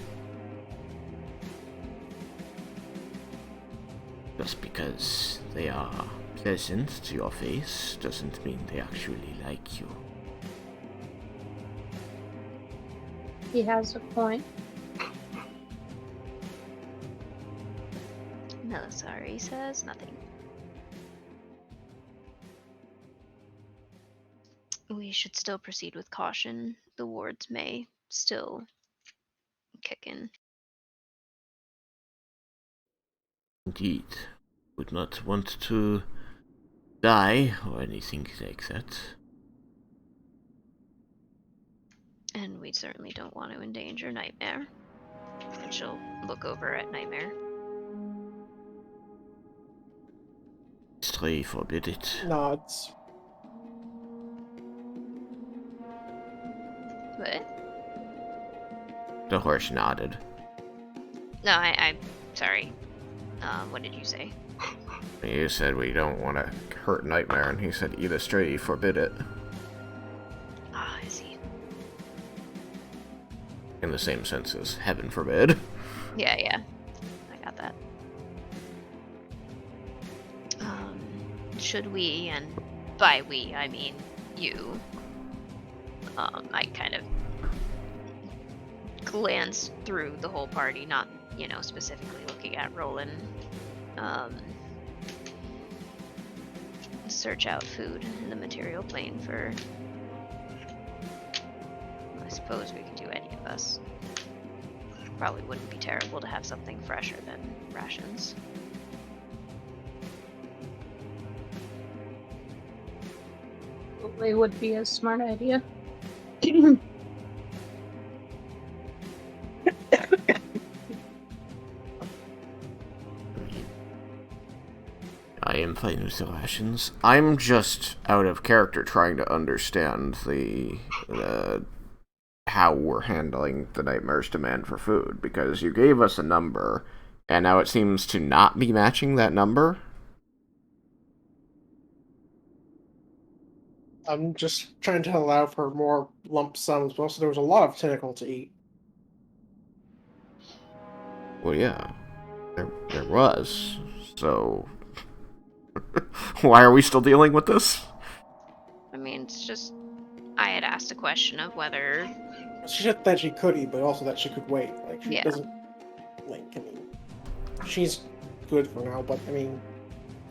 Just because they are pleasant to your face doesn't mean they actually like you. He has a point. Melisari says nothing. We should still proceed with caution. The wards may still kick in. Indeed. Would not want to die or anything like that. And we certainly don't want to endanger Nightmare. And she'll look over at Nightmare. Stray forbid it. Nods. What? The horse nodded. No, I'm sorry. What did you say? You said we don't want to hurt Nightmare, and he said, "Eat astray, forbid it." Ah, I see. In the same sense as heaven forbid. Yeah. I got that. Should we, and by we, I mean you, I kind of glance through the whole party, not, specifically looking at Roland. Search out food in the material plane for... I suppose we could do any of us. Probably wouldn't be terrible to have something fresher than rations. Probably would be a smart idea. I am fine with the rations. I'm just out of character trying to understand the how we're handling the Nightmare's demand for food, because you gave us a number, and now it seems to not be matching that number. I'm just trying to allow for more lump sums, but also there was a lot of tentacle to eat. Well, yeah, there was. So, why are we still dealing with this? I mean, it's just... I had asked a question of whether... She said that she could eat, but also that she could wait. Like, she Yeah. doesn't... Like, I mean... She's good for now, but, I mean...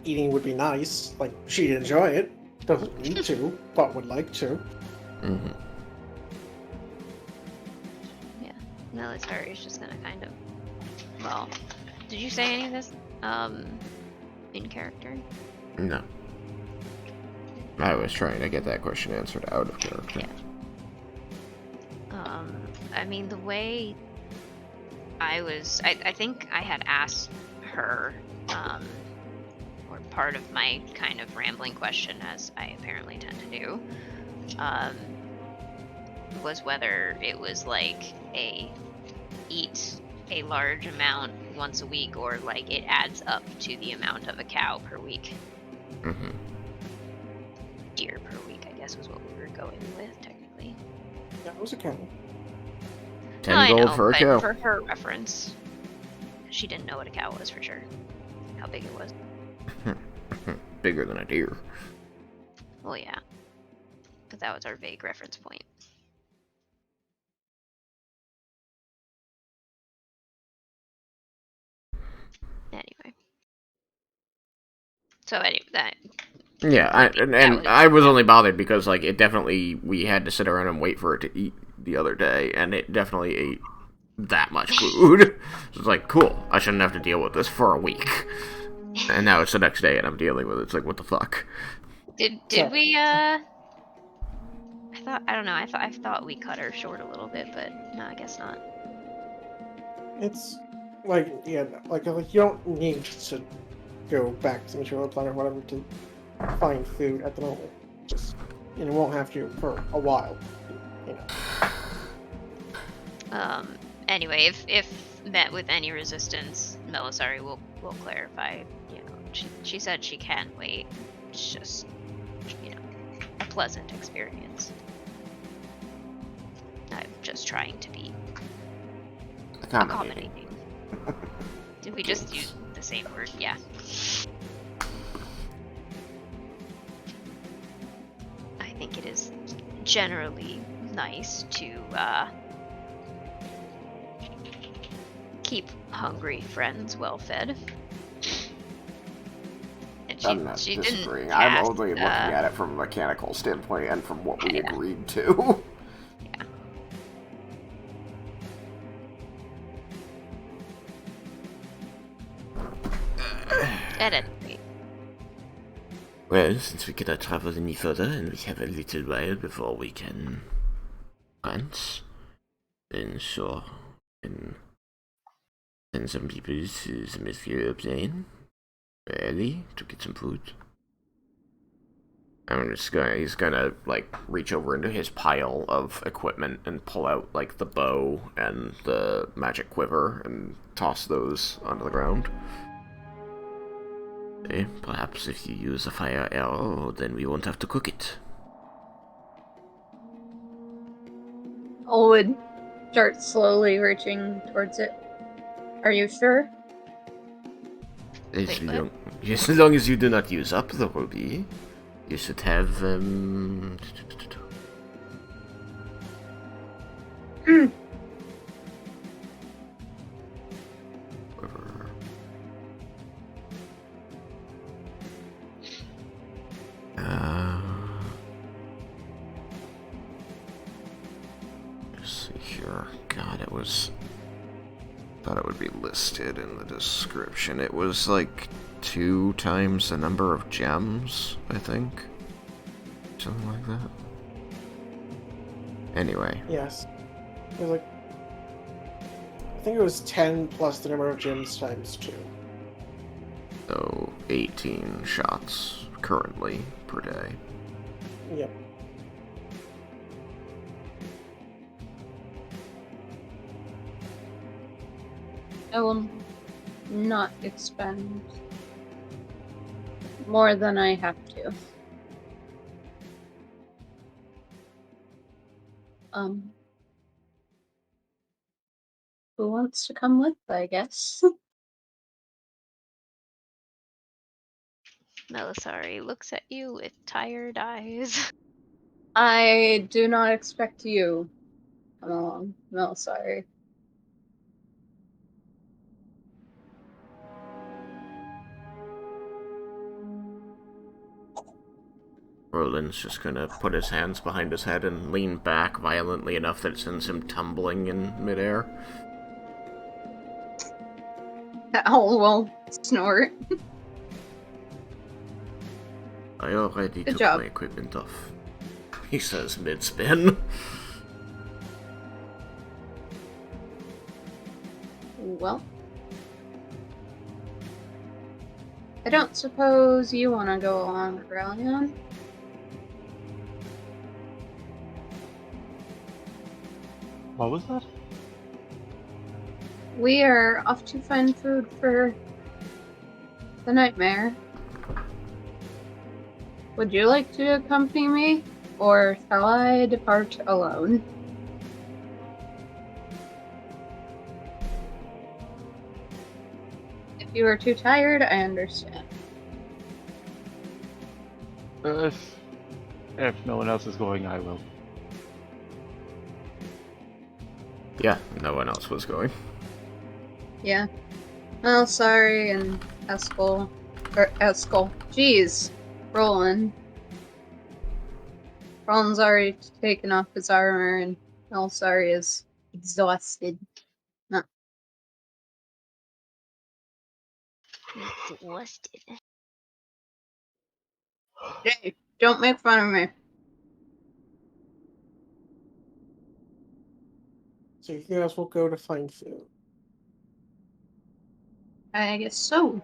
Eating would be nice. Like, she'd enjoy it. Doesn't need to, but would like to. Mm-hmm. Military is just gonna kind of. Well, did you say any of this? In character? No. I was trying to get that question answered out of character. Yeah. I mean, the way I think I had asked her, or part of my kind of rambling question, as I apparently tend to do, was whether it was like eat a large amount once a week, or like it adds up to the amount of a cow per week. Mm-hmm. Deer per week, I guess, was what we were going with, technically. That was a cow. 10 I gold know, for a but cow. for her reference, she didn't know what a cow was for sure. How big it was. Bigger than a deer. Well, yeah. But that was our vague reference point. Anyway. So anyway, that. Yeah, I was only bothered because like it definitely we had to sit around and wait for it to eat the other day, and it definitely ate that much food. So it's like cool. I shouldn't have to deal with this for a week. And now it's the next day, and I'm dealing with it. It's like what the fuck. Did we I don't know. I thought we cut her short a little bit, but no, I guess not. It's like, yeah, like you don't need to go back to the material planet or whatever to find food at the moment. Just, you know, won't have to for a while. You know. Anyway, if met with any resistance, Melisari will clarify. You know, she said she can wait. It's just, you know, a pleasant experience. I'm just trying to be accommodating. Did we just use the same word? Yeah. I think it is generally nice to keep hungry friends well fed. And I'm not she disagreeing. didn't I'm cast, only looking at it from a mechanical standpoint and from what we agreed to. Yeah. At any rate. Well, since we cannot travel any further and we have a little while before we can France, then sure, and send some people to the Mystery Plane early to get some food. He's gonna, like, reach over into his pile of equipment and pull out, like, the bow and the magic quiver and toss those onto the ground. Okay, perhaps if you use a fire arrow, then we won't have to cook it. Would start slowly reaching towards it. Are you sure? As long as you do not use up the ruby, you should have, Let's see here. God, it was... thought it would be listed in the description. It was like 2 times the number of gems, I think. Something like that. Anyway. Yes. It was like, I think it was 10 plus the number of gems times 2. So 18 shots currently per day. Yep. I will not expend more than I have to. Who wants to come with, I guess? Melisari looks at you with tired eyes. I do not expect you to come along. No, sorry. Roland's just gonna put his hands behind his head and lean back violently enough that it sends him tumbling in midair. The owl will snort. I already Good took job. my equipment off, he says mid-spin. Well, I don't suppose you want to go along with Rallion? What was that? We are off to find food for the nightmare. Would you like to accompany me, or shall I depart alone? If you are too tired, I understand. If no one else is going, I will. Yeah, no one else was going. Yeah. Well, sorry, and Eskel. Jeez. Roland's already taken off his armor, and Sorry is exhausted. Exhausted. Hey, don't make fun of me. So you guys will go to find food. I guess so.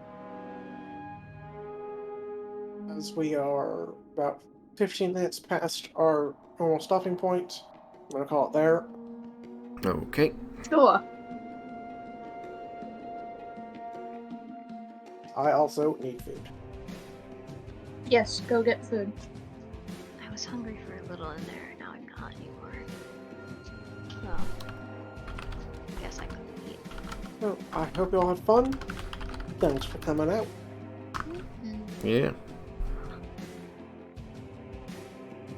As we are about 15 minutes past our normal stopping point, I'm going to call it there. Okay. Sure. I also need food. Yes, go get food. I was hungry for a little in there. Now I'm not anymore. Well, guess I could eat. So I hope you all had fun. Thanks for coming out. Yeah.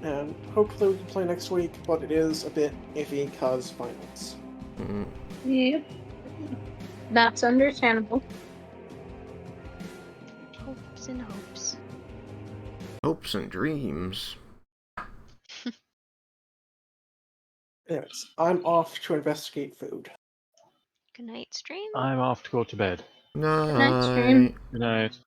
And hopefully we can play next week, but it is a bit iffy because finals. Mm. Yep. That's understandable. Hopes and hopes. Hopes and dreams. Anyways, I'm off to investigate food. Good night, stream. I'm off to go to bed. Night. Good night, stream. Good night.